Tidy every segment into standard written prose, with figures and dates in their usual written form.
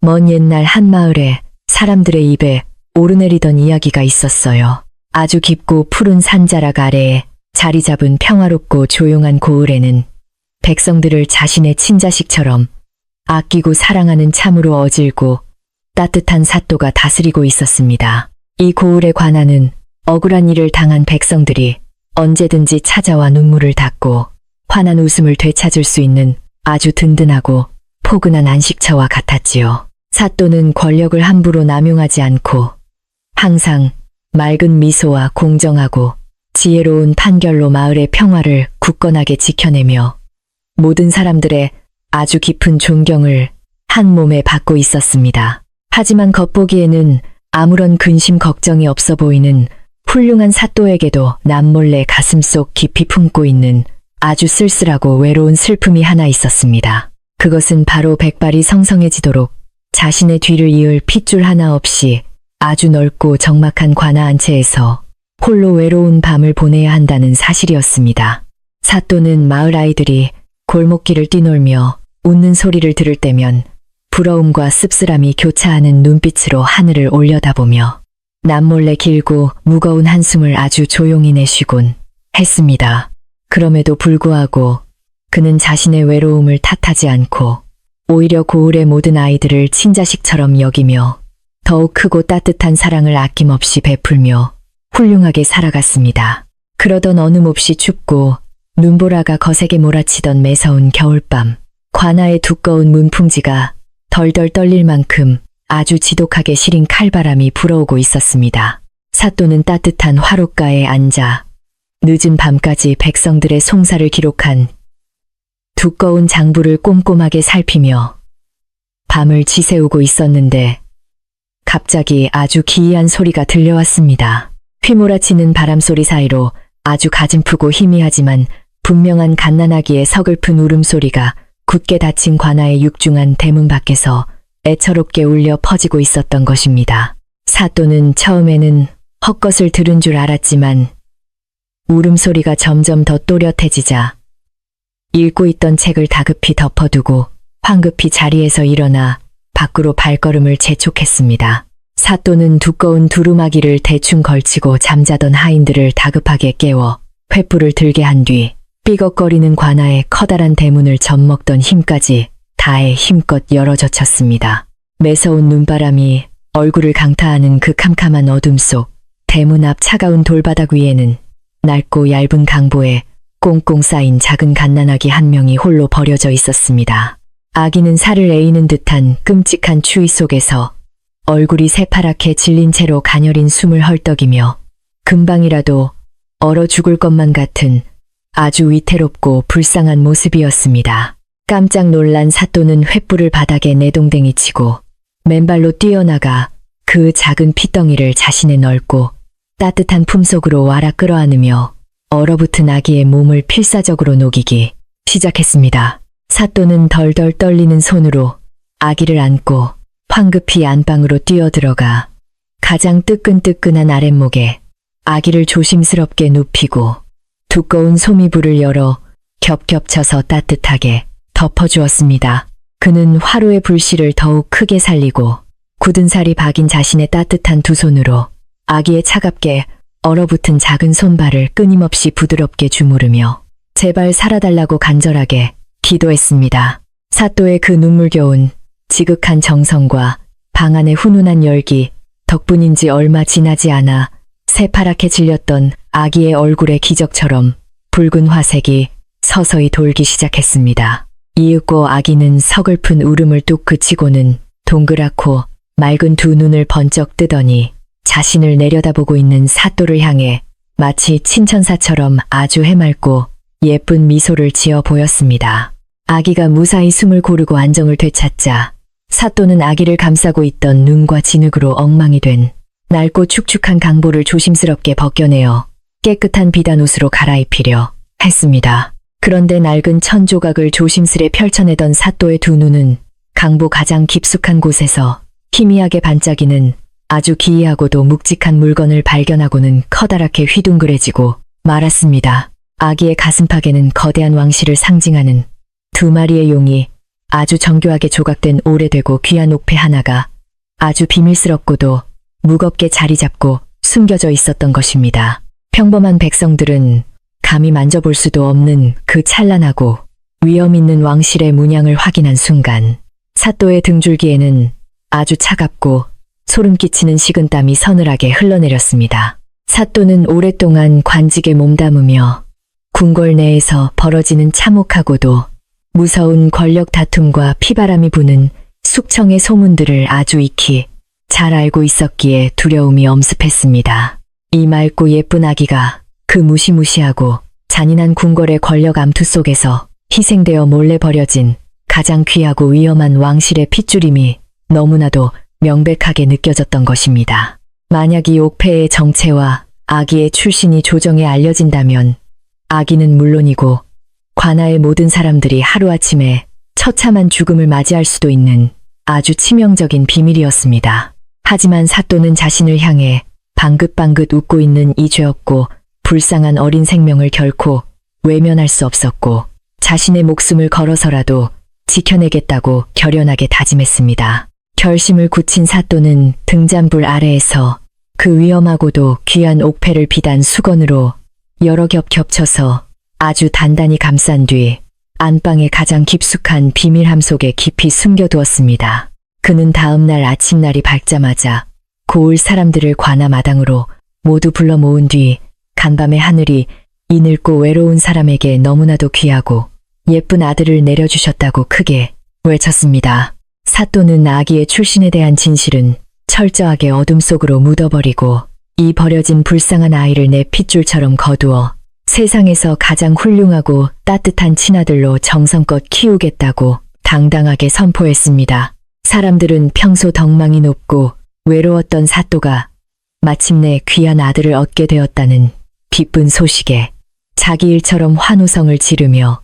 먼 옛날 한 마을에 사람들의 입에 오르내리던 이야기가 있었어요. 아주 깊고 푸른 산자락 아래에 자리 잡은 평화롭고 조용한 고을에는 백성들을 자신의 친자식처럼 아끼고 사랑하는 참으로 어질고 따뜻한 사또가 다스리고 있었습니다. 이 고을의 관아는 억울한 일을 당한 백성들이 언제든지 찾아와 눈물을 닦고 환한 웃음을 되찾을 수 있는 아주 든든하고 포근한 안식처와 같았지요. 사또는 권력을 함부로 남용하지 않고 항상 맑은 미소와 공정하고 지혜로운 판결로 마을의 평화를 굳건하게 지켜내며 모든 사람들의 아주 깊은 존경을 한 몸에 받고 있었습니다. 하지만 겉보기에는 아무런 근심 걱정이 없어 보이는 훌륭한 사또에게도 남몰래 가슴속 깊이 품고 있는 아주 쓸쓸하고 외로운 슬픔이 하나 있었습니다. 그것은 바로 백발이 성성해지도록 자신의 뒤를 이을 핏줄 하나 없이 아주 넓고 적막한 관아 안채에서 홀로 외로운 밤을 보내야 한다는 사실이었습니다. 사또는 마을 아이들이 골목길을 뛰놀며 웃는 소리를 들을 때면 부러움과 씁쓸함이 교차하는 눈빛으로 하늘을 올려다보며 남몰래 길고 무거운 한숨을 아주 조용히 내쉬곤 했습니다. 그럼에도 불구하고 그는 자신의 외로움을 탓하지 않고 오히려 고을의 모든 아이들을 친자식처럼 여기며 더욱 크고 따뜻한 사랑을 아낌없이 베풀며 훌륭하게 살아갔습니다. 그러던 어느 몹시 춥고 눈보라가 거세게 몰아치던 매서운 겨울밤, 관아의 두꺼운 문풍지가 덜덜 떨릴 만큼 아주 지독하게 시린 칼바람이 불어오고 있었습니다. 사또는 따뜻한 화롯가에 앉아 늦은 밤까지 백성들의 송사를 기록한 두꺼운 장부를 꼼꼼하게 살피며 밤을 지새우고 있었는데 갑자기 아주 기이한 소리가 들려왔습니다. 휘몰아치는 바람소리 사이로 아주 가슴프고 희미하지만 분명한 갓난아기의 서글픈 울음소리가 굳게 닫힌 관아의 육중한 대문 밖에서 애처롭게 울려 퍼지고 있었던 것입니다. 사또는 처음에는 헛것을 들은 줄 알았지만 울음소리가 점점 더 또렷해지자 읽고 있던 책을 다급히 덮어두고 황급히 자리에서 일어나 밖으로 발걸음을 재촉했습니다. 사또는 두꺼운 두루마기를 대충 걸치고 잠자던 하인들을 다급하게 깨워 횃불을 들게 한 뒤 삐걱거리는 관아의 커다란 대문을 젖먹던 힘까지 다해 힘껏 열어젖혔습니다. 매서운 눈바람이 얼굴을 강타하는 그 캄캄한 어둠 속 대문 앞 차가운 돌바닥 위에는 낡고 얇은 강보에 꽁꽁 쌓인 작은 갓난아기 한 명이 홀로 버려져 있었습니다. 아기는 살을 에이는 듯한 끔찍한 추위 속에서 얼굴이 새파랗게 질린 채로 가녀린 숨을 헐떡이며 금방이라도 얼어 죽을 것만 같은 아주 위태롭고 불쌍한 모습이었습니다. 깜짝 놀란 사또는 횃불을 바닥에 내동댕이 치고 맨발로 뛰어나가 그 작은 피덩이를 자신의 넓고 따뜻한 품속으로 와라 끌어안으며 얼어붙은 아기의 몸을 필사적으로 녹이기 시작했습니다. 사또는 덜덜 떨리는 손으로 아기를 안고 황급히 안방으로 뛰어들어가 가장 뜨끈뜨끈한 아랫목에 아기를 조심스럽게 눕히고 두꺼운 소미불을 열어 겹겹쳐서 따뜻하게 덮어주었습니다. 그는 화로의 불씨를 더욱 크게 살리고 굳은 살이 박인 자신의 따뜻한 두 손으로 아기의 차갑게 얼어붙은 작은 손발을 끊임없이 부드럽게 주무르며 제발 살아달라고 간절하게 기도했습니다. 사또의 그 눈물겨운 지극한 정성과 방 안의 훈훈한 열기 덕분인지 얼마 지나지 않아 새파랗게 질렸던 아기의 얼굴에 기적처럼 붉은 화색이 서서히 돌기 시작했습니다. 이윽고 아기는 서글픈 울음을 뚝 그치고는 동그랗고 맑은 두 눈을 번쩍 뜨더니 자신을 내려다보고 있는 사또를 향해 마치 친천사처럼 아주 해맑고 예쁜 미소를 지어 보였습니다. 아기가 무사히 숨을 고르고 안정을 되찾자 사또는 아기를 감싸고 있던 눈과 진흙으로 엉망이 된 낡고 축축한 강보를 조심스럽게 벗겨내어 깨끗한 비단옷으로 갈아입히려 했습니다. 그런데 낡은 천 조각을 조심스레 펼쳐내던 사또의 두 눈은 강보 가장 깊숙한 곳에서 희미하게 반짝이는 아주 기이하고도 묵직한 물건을 발견하고는 커다랗게 휘둥그레지고 말았습니다. 아기의 가슴팍에는 거대한 왕실을 상징하는 두 마리의 용이 아주 정교하게 조각된 오래되고 귀한 옥패 하나가 아주 비밀스럽고도 무겁게 자리 잡고 숨겨져 있었던 것입니다. 평범한 백성들은 감히 만져볼 수도 없는 그 찬란하고 위험 있는 왕실의 문양을 확인한 순간 사또의 등줄기에는 아주 차갑고 소름 끼치는 식은땀이 서늘하게 흘러내렸습니다. 사또는 오랫동안 관직에 몸담으며 궁궐 내에서 벌어지는 참혹하고도 무서운 권력 다툼과 피바람이 부는 숙청의 소문들을 아주 익히 잘 알고 있었기에 두려움이 엄습했습니다. 이 맑고 예쁜 아기가 그 무시무시하고 잔인한 궁궐의 권력 암투 속에서 희생되어 몰래 버려진 가장 귀하고 위험한 왕실의 핏줄임이 너무나도 명백하게 느껴졌던 것입니다. 만약 이 옥패의 정체와 아기의 출신이 조정에 알려진다면 아기는 물론이고 관아의 모든 사람들이 하루아침에 처참한 죽음을 맞이할 수도 있는 아주 치명적인 비밀이었습니다. 하지만 사또는 자신을 향해 방긋방긋 웃고 있는 이 죄없고 불쌍한 어린 생명을 결코 외면할 수 없었고 자신의 목숨을 걸어서라도 지켜내겠다고 결연하게 다짐했습니다. 결심을 굳힌 사또는 등잔불 아래에서 그 위험하고도 귀한 옥패를 비단 수건으로 여러 겹 겹쳐서 아주 단단히 감싼 뒤 안방의 가장 깊숙한 비밀함 속에 깊이 숨겨두었습니다. 그는 다음 날 아침날이 밝자마자 고을 사람들을 관아 마당으로 모두 불러 모은 뒤 간밤의 하늘이 이 늙고 외로운 사람에게 너무나도 귀하고 예쁜 아들을 내려주셨다고 크게 외쳤습니다. 사또는 아기의 출신에 대한 진실은 철저하게 어둠 속으로 묻어버리고 이 버려진 불쌍한 아이를 내 핏줄처럼 거두어 세상에서 가장 훌륭하고 따뜻한 친아들로 정성껏 키우겠다고 당당하게 선포했습니다. 사람들은 평소 덕망이 높고 외로웠던 사또가 마침내 귀한 아들을 얻게 되었다는 기쁜 소식에 자기 일처럼 환호성을 지르며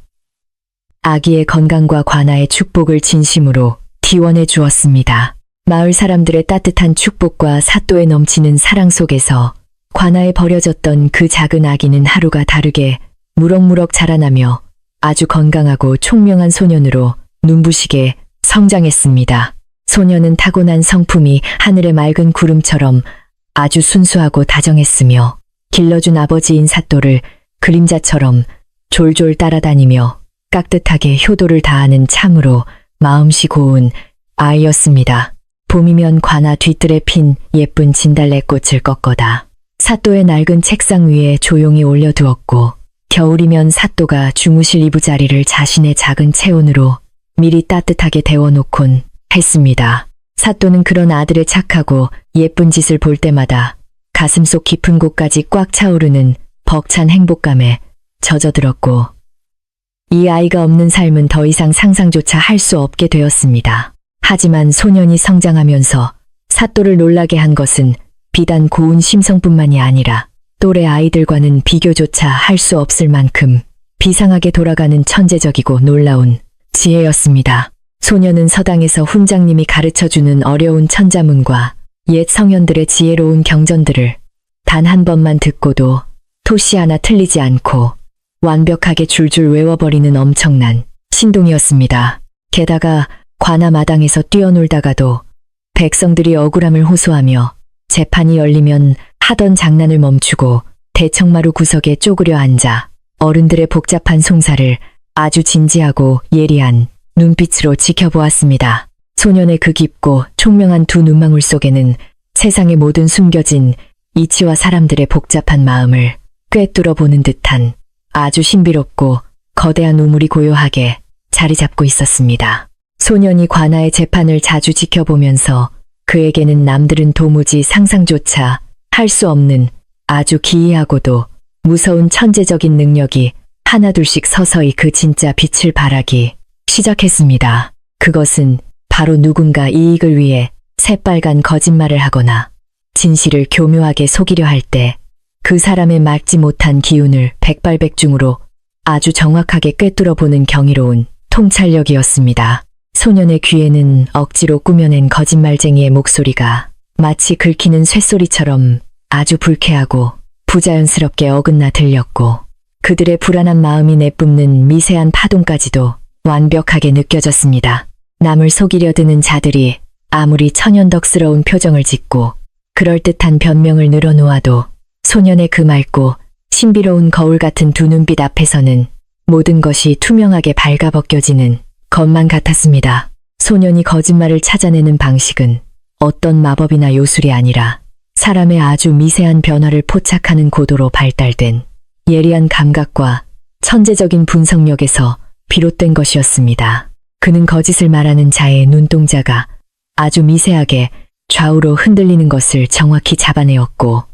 아기의 건강과 관아의 축복을 진심으로 기원해 주었습니다. 마을 사람들의 따뜻한 축복과 사또의 넘치는 사랑 속에서 관아에 버려졌던 그 작은 아기는 하루가 다르게 무럭무럭 자라나며 아주 건강하고 총명한 소년으로 눈부시게 성장했습니다. 소년은 타고난 성품이 하늘의 맑은 구름처럼 아주 순수하고 다정했으며 길러준 아버지인 사또를 그림자처럼 졸졸 따라다니며 깍듯하게 효도를 다하는 참으로 마음씨 고운 아이였습니다. 봄이면 관아 뒤뜰에 핀 예쁜 진달래꽃을 꺾어다 사또의 낡은 책상 위에 조용히 올려두었고 겨울이면 사또가 주무실 이부자리를 자신의 작은 체온으로 미리 따뜻하게 데워놓곤 했습니다. 사또는 그런 아들의 착하고 예쁜 짓을 볼 때마다 가슴속 깊은 곳까지 꽉 차오르는 벅찬 행복감에 젖어들었고 이 아이가 없는 삶은 더 이상 상상조차 할 수 없게 되었습니다. 하지만 소년이 성장하면서 사또를 놀라게 한 것은 비단 고운 심성뿐만이 아니라 또래 아이들과는 비교조차 할 수 없을 만큼 비상하게 돌아가는 천재적이고 놀라운 지혜였습니다. 소년은 서당에서 훈장님이 가르쳐주는 어려운 천자문과 옛 성현들의 지혜로운 경전들을 단 한 번만 듣고도 토시 하나 틀리지 않고 완벽하게 줄줄 외워버리는 엄청난 신동이었습니다. 게다가 관아 마당에서 뛰어놀다가도 백성들이 억울함을 호소하며 재판이 열리면 하던 장난을 멈추고 대청마루 구석에 쪼그려 앉아 어른들의 복잡한 송사를 아주 진지하고 예리한 눈빛으로 지켜보았습니다. 소년의 그 깊고 총명한 두 눈망울 속에는 세상의 모든 숨겨진 이치와 사람들의 복잡한 마음을 꿰뚫어 보는 듯한 아주 신비롭고 거대한 우물이 고요하게 자리 잡고 있었습니다. 소년이 관아의 재판을 자주 지켜보면서 그에게는 남들은 도무지 상상조차 할 수 없는 아주 기이하고도 무서운 천재적인 능력이 하나둘씩 서서히 그 진짜 빛을 발하기 시작했습니다. 그것은 바로 누군가 이익을 위해 새빨간 거짓말을 하거나 진실을 교묘하게 속이려 할 때 그 사람의 막지 못한 기운을 백발백중으로 아주 정확하게 꿰뚫어 보는 경이로운 통찰력이었습니다. 소년의 귀에는 억지로 꾸며낸 거짓말쟁이의 목소리가 마치 긁히는 쇳소리처럼 아주 불쾌하고 부자연스럽게 어긋나 들렸고 그들의 불안한 마음이 내뿜는 미세한 파동까지도 완벽하게 느껴졌습니다. 남을 속이려 드는 자들이 아무리 천연덕스러운 표정을 짓고 그럴듯한 변명을 늘어놓아도 소년의 그 맑고 신비로운 거울 같은 두 눈빛 앞에서는 모든 것이 투명하게 발가벗겨지는 것만 같았습니다. 소년이 거짓말을 찾아내는 방식은 어떤 마법이나 요술이 아니라 사람의 아주 미세한 변화를 포착하는 고도로 발달된 예리한 감각과 천재적인 분석력에서 비롯된 것이었습니다. 그는 거짓을 말하는 자의 눈동자가 아주 미세하게 좌우로 흔들리는 것을 정확히 잡아내었고,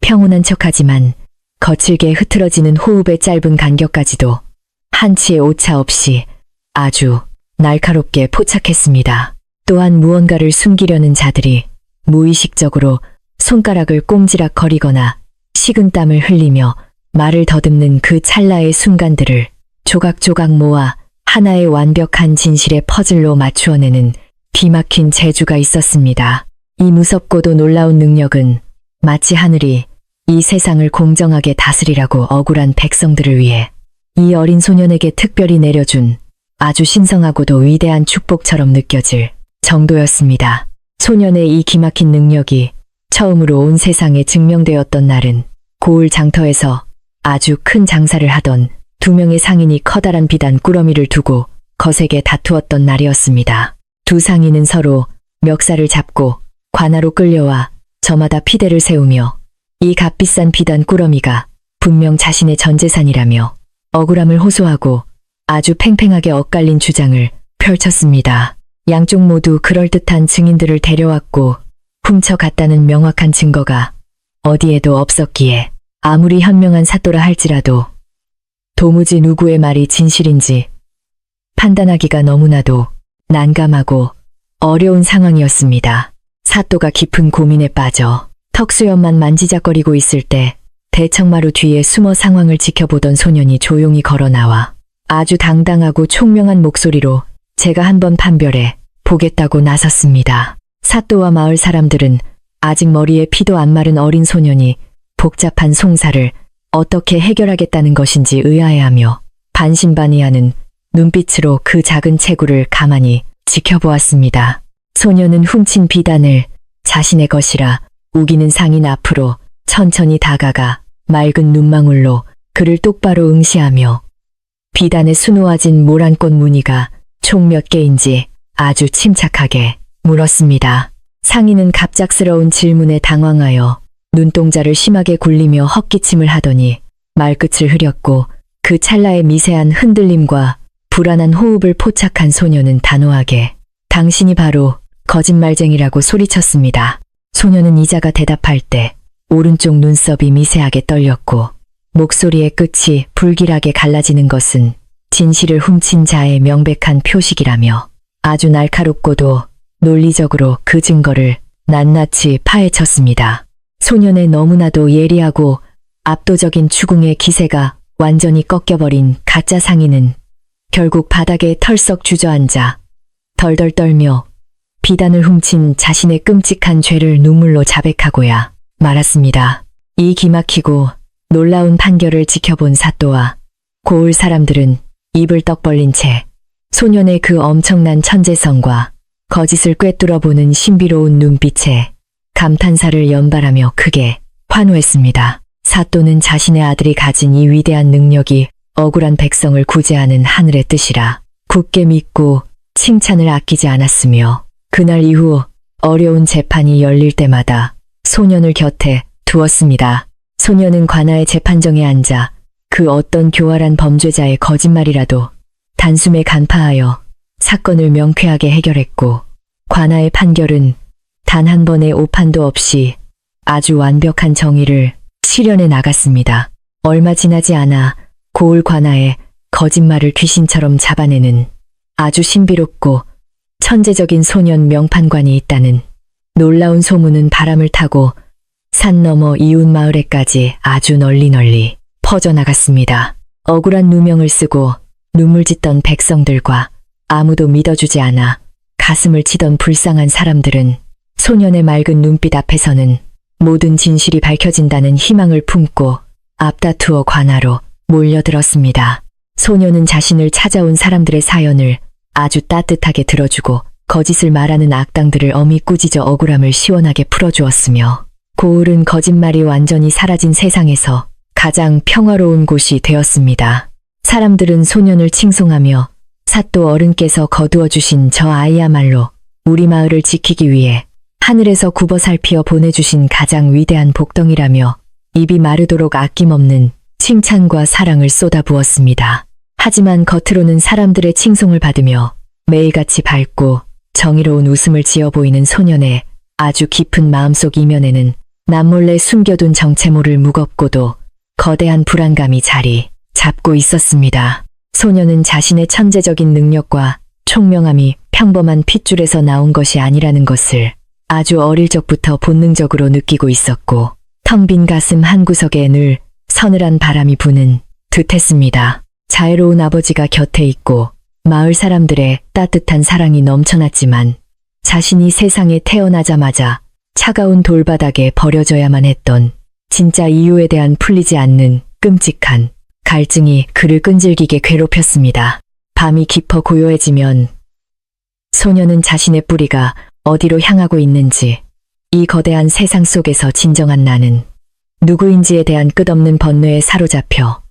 평온한 척하지만 거칠게 흐트러지는 호흡의 짧은 간격까지도 한치의 오차 없이 아주 날카롭게 포착했습니다. 또한 무언가를 숨기려는 자들이 무의식적으로 손가락을 꼼지락거리거나 식은땀을 흘리며 말을 더듬는 그 찰나의 순간들을 조각조각 모아 하나의 완벽한 진실의 퍼즐로 맞추어내는 뒤막힌 재주가 있었습니다. 이 무섭고도 놀라운 능력은 마치 하늘이 이 세상을 공정하게 다스리라고 억울한 백성들을 위해 이 어린 소년에게 특별히 내려준 아주 신성하고도 위대한 축복처럼 느껴질 정도였습니다. 소년의 이 기막힌 능력이 처음으로 온 세상에 증명되었던 날은 고을 장터에서 아주 큰 장사를 하던 두 명의 상인이 커다란 비단 꾸러미를 두고 거세게 다투었던 날이었습니다. 두 상인은 서로 멱살을 잡고 관하로 끌려와 저마다 피대를 세우며 이 값비싼 비단 꾸러미가 분명 자신의 전 재산이라며 억울함을 호소하고 아주 팽팽하게 엇갈린 주장을 펼쳤습니다. 양쪽 모두 그럴듯한 증인들을 데려왔고 훔쳐갔다는 명확한 증거가 어디에도 없었기에 아무리 현명한 사또라 할지라도 도무지 누구의 말이 진실인지 판단하기가 너무나도 난감하고 어려운 상황이었습니다. 사또가 깊은 고민에 빠져 턱수염만 만지작거리고 있을 때 대청마루 뒤에 숨어 상황을 지켜보던 소년이 조용히 걸어 나와 아주 당당하고 총명한 목소리로 제가 한번 판별해 보겠다고 나섰습니다. 사또와 마을 사람들은 아직 머리에 피도 안 마른 어린 소년이 복잡한 송사를 어떻게 해결하겠다는 것인지 의아해하며 반신반의하는 눈빛으로 그 작은 체구를 가만히 지켜보았습니다. 소년은 훔친 비단을 자신의 것이라 우기는 상인 앞으로 천천히 다가가 맑은 눈망울로 그를 똑바로 응시하며 비단에 수놓아진 모란꽃 무늬가 총 몇 개인지 아주 침착하게 물었습니다. 상인은 갑작스러운 질문에 당황하여 눈동자를 심하게 굴리며 헛기침을 하더니 말끝을 흐렸고 그 찰나의 미세한 흔들림과 불안한 호흡을 포착한 소년은 단호하게 당신이 바로 거짓말쟁이라고 소리쳤습니다. 소년은 이자가 대답할 때 오른쪽 눈썹이 미세하게 떨렸고 목소리의 끝이 불길하게 갈라지는 것은 진실을 훔친 자의 명백한 표식이라며 아주 날카롭고도 논리적으로 그 증거를 낱낱이 파헤쳤습니다. 소년의 너무나도 예리하고 압도적인 추궁의 기세가 완전히 꺾여버린 가짜 상인은 결국 바닥에 털썩 주저앉아 덜덜 떨며 비단을 훔친 자신의 끔찍한 죄를 눈물로 자백하고야 말았습니다. 이 기막히고 놀라운 판결을 지켜본 사또와 고을 사람들은 입을 떡 벌린 채 소년의 그 엄청난 천재성과 거짓을 꿰뚫어보는 신비로운 눈빛에 감탄사를 연발하며 크게 환호했습니다. 사또는 자신의 아들이 가진 이 위대한 능력이 억울한 백성을 구제하는 하늘의 뜻이라 굳게 믿고 칭찬을 아끼지 않았으며 그날 이후 어려운 재판이 열릴 때마다 소년을 곁에 두었습니다. 소년은 관아의 재판정에 앉아 그 어떤 교활한 범죄자의 거짓말이라도 단숨에 간파하여 사건을 명쾌하게 해결했고 관아의 판결은 단 한 번의 오판도 없이 아주 완벽한 정의를 실현해 나갔습니다. 얼마 지나지 않아 고을 관아의 거짓말을 귀신처럼 잡아내는 아주 신비롭고 천재적인 소년 명판관이 있다는 놀라운 소문은 바람을 타고 산 너머 이웃 마을에까지 아주 널리 퍼져나갔습니다. 억울한 누명을 쓰고 눈물 짓던 백성들과 아무도 믿어주지 않아 가슴을 치던 불쌍한 사람들은 소년의 맑은 눈빛 앞에서는 모든 진실이 밝혀진다는 희망을 품고 앞다투어 관아로 몰려들었습니다. 소녀는 자신을 찾아온 사람들의 사연을 아주 따뜻하게 들어주고 거짓을 말하는 악당들을 어미 꾸짖어 억울함을 시원하게 풀어주었으며 고을은 거짓말이 완전히 사라진 세상에서 가장 평화로운 곳이 되었습니다. 사람들은 소년을 칭송하며 사또 어른께서 거두어 주신 저 아이야말로 우리 마을을 지키기 위해 하늘에서 굽어 살피어 보내주신 가장 위대한 복덩이라며 입이 마르도록 아낌없는 칭찬과 사랑을 쏟아부었습니다. 하지만 겉으로는 사람들의 칭송을 받으며 매일같이 밝고 정의로운 웃음을 지어 보이는 소년의 아주 깊은 마음속 이면에는 남몰래 숨겨둔 정체 모를 무겁고도 거대한 불안감이 자리 잡고 있었습니다. 소년은 자신의 천재적인 능력과 총명함이 평범한 핏줄에서 나온 것이 아니라는 것을 아주 어릴 적부터 본능적으로 느끼고 있었고 텅 빈 가슴 한구석에 늘 서늘한 바람이 부는 듯했습니다. 자애로운 아버지가 곁에 있고 마을 사람들의 따뜻한 사랑이 넘쳐났지만 자신이 세상에 태어나자마자 차가운 돌바닥에 버려져야만 했던 진짜 이유에 대한 풀리지 않는 끔찍한 갈증이 그를 끈질기게 괴롭혔습니다. 밤이 깊어 고요해지면 소녀는 자신의 뿌리가 어디로 향하고 있는지, 이 거대한 세상 속에서 진정한 나는 누구인지에 대한 끝없는 번뇌에 사로잡혀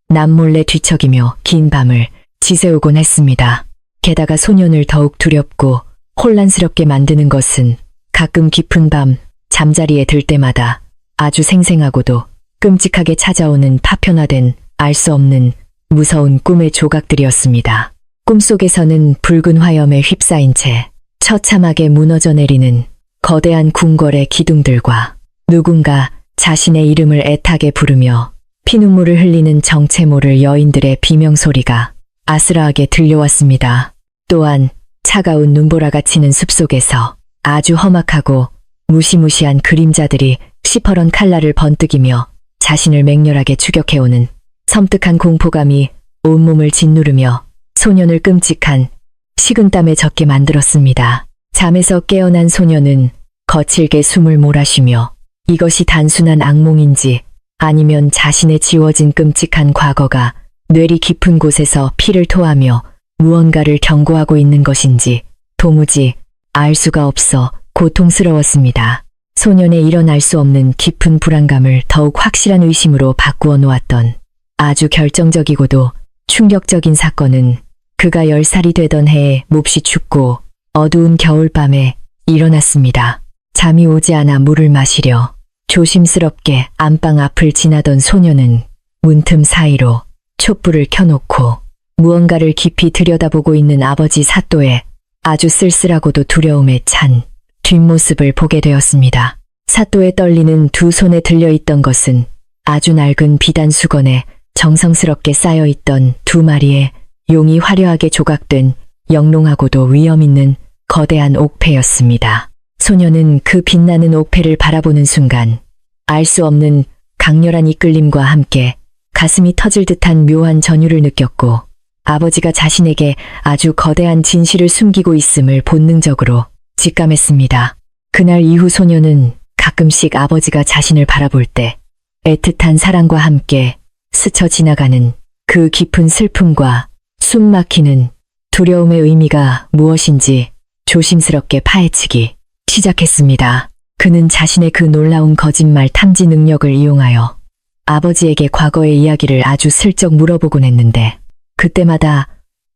남몰래 뒤척이며 긴 밤을 지새우곤 했습니다. 게다가 소년을 더욱 두렵고 혼란스럽게 만드는 것은 가끔 깊은 밤 잠자리에 들 때마다 아주 생생하고도 끔찍하게 찾아오는 파편화된 알 수 없는 무서운 꿈의 조각들이었습니다. 꿈속에서는 붉은 화염에 휩싸인 채 처참하게 무너져 내리는 거대한 궁궐의 기둥들과 누군가 자신의 이름을 애타게 부르며 피눈물을 흘리는 정체 모를 여인들의 비명소리가 아스라하게 들려왔습니다. 또한 차가운 눈보라가 치는 숲속에서 아주 험악하고 무시무시한 그림자들이 시퍼런 칼날을 번뜩이며 자신을 맹렬하게 추격해오는 섬뜩한 공포감이 온몸을 짓누르며 소년을 끔찍한 식은땀에 젖게 만들었습니다. 잠에서 깨어난 소년은 거칠게 숨을 몰아쉬며 이것이 단순한 악몽인지 아니면 자신의 지워진 끔찍한 과거가 뇌리 깊은 곳에서 피를 토하며 무언가를 경고하고 있는 것인지 도무지 알 수가 없어 고통스러웠습니다. 소년의 일어날 수 없는 깊은 불안감을 더욱 확실한 의심으로 바꾸어 놓았던 아주 결정적이고도 충격적인 사건은 그가 10살이 되던 해에 몹시 춥고 어두운 겨울밤에 일어났습니다. 잠이 오지 않아 물을 마시려 조심스럽게 안방 앞을 지나던 소년은 문틈 사이로 촛불을 켜놓고 무언가를 깊이 들여다보고 있는 아버지 사또의 아주 쓸쓸하고도 두려움에 찬 뒷모습을 보게 되었습니다. 사또의 떨리는 두 손에 들려있던 것은 아주 낡은 비단 수건에 정성스럽게 쌓여있던 두 마리의 용이 화려하게 조각된 영롱하고도 위엄있는 거대한 옥패였습니다. 소녀는 그 빛나는 옥패를 바라보는 순간 알 수 없는 강렬한 이끌림과 함께 가슴이 터질 듯한 묘한 전율을 느꼈고 아버지가 자신에게 아주 거대한 진실을 숨기고 있음을 본능적으로 직감했습니다. 그날 이후 소녀는 가끔씩 아버지가 자신을 바라볼 때 애틋한 사랑과 함께 스쳐 지나가는 그 깊은 슬픔과 숨 막히는 두려움의 의미가 무엇인지 조심스럽게 파헤치기 시작했습니다. 그는 자신의 그 놀라운 거짓말 탐지 능력을 이용하여 아버지에게 과거의 이야기를 아주 슬쩍 물어보곤 했는데 그때마다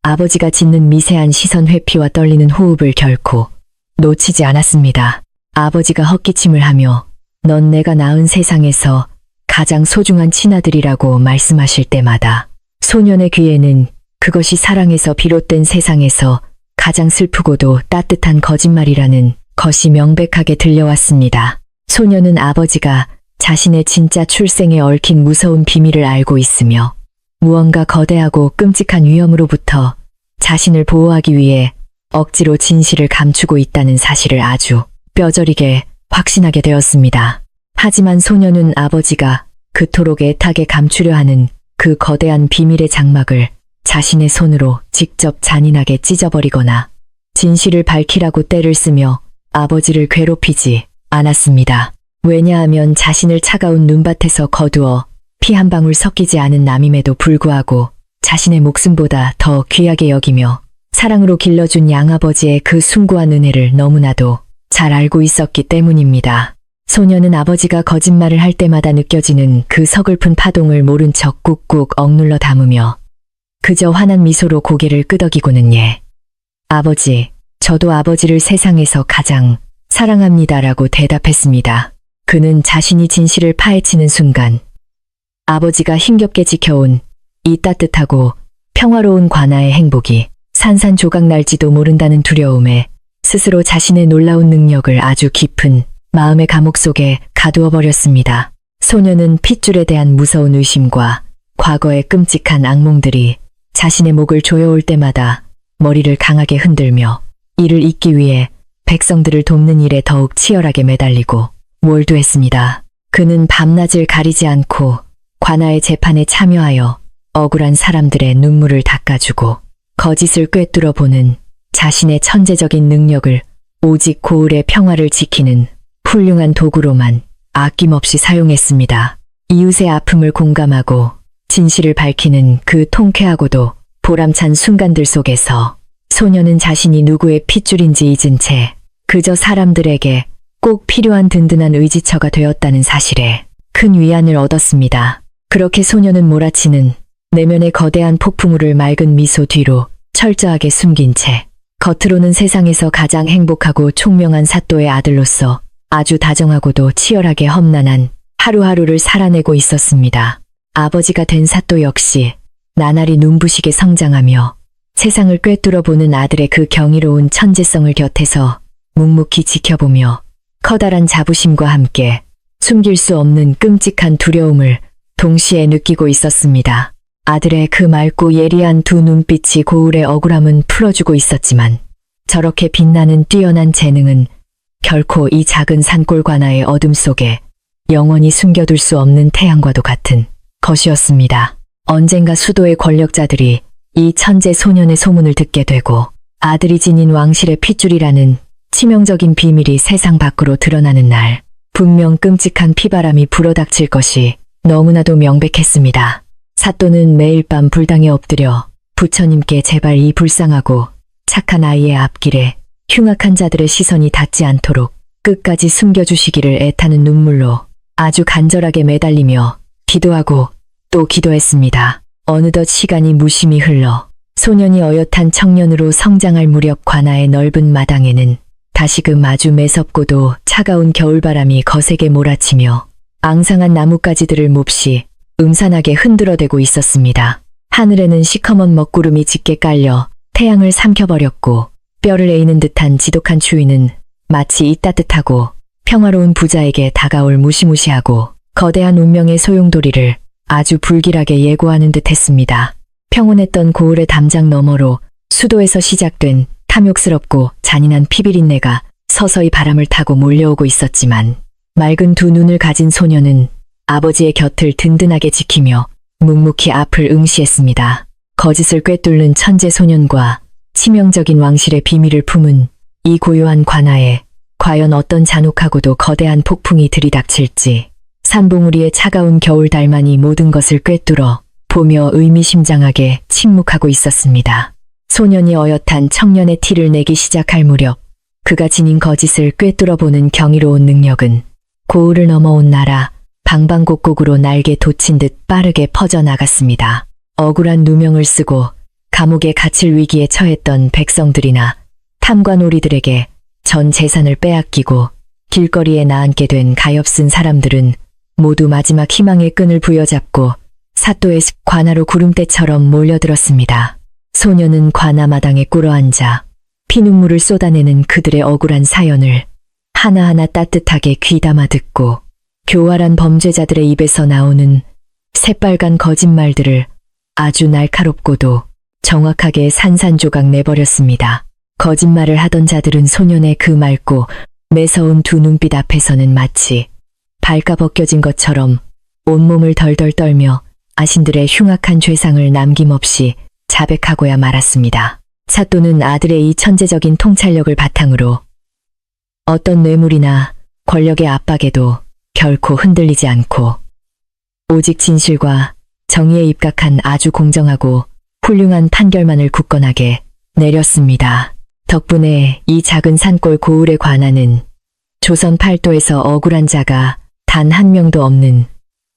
아버지가 짓는 미세한 시선 회피와 떨리는 호흡을 결코 놓치지 않았습니다. 아버지가 헛기침을 하며 넌 내가 낳은 세상에서 가장 소중한 친아들이라고 말씀하실 때마다 소년의 귀에는 그것이 사랑에서 비롯된 세상에서 가장 슬프고도 따뜻한 거짓말이라는 것이 명백하게 들려왔습니다. 소년은 아버지가 자신의 진짜 출생에 얽힌 무서운 비밀을 알고 있으며 무언가 거대하고 끔찍한 위험으로부터 자신을 보호하기 위해 억지로 진실을 감추고 있다는 사실을 아주 뼈저리게 확신하게 되었습니다. 하지만 소년은 아버지가 그토록 애타게 감추려 하는 그 거대한 비밀의 장막을 자신의 손으로 직접 잔인하게 찢어버리거나 진실을 밝히라고 떼를 쓰며 아버지를 괴롭히지 않았습니다. 왜냐하면 자신을 차가운 눈밭에서 거두어 피 한 방울 섞이지 않은 남임에도 불구하고 자신의 목숨보다 더 귀하게 여기며 사랑으로 길러준 양아버지의 그 숭고한 은혜를 너무나도 잘 알고 있었기 때문입니다. 소녀는 아버지가 거짓말을 할 때마다 느껴지는 그 서글픈 파동을 모른 척 꾹꾹 억눌러 담으며 그저 환한 미소로 고개를 끄덕이고는 아버지, 저도 아버지를 세상에서 가장 사랑합니다라고 대답했습니다. 그는 자신이 진실을 파헤치는 순간 아버지가 힘겹게 지켜온 이 따뜻하고 평화로운 관아의 행복이 산산조각 날지도 모른다는 두려움에 스스로 자신의 놀라운 능력을 아주 깊은 마음의 감옥 속에 가두어 버렸습니다. 소녀는 핏줄에 대한 무서운 의심과 과거의 끔찍한 악몽들이 자신의 목을 조여올 때마다 머리를 강하게 흔들며 이를 잊기 위해 백성들을 돕는 일에 더욱 치열하게 매달리고 몰두했습니다. 그는 밤낮을 가리지 않고 관아의 재판에 참여하여 억울한 사람들의 눈물을 닦아주고 거짓을 꿰뚫어 보는 자신의 천재적인 능력을 오직 고을의 평화를 지키는 훌륭한 도구로만 아낌없이 사용했습니다. 이웃의 아픔을 공감하고 진실을 밝히는 그 통쾌하고도 보람찬 순간들 속에서 소녀는 자신이 누구의 핏줄인지 잊은 채 그저 사람들에게 꼭 필요한 든든한 의지처가 되었다는 사실에 큰 위안을 얻었습니다. 그렇게 소녀는 몰아치는 내면의 거대한 폭풍우를 맑은 미소 뒤로 철저하게 숨긴 채 겉으로는 세상에서 가장 행복하고 총명한 사또의 아들로서 아주 다정하고도 치열하게 험난한 하루하루를 살아내고 있었습니다. 아버지가 된 사또 역시 나날이 눈부시게 성장하며 세상을 꿰뚫어 보는 아들의 그 경이로운 천재성을 곁에서 묵묵히 지켜보며 커다란 자부심과 함께 숨길 수 없는 끔찍한 두려움을 동시에 느끼고 있었습니다. 아들의 그 맑고 예리한 두 눈빛이 고울의 억울함은 풀어주고 있었지만 저렇게 빛나는 뛰어난 재능은 결코 이 작은 산골 관아의 어둠 속에 영원히 숨겨둘 수 없는 태양과도 같은 것이었습니다. 언젠가 수도의 권력자들이 이 천재 소년의 소문을 듣게 되고 아들이 지닌 왕실의 핏줄이라는 치명적인 비밀이 세상 밖으로 드러나는 날, 분명 끔찍한 피바람이 불어닥칠 것이 너무나도 명백했습니다. 사또는 매일 밤 불당에 엎드려 부처님께 제발 이 불쌍하고 착한 아이의 앞길에 흉악한 자들의 시선이 닿지 않도록 끝까지 숨겨주시기를 애타는 눈물로 아주 간절하게 매달리며 기도하고 또 기도했습니다. 어느덧 시간이 무심히 흘러 소년이 어엿한 청년으로 성장할 무렵 관아의 넓은 마당에는 다시금 아주 매섭고도 차가운 겨울바람이 거세게 몰아치며 앙상한 나뭇가지들을 몹시 음산하게 흔들어대고 있었습니다. 하늘에는 시커먼 먹구름이 짙게 깔려 태양을 삼켜버렸고 뼈를 에이는 듯한 지독한 추위는 마치 이 따뜻하고 평화로운 부자에게 다가올 무시무시하고 거대한 운명의 소용돌이를 아주 불길하게 예고하는 듯 했습니다. 평온했던 고을의 담장 너머로 수도에서 시작된 탐욕스럽고 잔인한 피비린내가 서서히 바람을 타고 몰려오고 있었지만 맑은 두 눈을 가진 소녀는 아버지의 곁을 든든하게 지키며 묵묵히 앞을 응시했습니다. 거짓을 꿰뚫는 천재 소년과 치명적인 왕실의 비밀을 품은 이 고요한 관아에 과연 어떤 잔혹하고도 거대한 폭풍이 들이닥칠지 산봉우리의 차가운 겨울 달만이 모든 것을 꿰뚫어 보며 의미심장하게 침묵하고 있었습니다. 소년이 어엿한 청년의 티를 내기 시작할 무렵 그가 지닌 거짓을 꿰뚫어보는 경이로운 능력은 고을을 넘어온 나라 방방곡곡으로 날개 돋친 듯 빠르게 퍼져나갔습니다. 억울한 누명을 쓰고 감옥에 갇힐 위기에 처했던 백성들이나 탐관오리들에게 전 재산을 빼앗기고 길거리에 나앉게 된 가엾은 사람들은 모두 마지막 희망의 끈을 부여잡고 사또의 관아로 구름대처럼 몰려들었습니다. 소녀는 관아 마당에 꿇어앉아 피눈물을 쏟아내는 그들의 억울한 사연을 하나하나 따뜻하게 귀담아 듣고 교활한 범죄자들의 입에서 나오는 새빨간 거짓말들을 아주 날카롭고도 정확하게 산산조각 내버렸습니다. 거짓말을 하던 자들은 소년의 그 맑고 매서운 두 눈빛 앞에서는 마치 발가벗겨진 것처럼 온몸을 덜덜 떨며 아신들의 흉악한 죄상을 남김없이 자백하고야 말았습니다. 사또는 아들의 이 천재적인 통찰력을 바탕으로 어떤 뇌물이나 권력의 압박에도 결코 흔들리지 않고 오직 진실과 정의에 입각한 아주 공정하고 훌륭한 판결만을 굳건하게 내렸습니다. 덕분에 이 작은 산골 고을의 관아는 조선 팔도에서 억울한 자가 단 한 명도 없는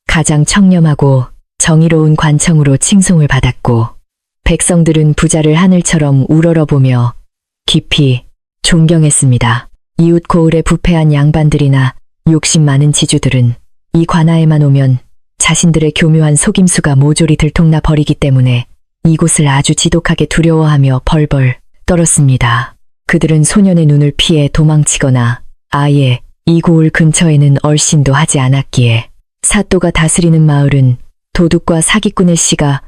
가장 청렴하고 정의로운 관청으로 칭송을 받았고, 백성들은 부자를 하늘처럼 우러러보며 깊이 존경했습니다. 이웃 고을의 부패한 양반들이나 욕심 많은 지주들은 이 관아에만 오면 자신들의 교묘한 속임수가 모조리 들통나 버리기 때문에 이곳을 아주 지독하게 두려워하며 벌벌 떨었습니다. 그들은 소년의 눈을 피해 도망치거나 아예 이 고을 근처에는 얼씬도 하지 않았기에 사또가 다스리는 마을은 도둑과 사기꾼의 씨가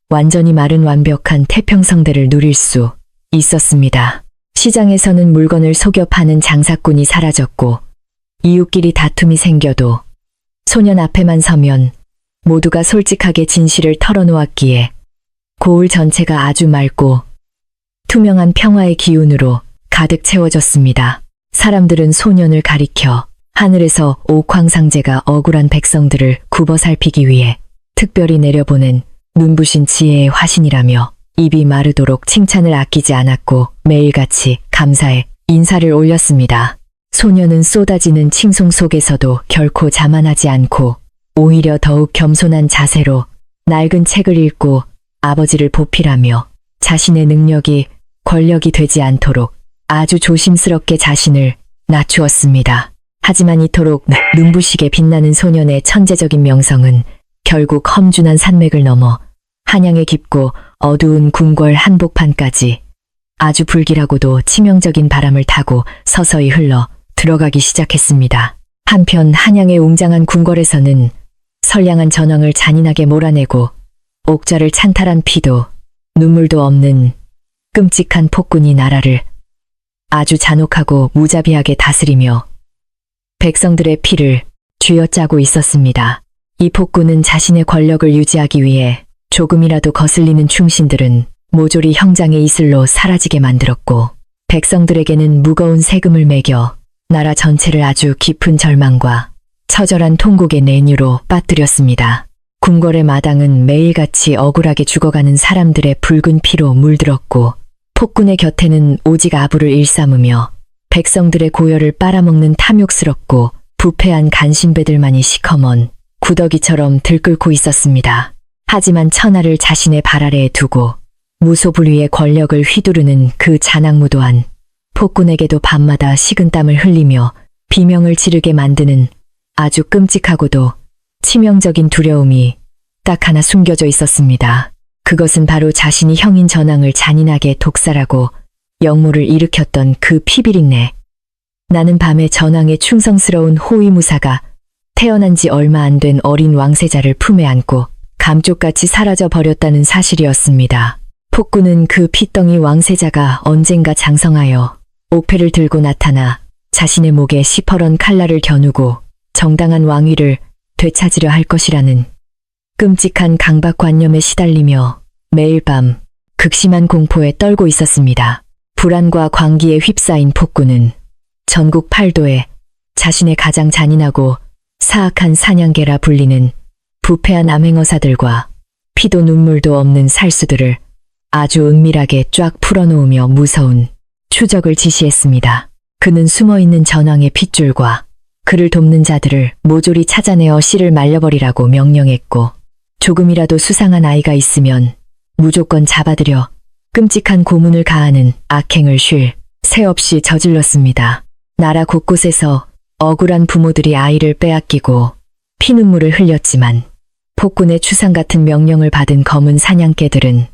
완전히 마른 완벽한 태평성대를 누릴 수 있었습니다. 시장에서는 물건을 속여 파는 장사꾼이 사라졌고, 이웃끼리 다툼이 생겨도 소년 앞에만 서면 모두가 솔직하게 진실을 털어놓았기에 고을 전체가 아주 맑고 투명한 평화의 기운으로 가득 채워졌습니다. 사람들은 소년을 가리켜 하늘에서 옥황상제가 억울한 백성들을 굽어 살피기 위해 특별히 내려보낸 눈부신 지혜의 화신이라며 입이 마르도록 칭찬을 아끼지 않았고 매일같이 감사의 인사를 올렸습니다. 소년은 쏟아지는 칭송 속에서도 결코 자만하지 않고 오히려 더욱 겸손한 자세로 낡은 책을 읽고 아버지를 보필하며 자신의 능력이 권력이 되지 않도록 아주 조심스럽게 자신을 낮추었습니다. 하지만 이토록 눈부시게 빛나는 소년의 천재적인 명성은 결국 험준한 산맥을 넘어 한양의 깊고 어두운 궁궐 한복판까지 아주 불길하고도 치명적인 바람을 타고 서서히 흘러 들어가기 시작했습니다. 한편 한양의 웅장한 궁궐에서는 선량한 전황을 잔인하게 몰아내고 옥좌를 찬탈한 피도 눈물도 없는 끔찍한 폭군이 나라를 아주 잔혹하고 무자비하게 다스리며 백성들의 피를 쥐어짜고 있었습니다. 이 폭군은 자신의 권력을 유지하기 위해 조금이라도 거슬리는 충신들은 모조리 형장의 이슬로 사라지게 만들었고, 백성들에게는 무거운 세금을 매겨 나라 전체를 아주 깊은 절망과 처절한 통곡의 내뉴로 빠뜨렸습니다. 궁궐의 마당은 매일같이 억울하게 죽어가는 사람들의 붉은 피로 물들었고, 폭군의 곁에는 오직 아부를 일삼으며 백성들의 고열을 빨아먹는 탐욕스럽고 부패한 간신배들만이 시커먼 구더기처럼 들끓고 있었습니다. 하지만 천하를 자신의 발 아래에 두고 무소불위의 권력을 휘두르는 그 잔악무도한 폭군에게도 밤마다 식은땀을 흘리며 비명을 지르게 만드는 아주 끔찍하고도 치명적인 두려움이 딱 하나 숨겨져 있었습니다. 그것은 바로 자신이 형인 전왕을 잔인하게 독살하고 역모를 일으켰던 그 피비린내. 나는 밤에 전왕의 충성스러운 호위무사가 태어난 지 얼마 안 된 어린 왕세자를 품에 안고 감쪽같이 사라져 버렸다는 사실이었습니다. 폭군은 그 피덩이 왕세자가 언젠가 장성하여 옥패를 들고 나타나 자신의 목에 시퍼런 칼날을 겨누고 정당한 왕위를 되찾으려 할 것이라는 끔찍한 강박관념에 시달리며 매일 밤 극심한 공포에 떨고 있었습니다. 불안과 광기에 휩싸인 폭군은 전국 팔도에 자신의 가장 잔인하고 사악한 사냥개라 불리는 부패한 암행어사들과 피도 눈물도 없는 살수들을 아주 은밀하게 쫙 풀어놓으며 무서운 추적을 지시했습니다. 그는 숨어있는 전왕의 핏줄과 그를 돕는 자들을 모조리 찾아내어 씨를 말려버리라고 명령했고, 조금이라도 수상한 아이가 있으면 무조건 잡아들여 끔찍한 고문을 가하는 악행을 쉴 새 없이 저질렀습니다. 나라 곳곳에서 억울한 부모들이 아이를 빼앗기고 피눈물을 흘렸지만 폭군의 추상 같은 명령을 받은 검은 사냥개들은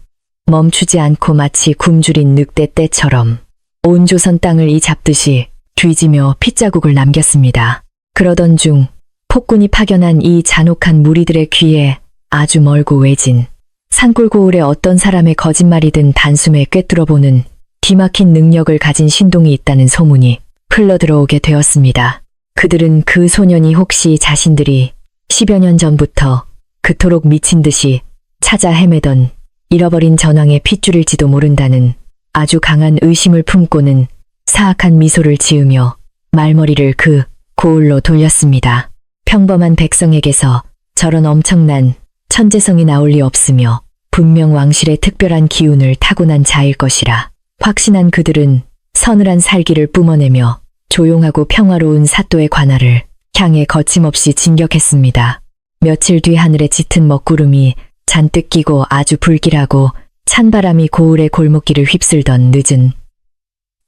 멈추지 않고 마치 굶주린 늑대 떼처럼 온 조선 땅을 이 잡듯이 뒤지며 핏자국을 남겼습니다. 그러던 중 폭군이 파견한 이 잔혹한 무리들의 귀에 아주 멀고 외진 산골 고을의 어떤 사람의 거짓말이든 단숨에 꿰뚫어보는 기막힌 능력을 가진 신동이 있다는 소문이 흘러들어오게 되었습니다. 그들은 그 소년이 혹시 자신들이 10여 년 전부터 그토록 미친 듯이 찾아 헤매던 잃어버린 전왕의 핏줄일지도 모른다는 아주 강한 의심을 품고는 사악한 미소를 지으며 말머리를 그 고을로 돌렸습니다. 평범한 백성에게서 저런 엄청난 천재성이 나올 리 없으며 분명 왕실의 특별한 기운을 타고난 자일 것이라 확신한 그들은 서늘한 살기를 뿜어내며 조용하고 평화로운 사또의 관할을 향해 거침없이 진격했습니다. 며칠 뒤 하늘에 짙은 먹구름이 잔뜩 끼고 아주 불길하고 찬바람이 고을의 골목길을 휩쓸던 늦은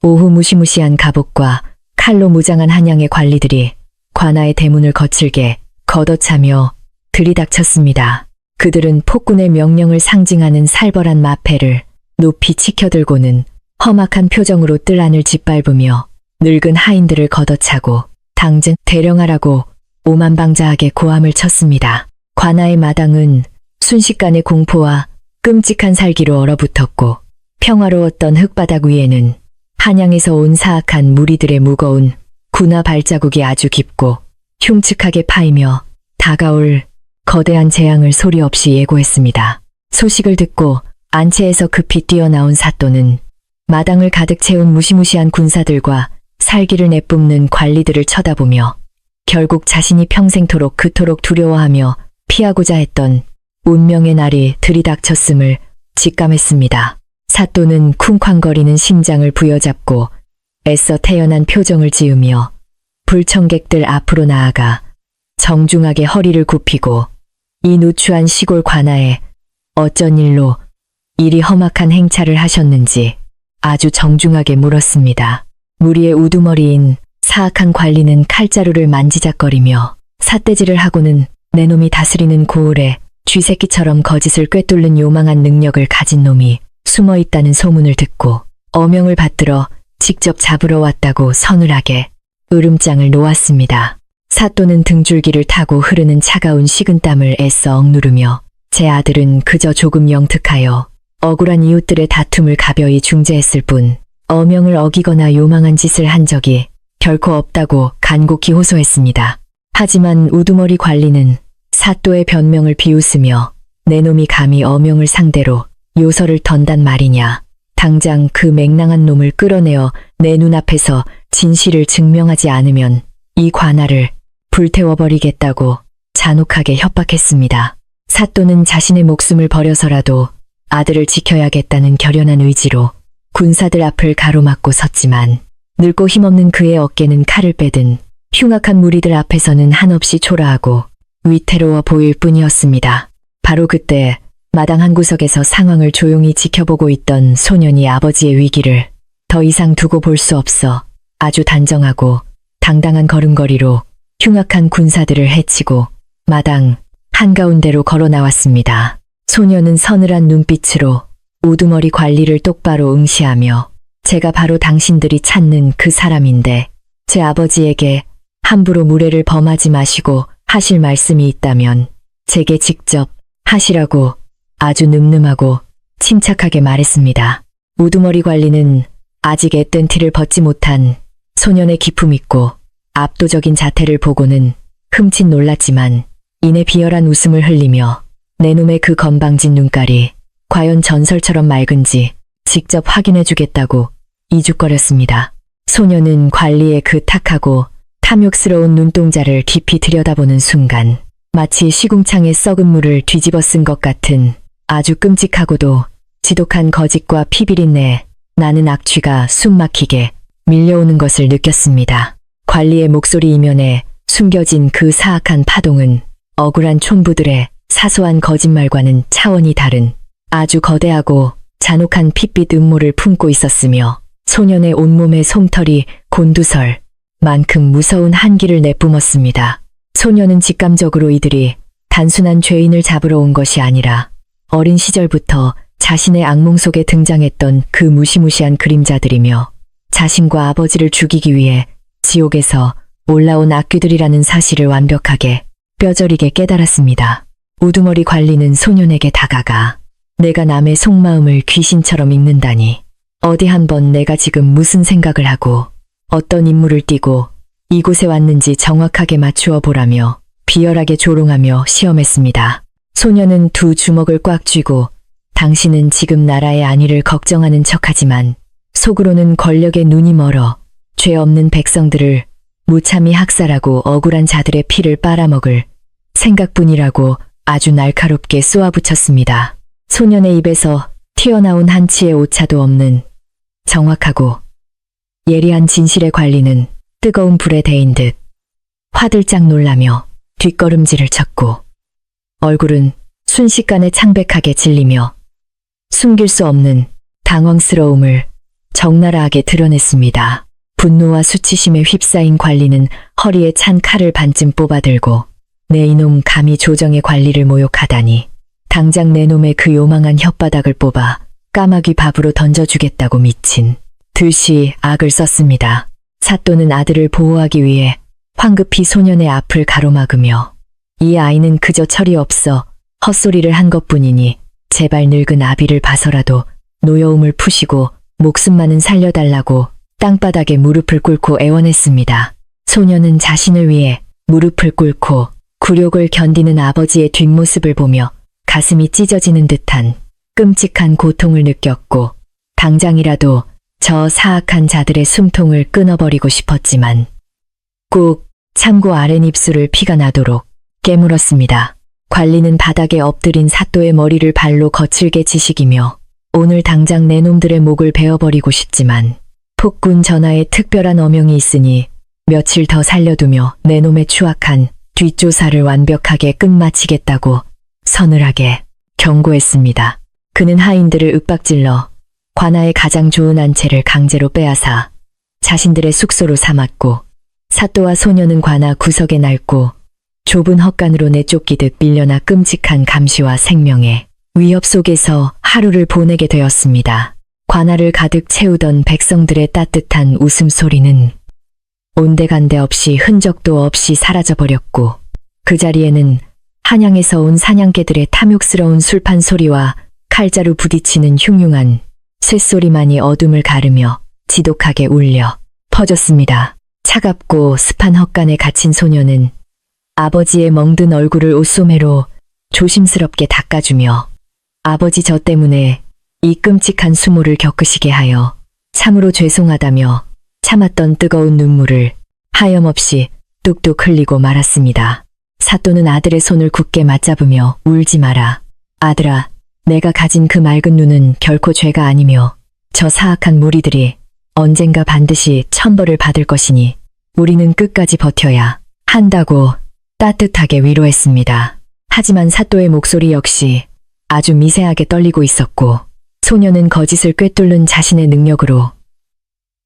오후 무시무시한 갑옷과 칼로 무장한 한양의 관리들이 관아의 대문을 거칠게 걷어차며 들이닥쳤습니다. 그들은 폭군의 명령을 상징하는 살벌한 마패를 높이 치켜들고는 험악한 표정으로 뜰 안을 짓밟으며 늙은 하인들을 걷어차고 당장 대령하라고 오만방자하게 고함을 쳤습니다. 관아의 마당은 순식간에 공포와 끔찍한 살기로 얼어붙었고 평화로웠던 흙바닥 위에는 한양에서 온 사악한 무리들의 무거운 군화 발자국이 아주 깊고 흉측하게 파이며 다가올 거대한 재앙을 소리 없이 예고했습니다. 소식을 듣고 안채에서 급히 뛰어나온 사또는 마당을 가득 채운 무시무시한 군사들과 살기를 내뿜는 관리들을 쳐다보며 결국 자신이 평생토록 그토록 두려워하며 피하고자 했던 운명의 날이 들이닥쳤음을 직감했습니다. 사또는 쿵쾅거리는 심장을 부여잡고 애써 태연한 표정을 지으며 불청객들 앞으로 나아가 정중하게 허리를 굽히고 이 누추한 시골 관아에 어쩐 일로 이리 험악한 행차를 하셨는지 아주 정중하게 물었습니다. 무리의 우두머리인 사악한 관리는 칼자루를 만지작거리며 삿대질을 하고는 내 놈이 다스리는 고을에 쥐새끼처럼 거짓을 꿰뚫는 요망한 능력을 가진 놈이 숨어 있다는 소문을 듣고 어명을 받들어 직접 잡으러 왔다고 서늘하게 으름장을 놓았습니다. 사또는 등줄기를 타고 흐르는 차가운 식은땀을 애써 억누르며 제 아들은 그저 조금 영특하여 억울한 이웃들의 다툼을 가벼이 중재했을 뿐 어명을 어기거나 요망한 짓을 한 적이 결코 없다고 간곡히 호소했습니다. 하지만 우두머리 관리는 사또의 변명을 비웃으며 내 놈이 감히 어명을 상대로 요설을 던단 말이냐. 당장 그 맹랑한 놈을 끌어내어 내 눈앞에서 진실을 증명하지 않으면 이 관아를 불태워버리겠다고 잔혹하게 협박했습니다. 사또는 자신의 목숨을 버려서라도 아들을 지켜야겠다는 결연한 의지로 군사들 앞을 가로막고 섰지만 늙고 힘없는 그의 어깨는 칼을 빼든 흉악한 무리들 앞에서는 한없이 초라하고 위태로워 보일 뿐이었습니다. 바로 그때 마당 한 구석에서 상황을 조용히 지켜보고 있던 소년이 아버지의 위기를 더 이상 두고 볼 수 없어 아주 단정하고 당당한 걸음걸이로 흉악한 군사들을 해치고 마당 한가운데로 걸어 나왔습니다. 소년은 서늘한 눈빛으로 우두머리 관리를 똑바로 응시하며 제가 바로 당신들이 찾는 그 사람인데 제 아버지에게 함부로 무례를 범하지 마시고 하실 말씀이 있다면 제게 직접 하시라고 아주 늠름하고 침착하게 말했습니다. 우두머리 관리는 아직 앳된 티를 벗지 못한 소년의 기품 있고 압도적인 자태를 보고는 흠칫 놀랐지만 이내 비열한 웃음을 흘리며 내 놈의 그 건방진 눈깔이 과연 전설처럼 맑은지 직접 확인해주겠다고 이죽거렸습니다. 소년은 관리의 그 탁하고 탐욕스러운 눈동자를 깊이 들여다보는 순간 마치 시궁창에 썩은 물을 뒤집어 쓴 것 같은 아주 끔찍하고도 지독한 거짓과 피비린내 나는 악취가 숨막히게 밀려오는 것을 느꼈습니다. 관리의 목소리 이면에 숨겨진 그 사악한 파동은 억울한 촌부들의 사소한 거짓말과는 차원이 다른 아주 거대하고 잔혹한 핏빛 음모를 품고 있었으며 소년의 온몸에 솜털이 곤두설만큼 무서운 한기를 내뿜었습니다. 소년은 직감적으로 이들이 단순한 죄인을 잡으러 온 것이 아니라 어린 시절부터 자신의 악몽 속에 등장했던 그 무시무시한 그림자들이며 자신과 아버지를 죽이기 위해 지옥에서 올라온 악귀들이라는 사실을 완벽하게 뼈저리게 깨달았습니다. 우두머리 관리는 소년에게 다가가 내가 남의 속마음을 귀신처럼 읽는다니 어디 한번 내가 지금 무슨 생각을 하고 어떤 임무를 띠고 이곳에 왔는지 정확하게 맞추어 보라며 비열하게 조롱하며 시험했습니다. 소년은 두 주먹을 꽉 쥐고 당신은 지금 나라의 안위를 걱정하는 척하지만 속으로는 권력에 눈이 멀어 죄 없는 백성들을 무참히 학살하고 억울한 자들의 피를 빨아먹을 생각뿐이라고 아주 날카롭게 쏘아붙였습니다. 소년의 입에서 튀어나온 한치의 오차도 없는 정확하고 예리한 진실의 관리는 뜨거운 불에 데인 듯 화들짝 놀라며 뒷걸음질을 쳤고 얼굴은 순식간에 창백하게 질리며 숨길 수 없는 당황스러움을 적나라하게 드러냈습니다. 분노와 수치심에 휩싸인 관리는 허리에 찬 칼을 반쯤 뽑아들고 내 이놈 감히 조정의 관리를 모욕하다니 당장 내 놈의 그 요망한 혓바닥을 뽑아 까마귀 밥으로 던져주겠다고 미친 듯이 악을 썼습니다. 사또는 아들을 보호하기 위해 황급히 소년의 앞을 가로막으며 이 아이는 그저 철이 없어 헛소리를 한 것뿐이니 제발 늙은 아비를 봐서라도 노여움을 푸시고 목숨만은 살려달라고 땅바닥에 무릎을 꿇고 애원했습니다. 소년은 자신을 위해 무릎을 꿇고 굴욕을 견디는 아버지의 뒷모습을 보며 가슴이 찢어지는 듯한 끔찍한 고통을 느꼈고 당장이라도 저 사악한 자들의 숨통을 끊어버리고 싶었지만 꾹 참고 아랫입술을 피가 나도록 깨물었습니다. 관리는 바닥에 엎드린 사또의 머리를 발로 거칠게 치시기며 오늘 당장 내 놈들의 목을 베어버리고 싶지만 폭군 전하의 특별한 어명이 있으니 며칠 더 살려두며 내 놈의 추악한 뒷조사를 완벽하게 끝마치겠다고 서늘하게 경고했습니다. 그는 하인들을 윽박질러 관아의 가장 좋은 안채를 강제로 빼앗아 자신들의 숙소로 삼았고 사또와 소녀는 관아 구석에 낡고 좁은 헛간으로 내쫓기듯 밀려나 끔찍한 감시와 생명의 위협 속에서 하루를 보내게 되었습니다. 관아를 가득 채우던 백성들의 따뜻한 웃음소리는 온데간데 없이 흔적도 없이 사라져버렸고 그 자리에는 한양에서 온 사냥개들의 탐욕스러운 술판 소리와 칼자루 부딪히는 흉흉한 쇳소리만이 어둠을 가르며 지독하게 울려 퍼졌습니다. 차갑고 습한 헛간에 갇힌 소녀는 아버지의 멍든 얼굴을 옷소매로 조심스럽게 닦아주며 아버지 저 때문에 이 끔찍한 수모를 겪으시게 하여 참으로 죄송하다며 참았던 뜨거운 눈물을 하염없이 뚝뚝 흘리고 말았습니다. 사또는 아들의 손을 굳게 맞잡으며 울지 마라. 아들아, 내가 가진 그 맑은 눈은 결코 죄가 아니며 저 사악한 무리들이 언젠가 반드시 천벌을 받을 것이니 우리는 끝까지 버텨야 한다고 따뜻하게 위로했습니다. 하지만 사또의 목소리 역시 아주 미세하게 떨리고 있었고 소녀는 거짓을 꿰뚫는 자신의 능력으로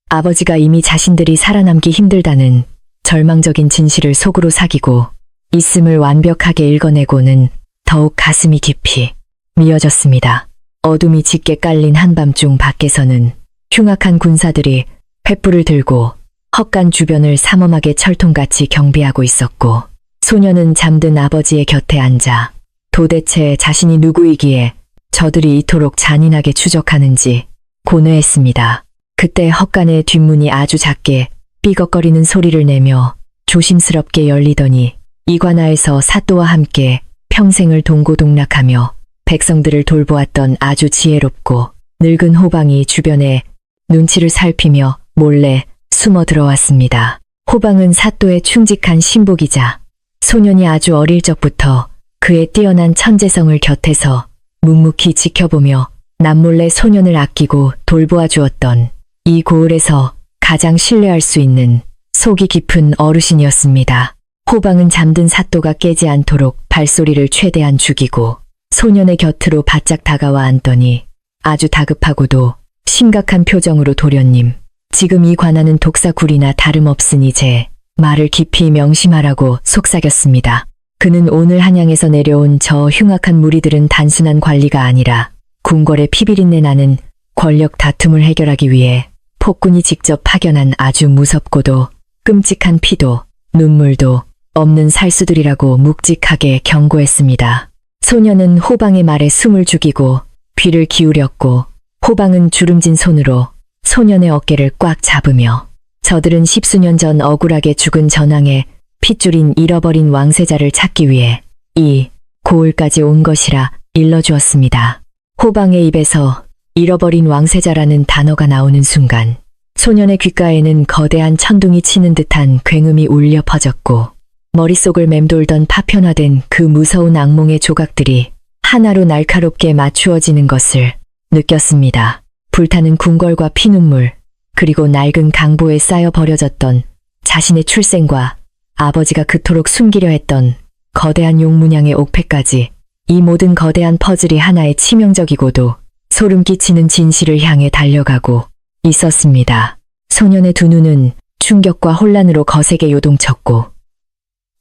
아버지가 이미 자신들이 살아남기 힘들다는 절망적인 진실을 속으로 사귀고 있음을 완벽하게 읽어내고는 더욱 가슴이 깊이 미어졌습니다. 어둠이 짙게 깔린 한밤중 밖에서는 흉악한 군사들이 횃불을 들고 헛간 주변을 삼엄하게 철통같이 경비하고 있었고 소녀는 잠든 아버지의 곁에 앉아 도대체 자신이 누구이기에 저들이 이토록 잔인하게 추적하는지 고뇌했습니다. 그때 헛간의 뒷문이 아주 작게 삐걱거리는 소리를 내며 조심스럽게 열리더니 이관하에서 사또와 함께 평생을 동고동락하며 백성들을 돌보았던 아주 지혜롭고 늙은 호방이 주변에 눈치를 살피며 몰래 숨어 들어왔습니다. 호방은 사또의 충직한 신복이자 소년이 아주 어릴 적부터 그의 뛰어난 천재성을 곁에서 묵묵히 지켜보며 남몰래 소년을 아끼고 돌보아 주었던 이 고을에서 가장 신뢰할 수 있는 속이 깊은 어르신이었습니다. 호방은 잠든 사또가 깨지 않도록 발소리를 최대한 죽이고 소년의 곁으로 바짝 다가와 앉더니 아주 다급하고도 심각한 표정으로 도련님, 지금 이 관아는 독사굴이나 다름없으니 제 말을 깊이 명심하라고 속삭였습니다. 그는 오늘 한양에서 내려온 저 흉악한 무리들은 단순한 관리가 아니라 궁궐의 피비린내 나는 권력 다툼을 해결하기 위해 폭군이 직접 파견한 아주 무섭고도 끔찍한 피도 눈물도 없는 살수들이라고 묵직하게 경고했습니다. 소녀는 호방의 말에 숨을 죽이고 귀를 기울였고 호방은 주름진 손으로 소년의 어깨를 꽉 잡으며 저들은 십수년 전 억울하게 죽은 전왕의 핏줄인 잃어버린 왕세자를 찾기 위해 이 고을까지 온 것이라 일러주었습니다. 호방의 입에서 잃어버린 왕세자라는 단어가 나오는 순간 소년의 귓가에는 거대한 천둥이 치는 듯한 굉음이 울려 퍼졌고 머릿속을 맴돌던 파편화된 그 무서운 악몽의 조각들이 하나로 날카롭게 맞추어지는 것을 느꼈습니다. 불타는 궁궐과 피눈물, 그리고 낡은 강보에 쌓여 버려졌던 자신의 출생과 아버지가 그토록 숨기려 했던 거대한 용문양의 옥패까지, 이 모든 거대한 퍼즐이 하나의 치명적이고도 소름 끼치는 진실을 향해 달려가고 있었습니다. 소년의 두 눈은 충격과 혼란으로 거세게 요동쳤고,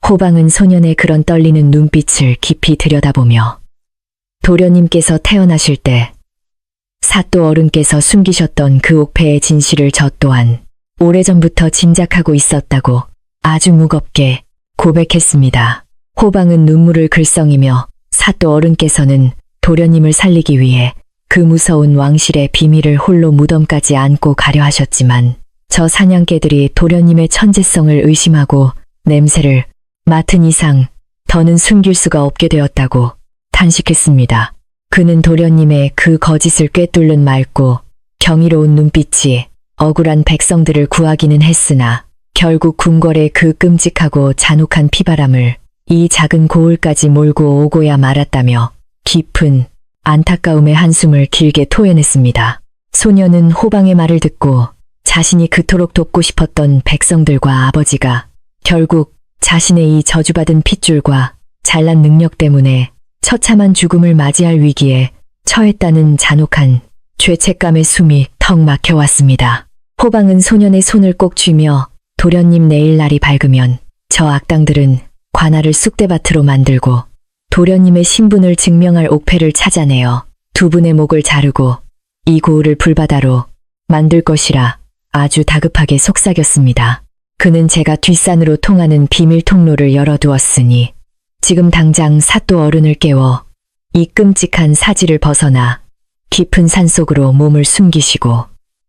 호방은 소년의 그런 떨리는 눈빛을 깊이 들여다보며 도련님께서 태어나실 때 사또 어른께서 숨기셨던 그 옥패의 진실을 저 또한 오래전부터 짐작하고 있었다고 아주 무겁게 고백했습니다. 호방은 눈물을 글썽이며 사또 어른께서는 도련님을 살리기 위해 그 무서운 왕실의 비밀을 홀로 무덤까지 안고 가려 하셨지만, 저 사냥개들이 도련님의 천재성을 의심하고 냄새를 맡은 이상 더는 숨길 수가 없게 되었다고 탄식했습니다. 그는 도련님의 그 거짓을 꿰뚫는 맑고 경이로운 눈빛이 억울한 백성들을 구하기는 했으나 결국 궁궐의 그 끔찍하고 잔혹한 피바람을 이 작은 고을까지 몰고 오고야 말았다며 깊은 안타까움의 한숨을 길게 토해냈습니다. 소녀는 호방의 말을 듣고 자신이 그토록 돕고 싶었던 백성들과 아버지가 결국 자신의 이 저주받은 핏줄과 잘난 능력 때문에 처참한 죽음을 맞이할 위기에 처했다는 잔혹한 죄책감의 숨이 턱 막혀왔습니다. 호방은 소년의 손을 꼭 쥐며 도련님 내일 날이 밝으면 저 악당들은 관아를 쑥대밭으로 만들고 도련님의 신분을 증명할 옥패를 찾아내어 두 분의 목을 자르고 이 고을을 불바다로 만들 것이라 아주 다급하게 속삭였습니다. 그는 제가 뒷산으로 통하는 비밀 통로를 열어두었으니 지금 당장 사또 어른을 깨워 이 끔찍한 사지를 벗어나 깊은 산속으로 몸을 숨기시고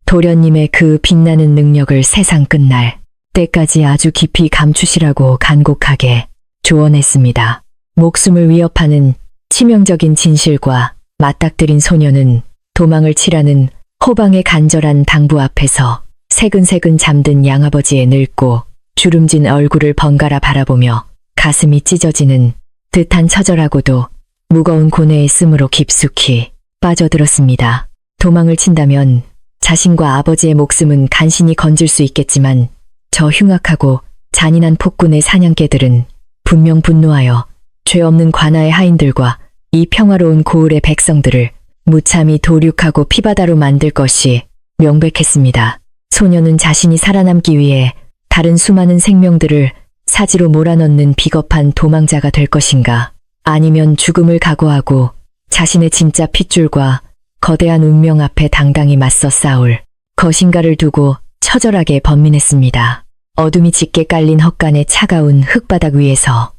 도련님의 그 빛나는 능력을 세상 끝날 때까지 아주 깊이 감추시라고 간곡하게 조언했습니다. 목숨을 위협하는 치명적인 진실과 맞닥뜨린 소녀는 도망을 치라는 호방의 간절한 당부 앞에서 새근새근 잠든 양아버지의 늙고 주름진 얼굴을 번갈아 바라보며 가슴이 찢어지는 듯한 처절하고도 무거운 고뇌의 숨으로 깊숙이 빠져들었습니다. 도망을 친다면 자신과 아버지의 목숨은 간신히 건질 수 있겠지만 저 흉악하고 잔인한 폭군의 사냥개들은 분명 분노하여 죄 없는 관아의 하인들과 이 평화로운 고을의 백성들을 무참히 도륙하고 피바다로 만들 것이 명백했습니다. 소녀는 자신이 살아남기 위해 다른 수많은 생명들을 사지로 몰아넣는 비겁한 도망자가 될 것인가, 아니면 죽음을 각오하고 자신의 진짜 핏줄과 거대한 운명 앞에 당당히 맞서 싸울 것인가를 두고 처절하게 번민했습니다. 어둠이 짙게 깔린 헛간의 차가운 흙바닥 위에서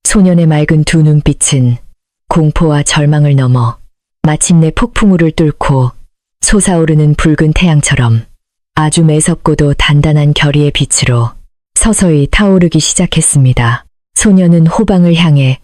소년의 맑은 두 눈빛은 공포와 절망을 넘어 마침내 폭풍우를 뚫고 솟아오르는 붉은 태양처럼 아주 매섭고도 단단한 결의의 빛으로 서서히 타오르기 시작했습니다. 소녀는 호방을 향해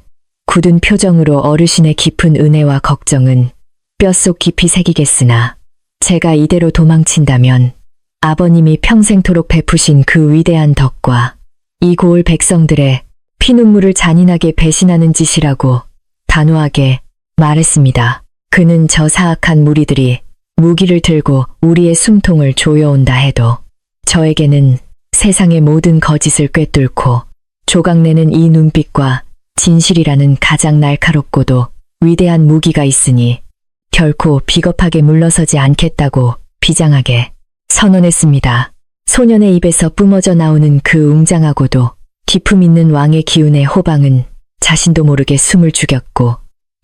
굳은 표정으로 어르신의 깊은 은혜와 걱정은 뼛속 깊이 새기겠으나 제가 이대로 도망친다면 아버님이 평생토록 베푸신 그 위대한 덕과 이 고을 백성들의 피눈물을 잔인하게 배신하는 짓이라고 단호하게 말했습니다. 그는 저 사악한 무리들이 무기를 들고 우리의 숨통을 조여온다 해도 저에게는 세상의 모든 거짓을 꿰뚫고 조각내는 이 눈빛과 진실이라는 가장 날카롭고도 위대한 무기가 있으니 결코 비겁하게 물러서지 않겠다고 비장하게 선언했습니다. 소년의 입에서 뿜어져 나오는 그 웅장하고도 기품 있는 왕의 기운의 호방은 자신도 모르게 숨을 죽였고,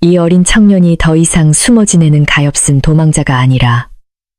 이 어린 청년이 더 이상 숨어 지내는 가엾은 도망자가 아니라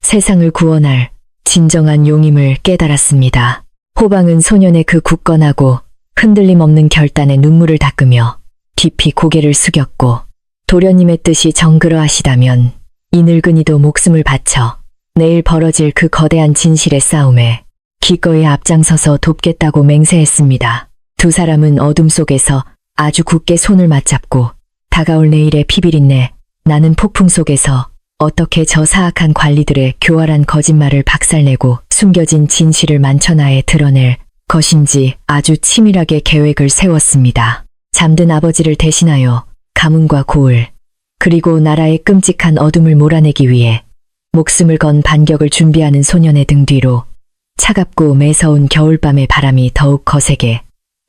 세상을 구원할 진정한 용임을 깨달았습니다. 호방은 소년의 그 굳건하고 흔들림 없는 결단에 눈물을 닦으며 깊이 고개를 숙였고, 도련님의 뜻이 정그러하시다면 이 늙은이도 목숨을 바쳐 내일 벌어질 그 거대한 진실의 싸움에 기꺼이 앞장서서 돕겠다고 맹세했습니다. 두 사람은 어둠 속에서 아주 굳게 손을 맞잡고 다가올 내일의 피비린내 나는 폭풍 속에서 어떻게 저 사악한 관리들의 교활한 거짓말을 박살내고 숨겨진 진실을 만천하에 드러낼 것인지 아주 치밀하게 계획을 세웠습니다. 잠든 아버지를 대신하여 가문과 고을, 그리고 나라의 끔찍한 어둠을 몰아내기 위해 목숨을 건 반격을 준비하는 소년의 등 뒤로 차갑고 매서운 겨울밤의 바람이 더욱 거세게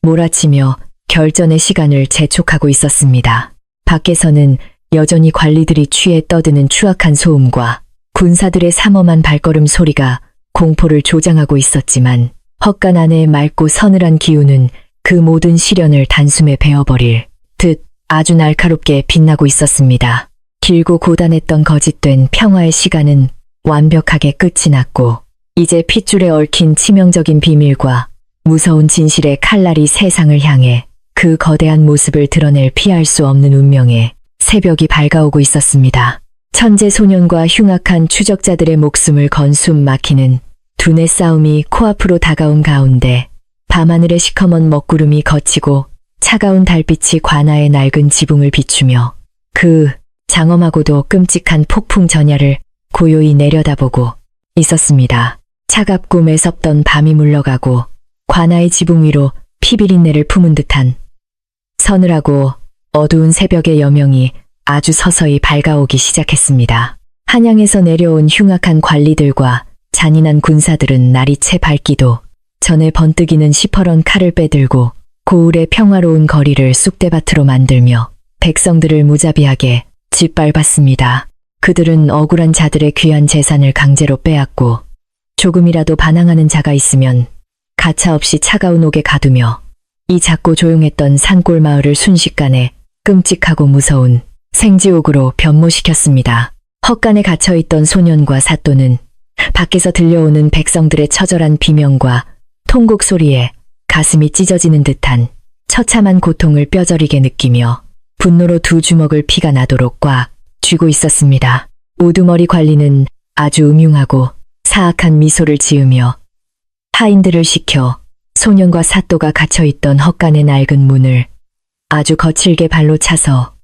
몰아치며 결전의 시간을 재촉하고 있었습니다. 밖에서는 여전히 관리들이 취해 떠드는 추악한 소음과 군사들의 삼엄한 발걸음 소리가 공포를 조장하고 있었지만 헛간 안의 맑고 서늘한 기운은 그 모든 시련을 단숨에 베어버릴 듯 아주 날카롭게 빛나고 있었습니다. 길고 고단했던 거짓된 평화의 시간은 완벽하게 끝이 났고 이제 핏줄에 얽힌 치명적인 비밀과 무서운 진실의 칼날이 세상을 향해 그 거대한 모습을 드러낼 피할 수 없는 운명의 새벽이 밝아오고 있었습니다. 천재 소년과 흉악한 추적자들의 목숨을 건 숨 막히는 두뇌 싸움이 코앞으로 다가온 가운데 밤하늘의 시커먼 먹구름이 걷히고 차가운 달빛이 관아의 낡은 지붕을 비추며 그 장엄하고도 끔찍한 폭풍 전야를 고요히 내려다보고 있었습니다. 차갑고 매섭던 밤이 물러가고 관아의 지붕 위로 피비린내를 품은 듯한 서늘하고 어두운 새벽의 여명이 아주 서서히 밝아오기 시작했습니다. 한양에서 내려온 흉악한 관리들과 잔인한 군사들은 날이 채 밝기도 전에 번뜩이는 시퍼런 칼을 빼들고 고을의 평화로운 거리를 쑥대밭으로 만들며 백성들을 무자비하게 짓밟았습니다. 그들은 억울한 자들의 귀한 재산을 강제로 빼앗고 조금이라도 반항하는 자가 있으면 가차없이 차가운 옥에 가두며 이 작고 조용했던 산골 마을을 순식간에 끔찍하고 무서운 생지옥으로 변모시켰습니다. 헛간에 갇혀있던 소년과 사또는 밖에서 들려오는 백성들의 처절한 비명과 통곡 소리에 가슴이 찢어지는 듯한 처참한 고통을 뼈저리게 느끼며 분노로 두 주먹을 피가 나도록 꽉 쥐고 있었습니다. 우두머리 관리는 아주 음흉하고 사악한 미소를 지으며 하인들을 시켜 소년과 사또가 갇혀있던 헛간의 낡은 문을 아주 거칠게 발로 차서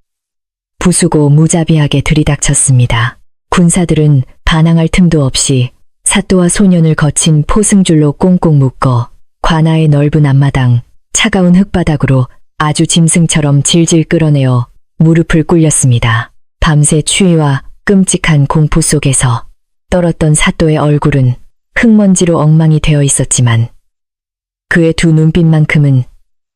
부수고 무자비하게 들이닥쳤습니다. 군사들은 반항할 틈도 없이 사또와 소년을 거친 포승줄로 꽁꽁 묶어 관아의 넓은 앞마당, 차가운 흙바닥으로 아주 짐승처럼 질질 끌어내어 무릎을 꿇렸습니다. 밤새 추위와 끔찍한 공포 속에서 떨었던 사또의 얼굴은 흙먼지로 엉망이 되어 있었지만 그의 두 눈빛만큼은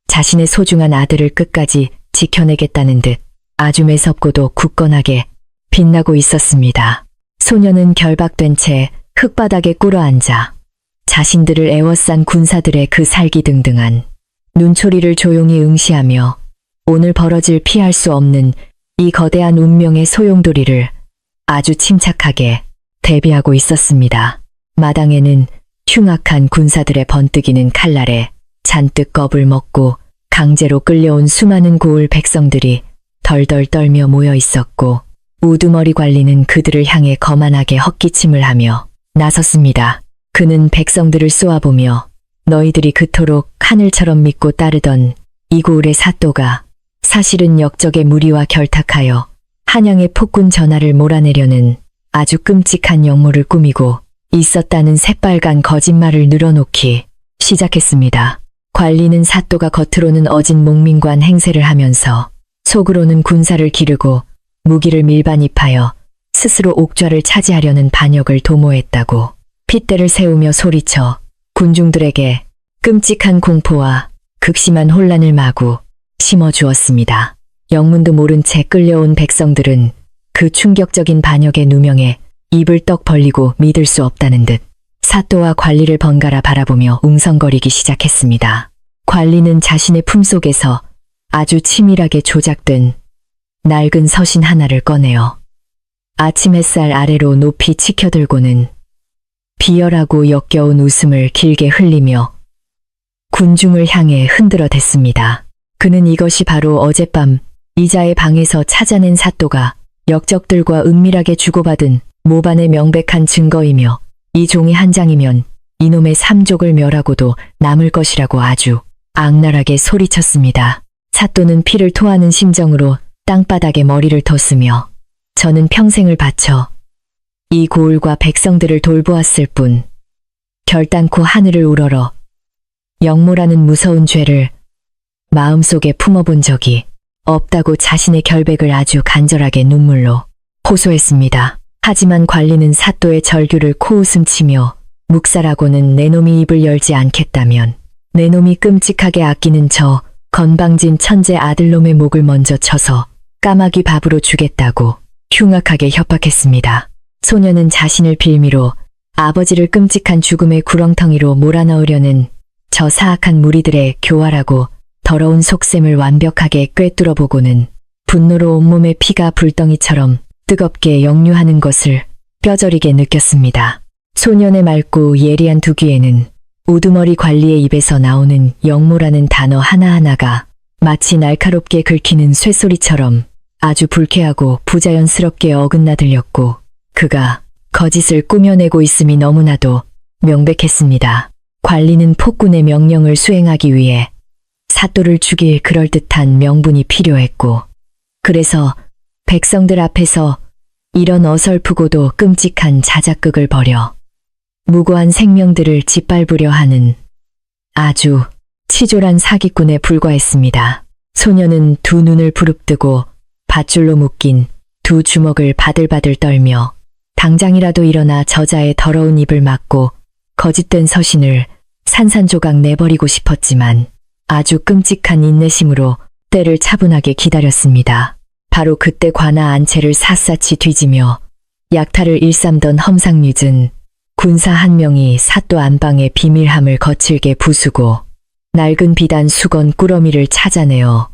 자신의 소중한 아들을 끝까지 지켜내겠다는 듯 아주 매섭고도 굳건하게 빛나고 있었습니다. 소년은 결박된 채 흙바닥에 꿇어앉아 자신들을 애워싼 군사들의 그 살기등등한 눈초리를 조용히 응시하며 오늘 벌어질 피할 수 없는 이 거대한 운명의 소용돌이를 아주 침착하게 대비하고 있었습니다. 마당에는 흉악한 군사들의 번뜩이는 칼날에 잔뜩 겁을 먹고 강제로 끌려온 수많은 고을 백성들이 덜덜 떨며 모여 있었고 우두머리 관리는 그들을 향해 거만하게 헛기침을 하며 나섰습니다. 그는 백성들을 쏘아보며 너희들이 그토록 하늘처럼 믿고 따르던 이 고을의 사또가 사실은 역적의 무리와 결탁하여 한양의 폭군 전하를 몰아내려는 아주 끔찍한 역모를 꾸미고 있었다는 새빨간 거짓말을 늘어놓기 시작했습니다. 관리는 사또가 겉으로는 어진 목민관 행세를 하면서 속으로는 군사를 기르고 무기를 밀반입하여 스스로 옥좌를 차지하려는 반역을 도모했다고 핏대를 세우며 소리쳐 군중들에게 끔찍한 공포와 극심한 혼란을 마구 심어주었습니다. 영문도 모른 채 끌려온 백성들은 그 충격적인 반역의 누명에 입을 떡 벌리고 믿을 수 없다는 듯 사또와 관리를 번갈아 바라보며 웅성거리기 시작했습니다. 관리는 자신의 품속에서 아주 치밀하게 조작된 낡은 서신 하나를 꺼내어 아침 햇살 아래로 높이 치켜들고는 비열하고 역겨운 웃음을 길게 흘리며 군중을 향해 흔들어 댔습니다. 그는 이것이 바로 어젯밤 이자의 방에서 찾아낸 사또가 역적들과 은밀하게 주고받은 모반의 명백한 증거이며 이 종이 한 장이면 이놈의 삼족을 멸하고도 남을 것이라고 아주 악랄하게 소리쳤습니다. 사또는 피를 토하는 심정으로 땅바닥에 머리를 뒀으며 저는 평생을 바쳐 이 고을과 백성들을 돌보았을 뿐 결단코 하늘을 우러러 역모라는 무서운 죄를 마음속에 품어본 적이 없다고 자신의 결백을 아주 간절하게 눈물로 호소했습니다. 하지만 관리는 사또의 절규를 코웃음치며 묵살하고는 내 놈이 입을 열지 않겠다면 내 놈이 끔찍하게 아끼는 저 건방진 천재 아들놈의 목을 먼저 쳐서 까마귀 밥으로 주겠다고 흉악하게 협박했습니다. 소녀는 자신을 빌미로 아버지를 끔찍한 죽음의 구렁텅이로 몰아넣으려는 저 사악한 무리들의 교활하고 더러운 속셈을 완벽하게 꿰뚫어 보고는 분노로 온몸의 피가 불덩이처럼 뜨겁게 역류하는 것을 뼈저리게 느꼈습니다. 소년의 맑고 예리한 두 귀에는 우두머리 관리의 입에서 나오는 영모라는 단어 하나하나가 마치 날카롭게 긁히는 쇠소리처럼 아주 불쾌하고 부자연스럽게 어긋나 들렸고 그가 거짓을 꾸며내고 있음이 너무나도 명백했습니다. 관리는 폭군의 명령을 수행하기 위해 사또를 죽일 그럴듯한 명분이 필요했고 그래서 백성들 앞에서 이런 어설프고도 끔찍한 자작극을 벌여 무고한 생명들을 짓밟으려 하는 아주 치졸한 사기꾼에 불과했습니다. 소녀는 두 눈을 부릅뜨고 밧줄로 묶인 두 주먹을 바들바들 떨며 당장이라도 일어나 저자의 더러운 입을 막고 거짓된 서신을 산산조각 내버리고 싶었지만 아주 끔찍한 인내심으로 때를 차분하게 기다렸습니다. 바로 그때 관아 안채를 샅샅이 뒤지며 약탈을 일삼던 험상궂은 군사 한 명이 사또 안방의 비밀함을 거칠게 부수고 낡은 비단 수건 꾸러미를 찾아내어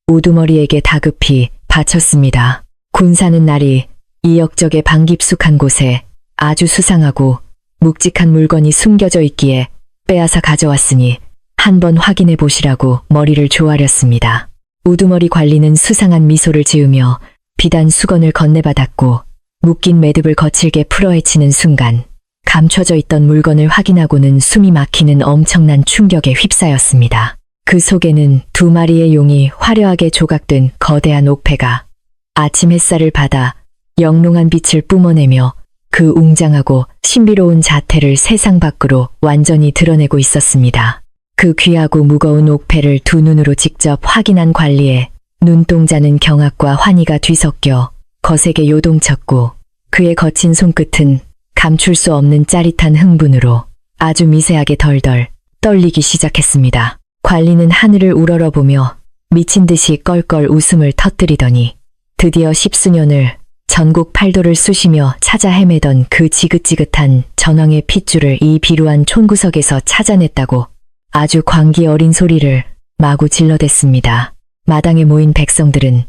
우두머리에게 다급히 바쳤습니다. 군사는 날이 이 역적의 방 깊숙한 곳에 아주 수상하고 묵직한 물건이 숨겨져 있기에 빼앗아 가져왔으니 한번 확인해 보시라고 머리를 조아렸습니다. 우두머리 관리는 수상한 미소를 지으며 비단 수건을 건네받았고 묶인 매듭을 거칠게 풀어헤치는 순간 감춰져 있던 물건을 확인하고는 숨이 막히는 엄청난 충격에 휩싸였습니다. 그 속에는 두 마리의 용이 화려하게 조각된 거대한 옥패가 아침 햇살을 받아 영롱한 빛을 뿜어내며 그 웅장하고 신비로운 자태를 세상 밖으로 완전히 드러내고 있었습니다. 그 귀하고 무거운 옥패를 두 눈으로 직접 확인한 관리의 눈동자는 경악과 환희가 뒤섞여 거세게 요동쳤고 그의 거친 손끝은 감출 수 없는 짜릿한 흥분으로 아주 미세하게 덜덜 떨리기 시작했습니다. 관리는 하늘을 우러러보며 미친 듯이 껄껄 웃음을 터뜨리더니 드디어 십수년을 전국 팔도를 쑤시며 찾아 헤매던 그 지긋지긋한 전황의 핏줄을 이 비루한 촌구석에서 찾아냈다고 아주 광기 어린 소리를 마구 질러댔습니다. 마당에 모인 백성들은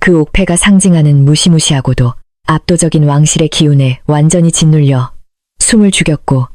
그 옥패가 상징하는 무시무시하고도 압도적인 왕실의 기운에 완전히 짓눌려 숨을 죽였고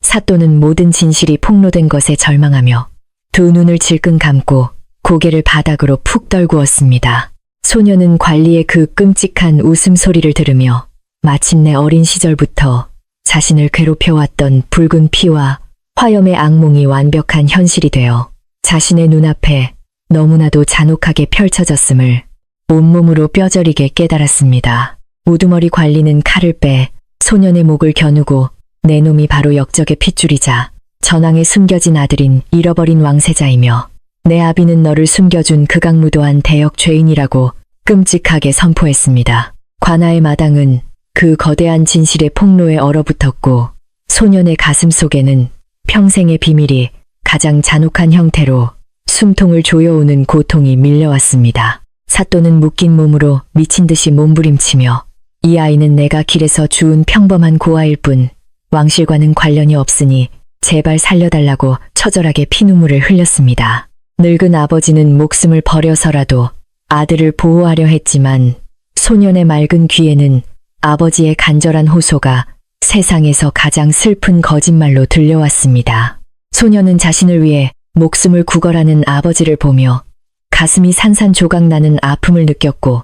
사또는 모든 진실이 폭로된 것에 절망하며 두 눈을 질끈 감고 고개를 바닥으로 푹 떨구었습니다. 소녀는 관리의 그 끔찍한 웃음소리를 들으며 마침내 어린 시절부터 자신을 괴롭혀왔던 붉은 피와 화염의 악몽이 완벽한 현실이 되어 자신의 눈앞에 너무나도 잔혹하게 펼쳐졌음을 온몸으로 뼈저리게 깨달았습니다. 우두머리 관리는 칼을 빼 소년의 목을 겨누고 내 놈이 바로 역적의 핏줄이자 전황에 숨겨진 아들인 잃어버린 왕세자이며 내 아비는 너를 숨겨준 극악무도한 대역 죄인이라고 끔찍하게 선포했습니다. 관아의 마당은 그 거대한 진실의 폭로에 얼어붙었고 소년의 가슴 속에는 평생의 비밀이 가장 잔혹한 형태로 숨통을 조여오는 고통이 밀려왔습니다. 사또는 묶인 몸으로 미친 듯이 몸부림치며 이 아이는 내가 길에서 주운 평범한 고아일 뿐 왕실과는 관련이 없으니 제발 살려달라고 처절하게 피눈물을 흘렸습니다. 늙은 아버지는 목숨을 버려서라도 아들을 보호하려 했지만 소년의 맑은 귀에는 아버지의 간절한 호소가 세상에서 가장 슬픈 거짓말로 들려왔습니다. 소년은 자신을 위해 목숨을 구걸하는 아버지를 보며 가슴이 산산조각나는 아픔을 느꼈고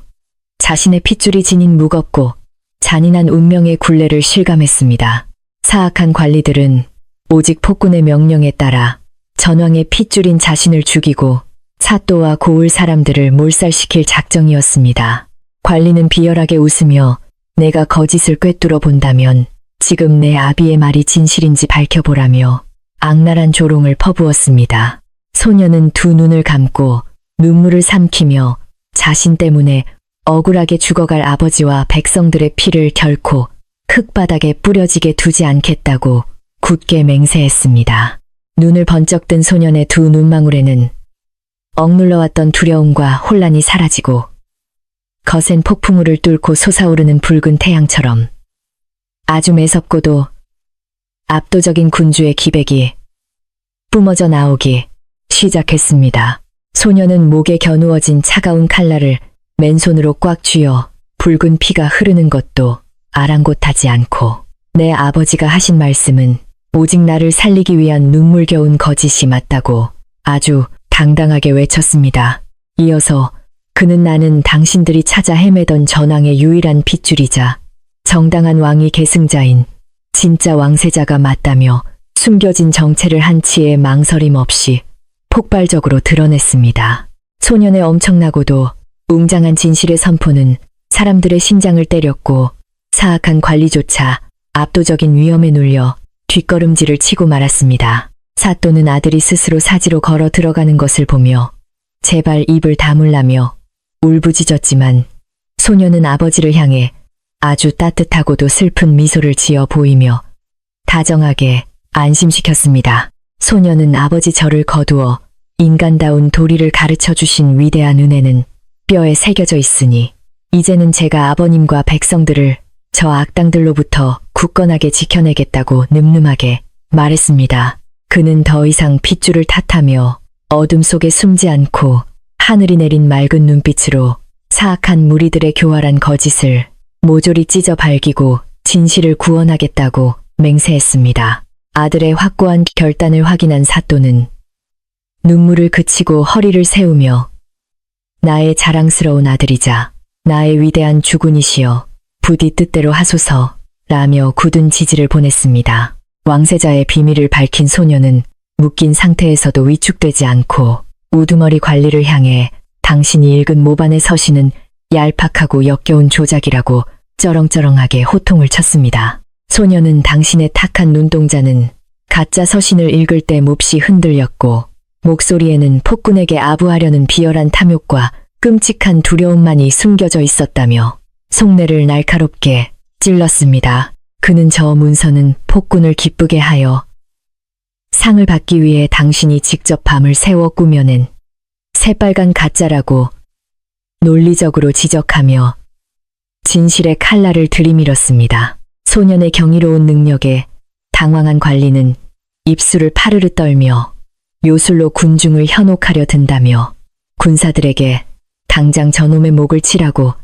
자신의 핏줄이 지닌 무겁고 잔인한 운명의 굴레를 실감했습니다. 사악한 관리들은 오직 폭군의 명령에 따라 전왕의 핏줄인 자신을 죽이고 사또와 고을 사람들을 몰살시킬 작정이었습니다. 관리는 비열하게 웃으며 내가 거짓을 꿰뚫어 본다면 지금 내 아비의 말이 진실인지 밝혀보라며 악랄한 조롱을 퍼부었습니다. 소녀는 두 눈을 감고 눈물을 삼키며 자신 때문에 억울하게 죽어갈 아버지와 백성들의 피를 결코 흙바닥에 뿌려지게 두지 않겠다고 굳게 맹세했습니다. 눈을 번쩍 뜬 소년의 두 눈망울에는 억눌러왔던 두려움과 혼란이 사라지고 거센 폭풍우를 뚫고 솟아오르는 붉은 태양처럼 아주 매섭고도 압도적인 군주의 기백이 뿜어져 나오기 시작했습니다. 소년은 목에 겨누어진 차가운 칼날을 맨손으로 꽉 쥐어 붉은 피가 흐르는 것도 아랑곳하지 않고 내 아버지가 하신 말씀은 오직 나를 살리기 위한 눈물겨운 거짓이 맞다고 아주 당당하게 외쳤습니다. 이어서 그는 나는 당신들이 찾아 헤매던 전황의 유일한 핏줄이자 정당한 왕위 계승자인 진짜 왕세자가 맞다며 숨겨진 정체를 한치의 망설임 없이 폭발적으로 드러냈습니다. 소년의 엄청나고도 웅장한 진실의 선포는 사람들의 심장을 때렸고 사악한 관리조차 압도적인 위험에 눌려 뒷걸음질을 치고 말았습니다. 사또는 아들이 스스로 사지로 걸어 들어가는 것을 보며 제발 입을 다물라며 울부짖었지만 소년은 아버지를 향해 아주 따뜻하고도 슬픈 미소를 지어 보이며 다정하게 안심시켰습니다. 소년은 아버지 저를 거두어 인간다운 도리를 가르쳐 주신 위대한 은혜는 뼈에 새겨져 있으니 이제는 제가 아버님과 백성들을 저 악당들로부터 굳건하게 지켜내겠다고 늠름하게 말했습니다. 그는 더 이상 핏줄을 탓하며 어둠 속에 숨지 않고 하늘이 내린 맑은 눈빛으로 사악한 무리들의 교활한 거짓을 모조리 찢어 발기고 진실을 구원하겠다고 맹세했습니다. 아들의 확고한 결단을 확인한 사또는 눈물을 그치고 허리를 세우며 나의 자랑스러운 아들이자 나의 위대한 주군이시여 부디 뜻대로 하소서 라며 굳은 지지를 보냈습니다. 왕세자의 비밀을 밝힌 소녀는 묶인 상태에서도 위축되지 않고 우두머리 관리를 향해 당신이 읽은 모반의 서신은 얄팍하고 역겨운 조작이라고 쩌렁쩌렁하게 호통을 쳤습니다. 소녀는 당신의 탁한 눈동자는 가짜 서신을 읽을 때 몹시 흔들렸고 목소리에는 폭군에게 아부하려는 비열한 탐욕과 끔찍한 두려움만이 숨겨져 있었다며 속내를 날카롭게 찔렀습니다. 그는 저 문서는 폭군을 기쁘게 하여 상을 받기 위해 당신이 직접 밤을 새워 꾸며낸 새빨간 가짜라고 논리적으로 지적하며 진실의 칼날을 들이밀었습니다. 소년의 경이로운 능력에 당황한 관리는 입술을 파르르 떨며 요술로 군중을 현혹하려 든다며 군사들에게 당장 저놈의 목을 치라고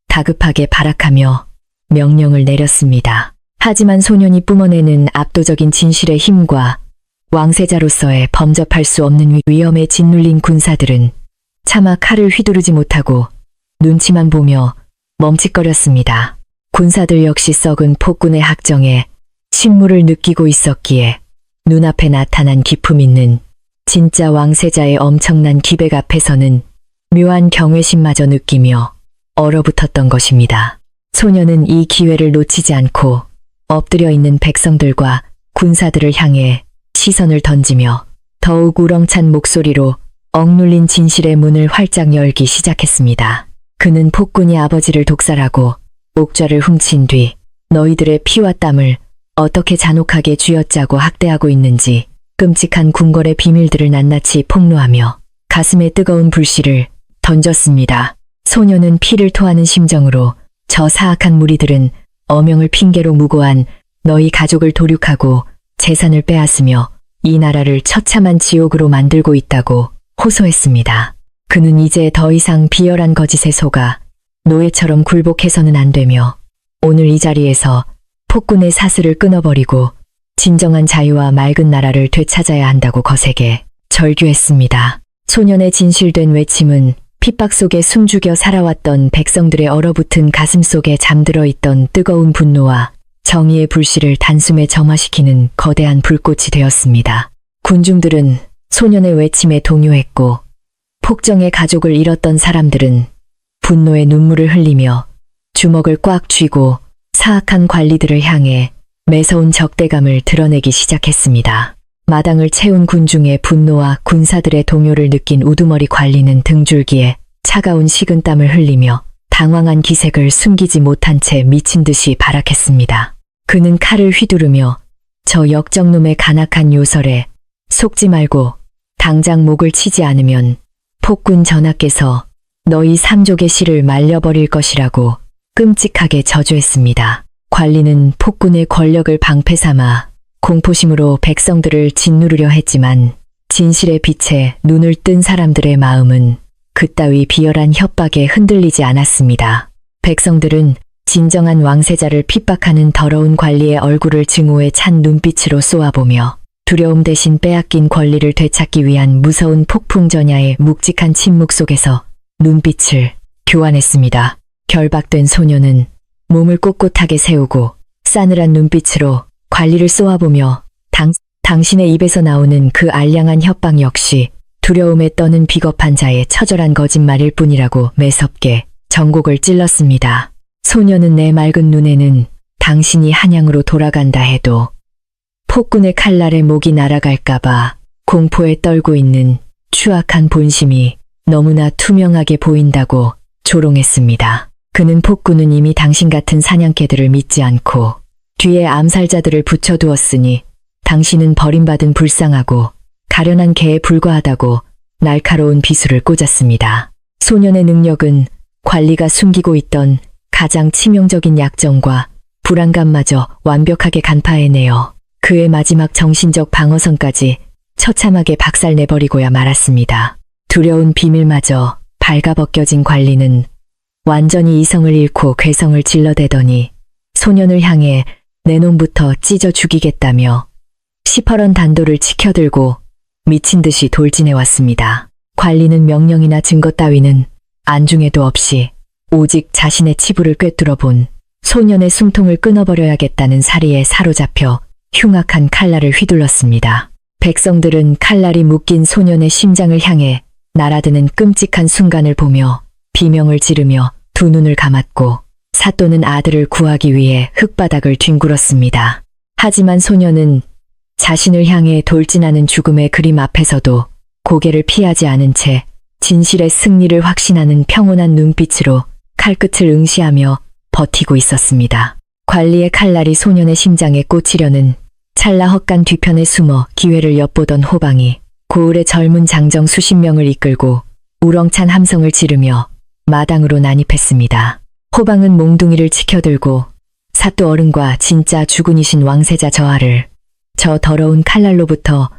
다급하게 발악하며 명령을 내렸습니다. 하지만 소년이 뿜어내는 압도적인 진실의 힘과 왕세자로서의 범접할 수 없는 위험에 짓눌린 군사들은 차마 칼을 휘두르지 못하고 눈치만 보며 멈칫거렸습니다. 군사들 역시 썩은 폭군의 학정에 신물을 느끼고 있었기에 눈앞에 나타난 기품 있는 진짜 왕세자의 엄청난 기백 앞에서는 묘한 경외심마저 느끼며 얼어붙었던 것입니다. 소녀는 이 기회를 놓치지 않고 엎드려 있는 백성들과 군사들을 향해 시선을 던지며 더욱 우렁찬 목소리로 억눌린 진실의 문을 활짝 열기 시작했습니다. 그는 폭군이 아버지를 독살하고 옥좌를 훔친 뒤 너희들의 피와 땀을 어떻게 잔혹하게 쥐어짜고 학대하고 있는지 끔찍한 궁궐의 비밀들을 낱낱이 폭로하며 가슴에 뜨거운 불씨를 던졌습니다. 소녀는 피를 토하는 심정으로 저 사악한 무리들은 어명을 핑계로 무고한 너희 가족을 도륙하고 재산을 빼앗으며 이 나라를 처참한 지옥으로 만들고 있다고 호소했습니다. 그는 이제 더 이상 비열한 거짓에 속아 노예처럼 굴복해서는 안 되며 오늘 이 자리에서 폭군의 사슬을 끊어버리고 진정한 자유와 맑은 나라를 되찾아야 한다고 거세게 절규했습니다. 소년의 진실된 외침은 핍박 속에 숨죽여 살아왔던 백성들의 얼어붙은 가슴 속에 잠들어 있던 뜨거운 분노와 정의의 불씨를 단숨에 점화시키는 거대한 불꽃이 되었습니다. 군중들은 소년의 외침에 동요했고 폭정의 가족을 잃었던 사람들은 분노의 눈물을 흘리며 주먹을 꽉 쥐고 사악한 관리들을 향해 매서운 적대감을 드러내기 시작했습니다. 마당을 채운 군중의 분노와 군사들의 동요를 느낀 우두머리 관리는 등줄기에 차가운 식은땀을 흘리며 당황한 기색을 숨기지 못한 채 미친 듯이 발악했습니다. 그는 칼을 휘두르며 저 역적놈의 간악한 요설에 속지 말고 당장 목을 치지 않으면 폭군 전하께서 너희 삼족의 씨를 말려버릴 것이라고 끔찍하게 저주했습니다. 관리는 폭군의 권력을 방패 삼아 공포심으로 백성들을 짓누르려 했지만 진실의 빛에 눈을 뜬 사람들의 마음은 그따위 비열한 협박에 흔들리지 않았습니다. 백성들은 진정한 왕세자를 핍박하는 더러운 관리의 얼굴을 증오에 찬 눈빛으로 쏘아보며 두려움 대신 빼앗긴 권리를 되찾기 위한 무서운 폭풍전야의 묵직한 침묵 속에서 눈빛을 교환했습니다. 결박된 소녀는 몸을 꼿꼿하게 세우고 싸늘한 눈빛으로 관리를 쏘아보며 당신의 입에서 나오는 그 알량한 협박 역시 두려움에 떠는 비겁한 자의 처절한 거짓말일 뿐이라고 매섭게 전곡을 찔렀습니다. 소녀는 내 맑은 눈에는 당신이 한양으로 돌아간다 해도 폭군의 칼날에 목이 날아갈까봐 공포에 떨고 있는 추악한 본심이 너무나 투명하게 보인다고 조롱했습니다. 그는 폭군은 이미 당신 같은 사냥개들을 믿지 않고 뒤에 암살자들을 붙여두었으니 당신은 버림받은 불쌍하고 가련한 개에 불과하다고 날카로운 비수를 꽂았습니다. 소년의 능력은 관리가 숨기고 있던 가장 치명적인 약점과 불안감마저 완벽하게 간파해내어 그의 마지막 정신적 방어선까지 처참하게 박살내버리고야 말았습니다. 두려운 비밀마저 발가벗겨진 관리는 완전히 이성을 잃고 괴성을 질러대더니 소년을 향해 내 놈부터 찢어 죽이겠다며 시퍼런 단도를 치켜들고 미친 듯이 돌진해왔습니다. 관리는 명령이나 증거 따위는 안중에도 없이 오직 자신의 치부를 꿰뚫어 본 소년의 숨통을 끊어버려야겠다는 사리에 사로잡혀 흉악한 칼날을 휘둘렀습니다. 백성들은 칼날이 묶인 소년의 심장을 향해 날아드는 끔찍한 순간을 보며 비명을 지르며 두 눈을 감았고 사또는 아들을 구하기 위해 흙바닥을 뒹굴었습니다. 하지만 소년은 자신을 향해 돌진하는 죽음의 그림 앞에서도 고개를 피하지 않은 채 진실의 승리를 확신하는 평온한 눈빛으로 칼끝을 응시하며 버티고 있었습니다. 관리의 칼날이 소년의 심장에 꽂히려는 찰나 헛간 뒤편에 숨어 기회를 엿보던 호방이 고을의 젊은 장정 수십 명을 이끌고 우렁찬 함성을 지르며 마당으로 난입했습니다. 호방은 몽둥이를 치켜들고 사또 어른과 진짜 주군이신 왕세자 저하를 저 더러운 칼날로부터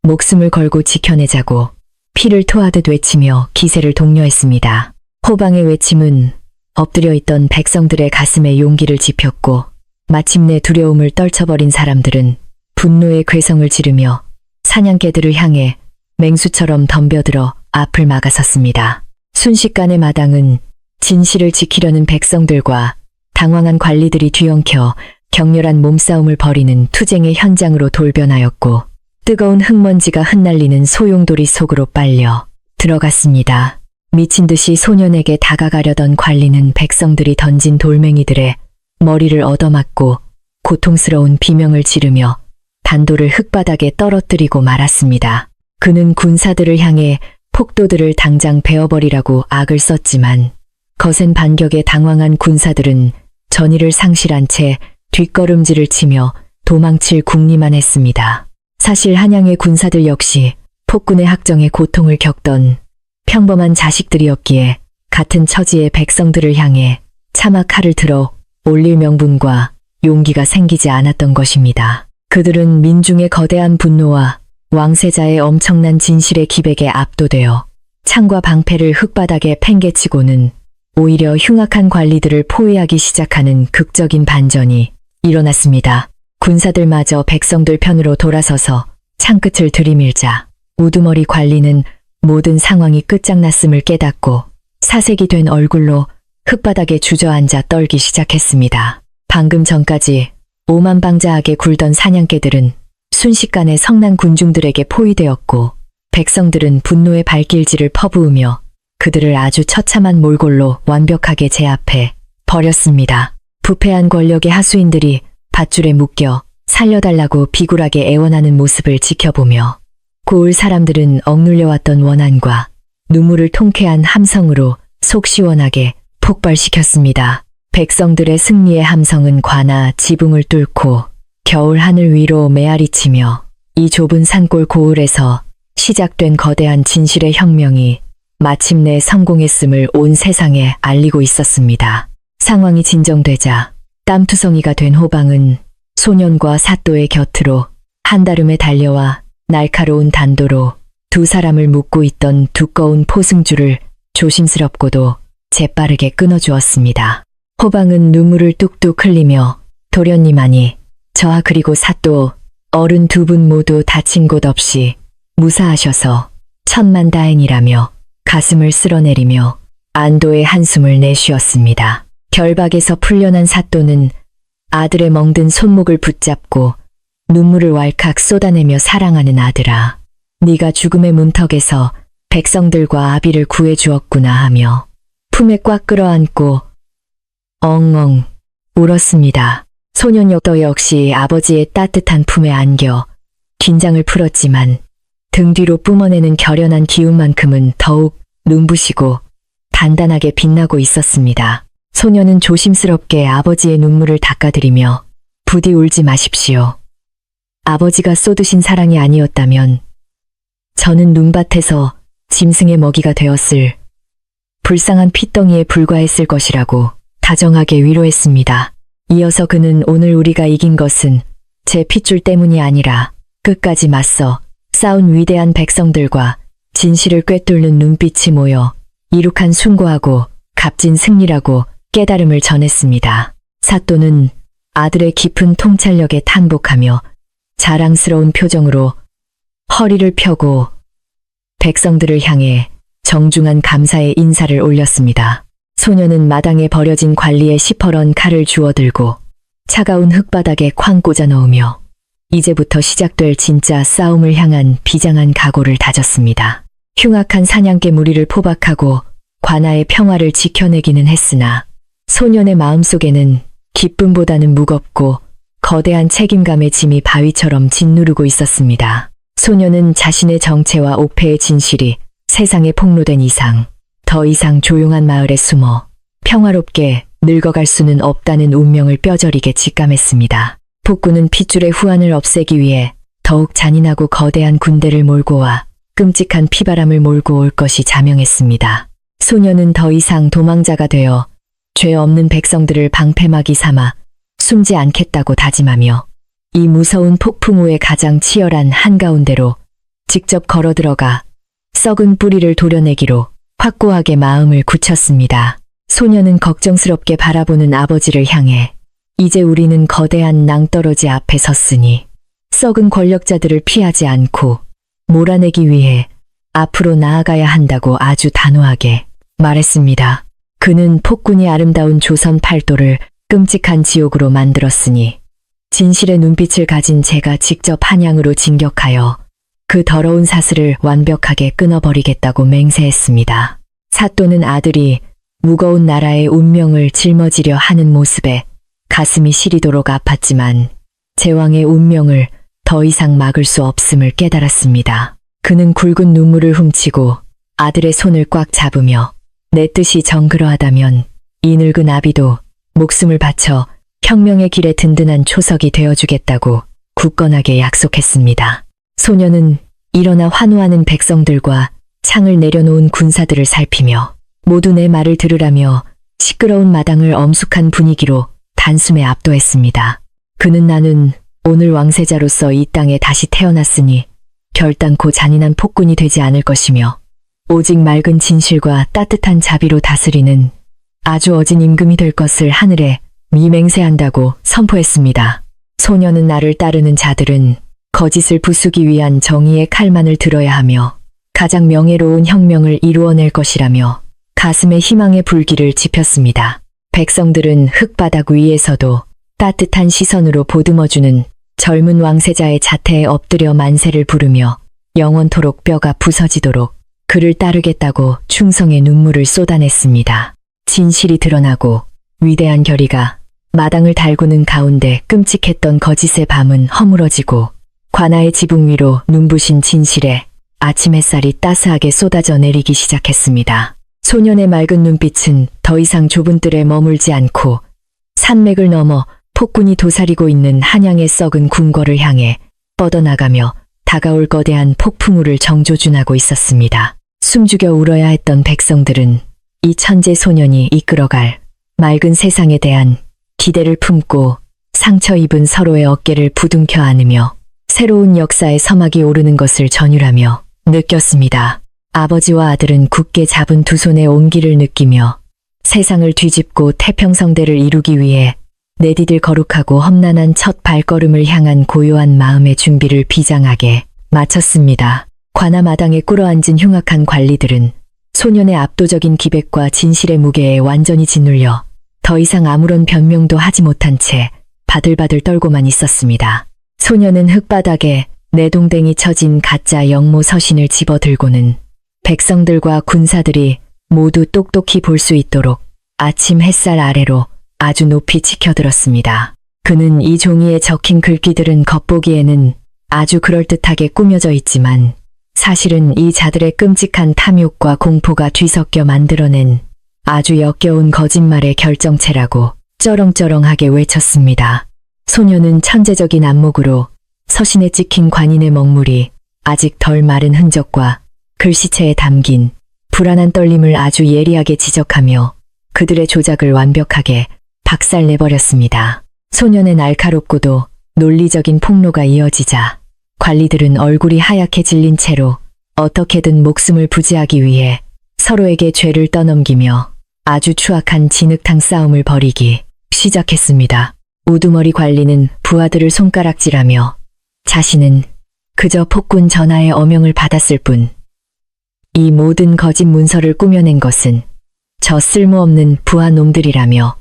목숨을 걸고 지켜내자고 피를 토하듯 외치며 기세를 독려했습니다. 호방의 외침은 엎드려 있던 백성들의 가슴에 용기를 지폈고 마침내 두려움을 떨쳐버린 사람들은 분노의 괴성을 지르며 사냥개들을 향해 맹수처럼 덤벼들어 앞을 막아섰습니다. 순식간에 마당은 진실을 지키려는 백성들과 당황한 관리들이 뒤엉켜 격렬한 몸싸움을 벌이는 투쟁의 현장으로 돌변하였고 뜨거운 흙먼지가 흩날리는 소용돌이 속으로 빨려 들어갔습니다. 미친 듯이 소년에게 다가가려던 관리는 백성들이 던진 돌멩이들의 머리를 얻어맞고 고통스러운 비명을 지르며 단도를 흙바닥에 떨어뜨리고 말았습니다. 그는 군사들을 향해 폭도들을 당장 베어버리라고 악을 썼지만 거센 반격에 당황한 군사들은 전의를 상실한 채 뒷걸음질을 치며 도망칠 궁리만 했습니다. 사실 한양의 군사들 역시 폭군의 학정에 고통을 겪던 평범한 자식들이었기에 같은 처지의 백성들을 향해 차마 칼을 들어 올릴 명분과 용기가 생기지 않았던 것입니다. 그들은 민중의 거대한 분노와 왕세자의 엄청난 진실의 기백에 압도되어 창과 방패를 흙바닥에 팽개치고는 오히려 흉악한 관리들을 포위하기 시작하는 극적인 반전이 일어났습니다. 군사들마저 백성들 편으로 돌아서서 창끝을 들이밀자 우두머리 관리는 모든 상황이 끝장났음을 깨닫고 사색이 된 얼굴로 흙바닥에 주저앉아 떨기 시작했습니다. 방금 전까지 오만방자하게 굴던 사냥개들은 순식간에 성난 군중들에게 포위되었고 백성들은 분노의 발길질을 퍼부으며 그들을 아주 처참한 몰골로 완벽하게 제압해 버렸습니다. 부패한 권력의 하수인들이 밧줄에 묶여 살려달라고 비굴하게 애원하는 모습을 지켜보며 고을 사람들은 억눌려왔던 원한과 눈물을 통쾌한 함성으로 속 시원하게 폭발시켰습니다. 백성들의 승리의 함성은 관아 지붕을 뚫고 겨울 하늘 위로 메아리치며 이 좁은 산골 고을에서 시작된 거대한 진실의 혁명이 마침내 성공했음을 온 세상에 알리고 있었습니다. 상황이 진정되자 땀투성이가 된 호방은 소년과 사또의 곁으로 한달음에 달려와 날카로운 단도로 두 사람을 묶고 있던 두꺼운 포승줄을 조심스럽고도 재빠르게 끊어주었습니다. 호방은 눈물을 뚝뚝 흘리며 도련님 아니 저하 그리고 사또 어른 두 분 모두 다친 곳 없이 무사하셔서 천만다행이라며 가슴을 쓸어내리며 안도의 한숨을 내쉬었습니다. 결박에서 풀려난 사또는 아들의 멍든 손목을 붙잡고 눈물을 왈칵 쏟아내며 사랑하는 아들아, 네가 죽음의 문턱에서 백성들과 아비를 구해주었구나 하며 품에 꽉 끌어안고 엉엉 울었습니다. 소년 역시 아버지의 따뜻한 품에 안겨 긴장을 풀었지만 등 뒤로 뿜어내는 결연한 기운만큼은 더욱 눈부시고 단단하게 빛나고 있었습니다. 소년은 조심스럽게 아버지의 눈물을 닦아드리며 부디 울지 마십시오. 아버지가 쏟으신 사랑이 아니었다면 저는 눈밭에서 짐승의 먹이가 되었을 불쌍한 핏덩이에 불과했을 것이라고 다정하게 위로했습니다. 이어서 그는 오늘 우리가 이긴 것은 제 핏줄 때문이 아니라 끝까지 맞서 싸운 위대한 백성들과 진실을 꿰뚫는 눈빛이 모여 이룩한 숭고하고 값진 승리라고 깨달음을 전했습니다. 사또는 아들의 깊은 통찰력에 탄복하며 자랑스러운 표정으로 허리를 펴고 백성들을 향해 정중한 감사의 인사를 올렸습니다. 소녀는 마당에 버려진 관리의 시퍼런 칼을 주워들고 차가운 흙바닥에 쾅 꽂아 넣으며 이제부터 시작될 진짜 싸움을 향한 비장한 각오를 다졌습니다. 흉악한 사냥개 무리를 포박하고 관아의 평화를 지켜내기는 했으나 소년의 마음속에는 기쁨보다는 무겁고 거대한 책임감의 짐이 바위처럼 짓누르고 있었습니다. 소년은 자신의 정체와 옥패의 진실이 세상에 폭로된 이상 더 이상 조용한 마을에 숨어 평화롭게 늙어갈 수는 없다는 운명을 뼈저리게 직감했습니다. 폭군은 핏줄의 후환을 없애기 위해 더욱 잔인하고 거대한 군대를 몰고 와 끔찍한 피바람을 몰고 올 것이 자명했습니다. 소년은 더 이상 도망자가 되어 죄 없는 백성들을 방패막이 삼아 숨지 않겠다고 다짐하며 이 무서운 폭풍 후에 가장 치열한 한가운데로 직접 걸어 들어가 썩은 뿌리를 도려내기로 확고하게 마음을 굳혔습니다. 소년은 걱정스럽게 바라보는 아버지를 향해 이제 우리는 거대한 낭떠러지 앞에 섰으니 썩은 권력자들을 피하지 않고 몰아내기 위해 앞으로 나아가야 한다고 아주 단호하게 말했습니다. 그는 폭군이 아름다운 조선 팔도를 끔찍한 지옥으로 만들었으니 진실의 눈빛을 가진 제가 직접 한양으로 진격하여 그 더러운 사슬을 완벽하게 끊어버리겠다고 맹세했습니다. 사또는 아들이 무거운 나라의 운명을 짊어지려 하는 모습에 가슴이 시리도록 아팠지만 제왕의 운명을 더 이상 막을 수 없음을 깨달았습니다. 그는 굵은 눈물을 훔치고 아들의 손을 꽉 잡으며 내 뜻이 정그러하다면 이 늙은 아비도 목숨을 바쳐 혁명의 길에 든든한 초석이 되어주겠다고 굳건하게 약속했습니다. 소년은 일어나 환호하는 백성들과 창을 내려놓은 군사들을 살피며 모두 내 말을 들으라며 시끄러운 마당을 엄숙한 분위기로 단숨에 압도했습니다. 그는 나는 오늘 왕세자로서 이 땅에 다시 태어났으니 결단코 잔인한 폭군이 되지 않을 것이며 오직 맑은 진실과 따뜻한 자비로 다스리는 아주 어진 임금이 될 것을 하늘에 미맹세한다고 선포했습니다. 소년은 나를 따르는 자들은 거짓을 부수기 위한 정의의 칼만을 들어야 하며 가장 명예로운 혁명을 이루어낼 것이라며 가슴에 희망의 불길을 지폈습니다. 백성들은 흙바닥 위에서도 따뜻한 시선으로 보듬어주는 젊은 왕세자의 자태에 엎드려 만세를 부르며 영원토록 뼈가 부서지도록 그를 따르겠다고 충성의 눈물을 쏟아냈습니다. 진실이 드러나고 위대한 결의가 마당을 달구는 가운데 끔찍했던 거짓의 밤은 허물어지고 관아의 지붕 위로 눈부신 진실의 아침 햇살이 따스하게 쏟아져 내리기 시작했습니다. 소년의 맑은 눈빛은 더 이상 좁은 뜰에 머물지 않고 산맥을 넘어 폭군이 도사리고 있는 한양의 썩은 궁궐을 향해 뻗어나가며 다가올 거대한 폭풍우를 정조준하고 있었습니다. 숨죽여 울어야 했던 백성들은 이 천재 소년이 이끌어갈 맑은 세상에 대한 기대를 품고 상처 입은 서로의 어깨를 부둥켜 안으며 새로운 역사의 서막이 오르는 것을 전율하며 느꼈습니다. 아버지와 아들은 굳게 잡은 두 손의 온기를 느끼며 세상을 뒤집고 태평성대를 이루기 위해 내디딜 거룩하고 험난한 첫 발걸음을 향한 고요한 마음의 준비를 비장하게 마쳤습니다. 관아 마당에 꿇어앉은 흉악한 관리들은 소년의 압도적인 기백과 진실의 무게에 완전히 짓눌려 더 이상 아무런 변명도 하지 못한 채 바들바들 떨고만 있었습니다. 소년은 흙바닥에 내동댕이 쳐진 가짜 영모 서신을 집어들고는 백성들과 군사들이 모두 똑똑히 볼 수 있도록 아침 햇살 아래로 아주 높이 치켜들었습니다. 그는 이 종이에 적힌 글귀들은 겉보기에는 아주 그럴듯하게 꾸며져 있지만 사실은 이 자들의 끔찍한 탐욕과 공포가 뒤섞여 만들어낸 아주 역겨운 거짓말의 결정체라고 쩌렁쩌렁하게 외쳤습니다. 소녀는 천재적인 안목으로 서신에 찍힌 관인의 먹물이 아직 덜 마른 흔적과 글씨체에 담긴 불안한 떨림을 아주 예리하게 지적하며 그들의 조작을 완벽하게 박살내버렸습니다. 소년의 날카롭고도 논리적인 폭로가 이어지자 관리들은 얼굴이 하얗게 질린 채로 어떻게든 목숨을 부지하기 위해 서로에게 죄를 떠넘기며 아주 추악한 진흙탕 싸움을 벌이기 시작했습니다. 우두머리 관리는 부하들을 손가락질하며 자신은 그저 폭군 전하의 어명을 받았을 뿐 이 모든 거짓 문서를 꾸며낸 것은 저 쓸모없는 부하 놈들이라며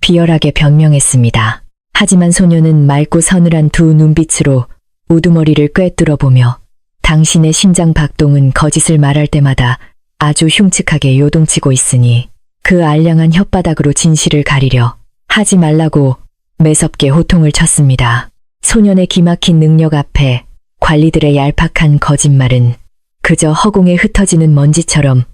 비열하게 변명했습니다. 하지만 소녀는 맑고 서늘한 두 눈빛으로 우두머리를 꿰뚫어보며 당신의 심장 박동은 거짓을 말할 때마다 아주 흉측하게 요동치고 있으니 그 알량한 혓바닥으로 진실을 가리려 하지 말라고 매섭게 호통을 쳤습니다. 소년의 기막힌 능력 앞에 관리들의 얄팍한 거짓말은 그저 허공에 흩어지는 먼지처럼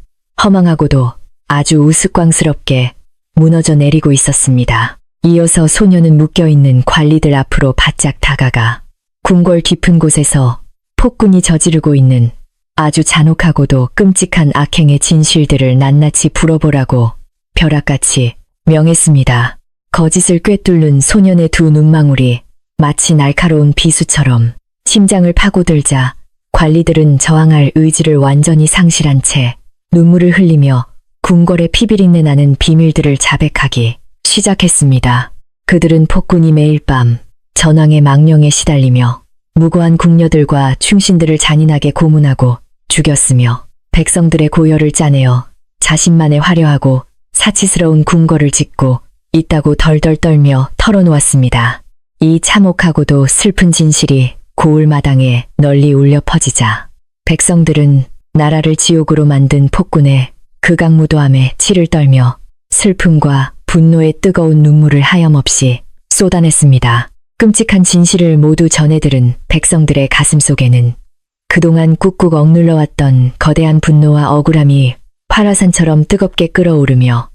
허망하고도 아주 우스꽝스럽게 무너져 내리고 있었습니다. 이어서 소년은 묶여있는 관리들 앞으로 바짝 다가가 궁궐 깊은 곳에서 폭군이 저지르고 있는 아주 잔혹하고도 끔찍한 악행의 진실들을 낱낱이 풀어보라고 벼락같이 명했습니다. 거짓을 꿰뚫는 소년의 두 눈망울이 마치 날카로운 비수처럼 심장을 파고들자 관리들은 저항할 의지를 완전히 상실한 채 눈물을 흘리며 궁궐의 피비린내 나는 비밀들을 자백하기 시작했습니다. 그들은 폭군이 매일 밤 전왕의 망령에 시달리며 무고한 궁녀들과 충신들을 잔인하게 고문하고 죽였으며 백성들의 고열을 짜내어 자신만의 화려하고 사치스러운 궁궐을 짓고 있다고 덜덜 떨며 털어놓았습니다. 이 참혹하고도 슬픈 진실이 고을마당에 널리 울려 퍼지자 백성들은 나라를 지옥으로 만든 폭군의 극악무도함에 치를 떨며 슬픔과 분노의 뜨거운 눈물을 하염없이 쏟아냈습니다. 끔찍한 진실을 모두 전해들은 백성들의 가슴속에는 그동안 꾹꾹 억눌러왔던 거대한 분노와 억울함이 활화산처럼 뜨겁게 끓어오르며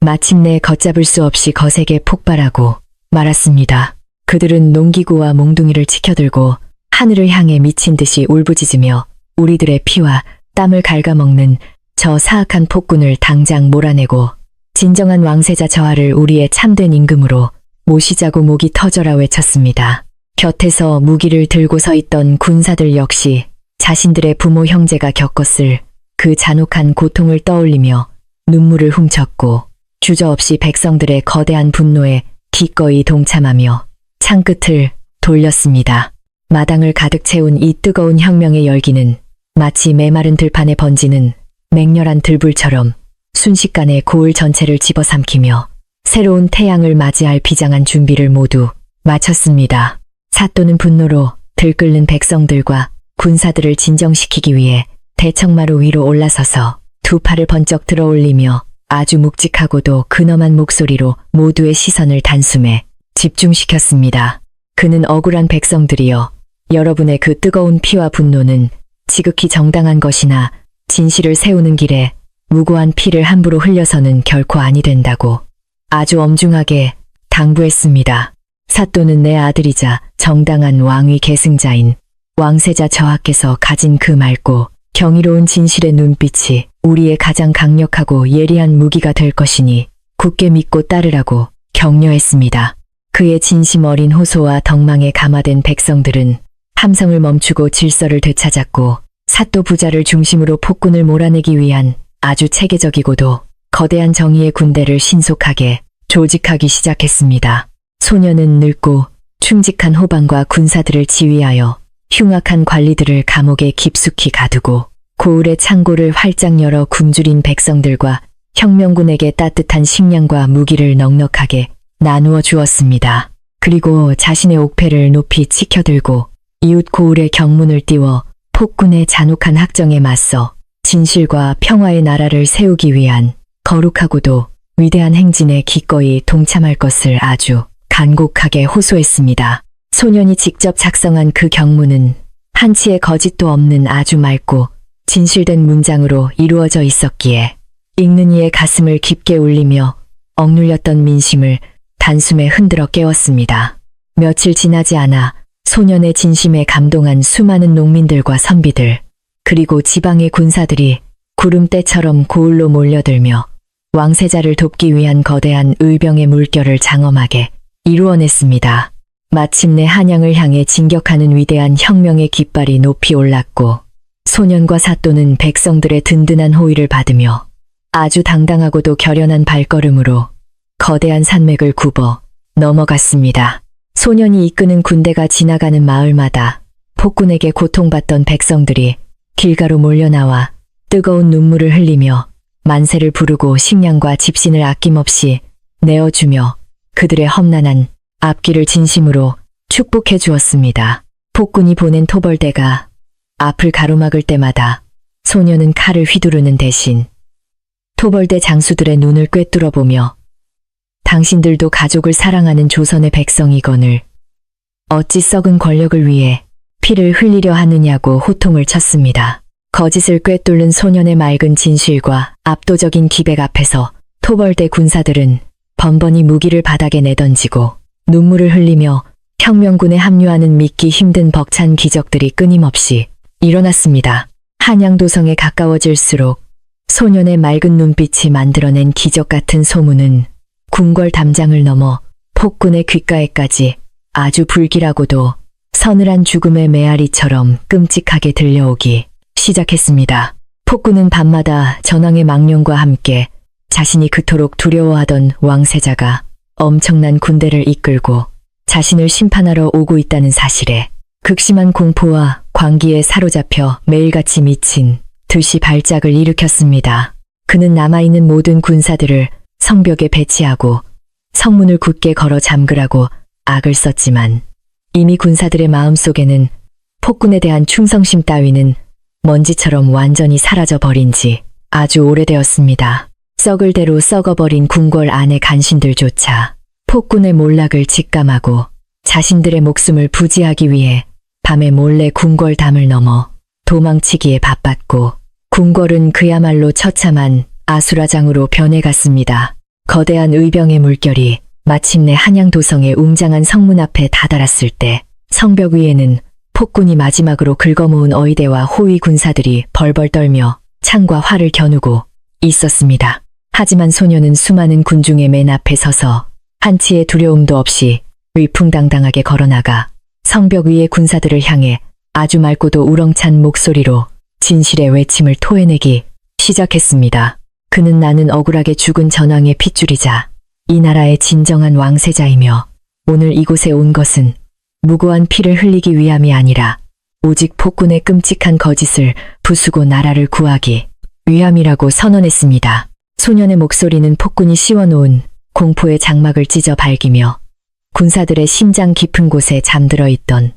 마침내 걷잡을 수 없이 거세게 폭발하고 말았습니다. 그들은 농기구와 몽둥이를 치켜들고 하늘을 향해 미친 듯이 울부짖으며 우리들의 피와 땀을 갉아먹는 저 사악한 폭군을 당장 몰아내고 진정한 왕세자 저하를 우리의 참된 임금으로 모시자고 목이 터져라 외쳤습니다. 곁에서 무기를 들고 서 있던 군사들 역시 자신들의 부모 형제가 겪었을 그 잔혹한 고통을 떠올리며 눈물을 훔쳤고 주저없이 백성들의 거대한 분노에 기꺼이 동참하며 창끝을 돌렸습니다. 마당을 가득 채운 이 뜨거운 혁명의 열기는 마치 메마른 들판에 번지는 맹렬한 들불처럼 순식간에 고을 전체를 집어삼키며 새로운 태양을 맞이할 비장한 준비를 모두 마쳤습니다. 사또는 분노로 들끓는 백성들과 군사들을 진정시키기 위해 대청마루 위로 올라서서 두 팔을 번쩍 들어올리며 아주 묵직하고도 근엄한 목소리로 모두의 시선을 단숨에 집중시켰습니다. 그는 억울한 백성들이여, 여러분의 그 뜨거운 피와 분노는 지극히 정당한 것이나 진실을 세우는 길에 무고한 피를 함부로 흘려서는 결코 아니 된다고 아주 엄중하게 당부했습니다. 사또는 내 아들이자 정당한 왕위 계승자인 왕세자 저하께서 가진 그 맑고 경이로운 진실의 눈빛이 우리의 가장 강력하고 예리한 무기가 될 것이니 굳게 믿고 따르라고 격려했습니다. 그의 진심 어린 호소와 덕망에 감화된 백성들은 함성을 멈추고 질서를 되찾았고 사또 부자를 중심으로 폭군을 몰아내기 위한 아주 체계적이고도 거대한 정의의 군대를 신속하게 조직하기 시작했습니다. 소녀는 늙고 충직한 호방과 군사들을 지휘하여 흉악한 관리들을 감옥에 깊숙이 가두고 고을의 창고를 활짝 열어 굶주린 백성들과 혁명군에게 따뜻한 식량과 무기를 넉넉하게 나누어 주었습니다. 그리고 자신의 옥패를 높이 치켜들고 이웃 고을의 경문을 띄워 폭군의 잔혹한 학정에 맞서 진실과 평화의 나라를 세우기 위한 거룩하고도 위대한 행진에 기꺼이 동참할 것을 아주 간곡하게 호소했습니다. 소년이 직접 작성한 그 경문은 한치의 거짓도 없는 아주 맑고 진실된 문장으로 이루어져 있었기에 읽는 이의 가슴을 깊게 울리며 억눌렸던 민심을 단숨에 흔들어 깨웠습니다. 며칠 지나지 않아 소년의 진심에 감동한 수많은 농민들과 선비들, 그리고 지방의 군사들이 구름대처럼 고을로 몰려들며 왕세자를 돕기 위한 거대한 의병의 물결을 장엄하게 이루어냈습니다. 마침내 한양을 향해 진격하는 위대한 혁명의 깃발이 높이 올랐고 소년과 사또는 백성들의 든든한 호의를 받으며 아주 당당하고도 결연한 발걸음으로 거대한 산맥을 굽어 넘어갔습니다. 소년이 이끄는 군대가 지나가는 마을마다 폭군에게 고통받던 백성들이 길가로 몰려나와 뜨거운 눈물을 흘리며 만세를 부르고 식량과 집신을 아낌없이 내어주며 그들의 험난한 앞길을 진심으로 축복해 주었습니다. 폭군이 보낸 토벌대가 앞을 가로막을 때마다 소년은 칼을 휘두르는 대신 토벌대 장수들의 눈을 꿰뚫어 보며 당신들도 가족을 사랑하는 조선의 백성이거늘 어찌 썩은 권력을 위해 피를 흘리려 하느냐고 호통을 쳤습니다. 거짓을 꿰뚫는 소년의 맑은 진실과 압도적인 기백 앞에서 토벌대 군사들은 번번이 무기를 바닥에 내던지고 눈물을 흘리며 혁명군에 합류하는 믿기 힘든 벅찬 기적들이 끊임없이 일어났습니다. 한양도성에 가까워질수록 소년의 맑은 눈빛이 만들어낸 기적 같은 소문은 궁궐 담장을 넘어 폭군의 귓가에까지 아주 불길하고도 서늘한 죽음의 메아리처럼 끔찍하게 들려오기 시작했습니다. 폭군은 밤마다 전황의 망령과 함께 자신이 그토록 두려워하던 왕세자가 엄청난 군대를 이끌고 자신을 심판하러 오고 있다는 사실에 극심한 공포와 광기에 사로잡혀 매일같이 미친 듯이 발작을 일으켰습니다. 그는 남아있는 모든 군사들을 성벽에 배치하고 성문을 굳게 걸어 잠그라고 악을 썼지만 이미 군사들의 마음속에는 폭군에 대한 충성심 따위는 먼지처럼 완전히 사라져버린 지 아주 오래되었습니다. 썩을 대로 썩어버린 궁궐 안의 간신들조차 폭군의 몰락을 직감하고 자신들의 목숨을 부지하기 위해 밤에 몰래 궁궐 담을 넘어 도망치기에 바빴고 궁궐은 그야말로 처참한 아수라장으로 변해갔습니다. 거대한 의병의 물결이 마침내 한양도성의 웅장한 성문 앞에 다다랐을 때 성벽 위에는 폭군이 마지막으로 긁어모은 어의대와 호위 군사들이 벌벌 떨며 창과 활을 겨누고 있었습니다. 하지만 소녀는 수많은 군중의 맨 앞에 서서 한치의 두려움도 없이 위풍당당하게 걸어나가 성벽 위의 군사들을 향해 아주 맑고도 우렁찬 목소리로 진실의 외침을 토해내기 시작했습니다. 그는 나는 억울하게 죽은 전왕의 핏줄이자 이 나라의 진정한 왕세자이며 오늘 이곳에 온 것은 무고한 피를 흘리기 위함이 아니라 오직 폭군의 끔찍한 거짓을 부수고 나라를 구하기 위함이라고 선언했습니다. 소년의 목소리는 폭군이 씌워놓은 공포의 장막을 찢어 발기며 군사들의 심장 깊은 곳에 잠들어 있던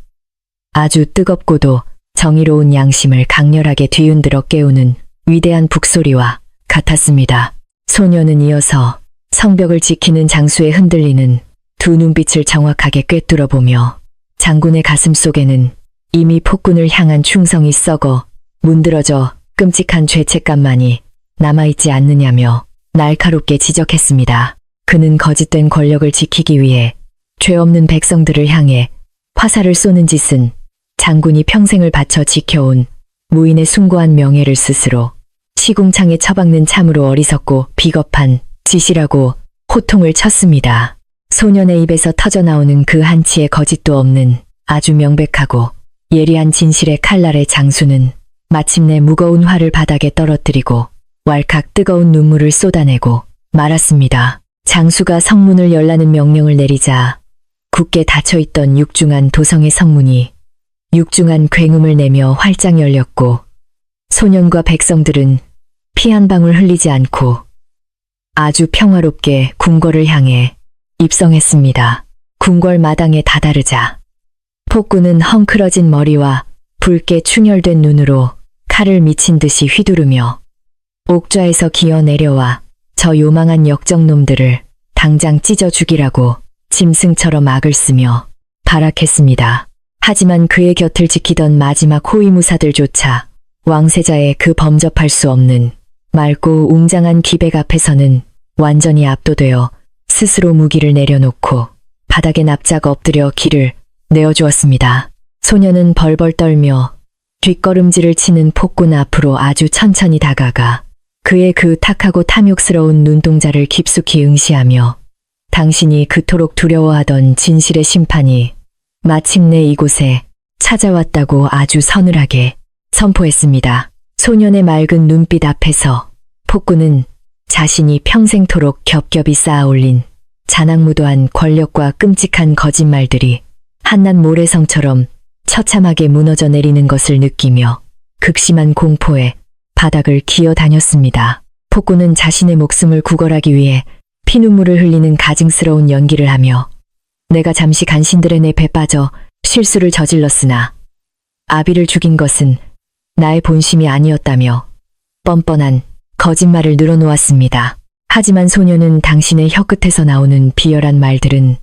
아주 뜨겁고도 정의로운 양심을 강렬하게 뒤흔들어 깨우는 위대한 북소리와 같았습니다. 소년은 이어서 성벽을 지키는 장수의 흔들리는 두 눈빛을 정확하게 꿰뚫어 보며 장군의 가슴 속에는 이미 폭군을 향한 충성이 썩어 문드러져 끔찍한 죄책감만이 남아있지 않느냐며 날카롭게 지적했습니다. 그는 거짓된 권력을 지키기 위해 죄 없는 백성들을 향해 화살을 쏘는 짓은 장군이 평생을 바쳐 지켜온 무인의 숭고한 명예를 스스로 시궁창에 처박는 참으로 어리석고 비겁한 짓이라고 호통을 쳤습니다. 소년의 입에서 터져나오는 그 한치의 거짓도 없는 아주 명백하고 예리한 진실의 칼날의 장수는 마침내 무거운 활을 바닥에 떨어뜨리고 왈칵 뜨거운 눈물을 쏟아내고 말았습니다. 장수가 성문을 열라는 명령을 내리자 굳게 닫혀있던 육중한 도성의 성문이 육중한 굉음을 내며 활짝 열렸고 소년과 백성들은 피 한 방울 흘리지 않고 아주 평화롭게 궁궐을 향해 입성했습니다. 궁궐 마당에 다다르자 폭군은 헝클어진 머리와 붉게 충혈된 눈으로 칼을 미친 듯이 휘두르며 옥좌에서 기어 내려와 저 요망한 역적놈들을 당장 찢어 죽이라고 짐승처럼 악을 쓰며 발악했습니다. 하지만 그의 곁을 지키던 마지막 호위무사들조차 왕세자의 그 범접할 수 없는 맑고 웅장한 기백 앞에서는 완전히 압도되어 스스로 무기를 내려놓고 바닥에 납작 엎드려 길을 내어주었습니다. 소년은 벌벌 떨며 뒷걸음질을 치는 폭군 앞으로 아주 천천히 다가가 그의 그 탁하고 탐욕스러운 눈동자를 깊숙이 응시하며 당신이 그토록 두려워하던 진실의 심판이 마침내 이곳에 찾아왔다고 아주 서늘하게 선포했습니다. 소년의 맑은 눈빛 앞에서 폭군은 자신이 평생토록 겹겹이 쌓아올린 잔악무도한 권력과 끔찍한 거짓말들이 한낱 모래성처럼 처참하게 무너져 내리는 것을 느끼며 극심한 공포에 바닥을 기어다녔습니다. 폭군은 자신의 목숨을 구걸하기 위해 피눈물을 흘리는 가증스러운 연기를 하며 내가 잠시 간신들의 늪에 빠져 실수를 저질렀으나 아비를 죽인 것은 나의 본심이 아니었다며 뻔뻔한 거짓말을 늘어놓았습니다. 하지만 소녀는 당신의 혀끝에서 나오는 비열한 말들은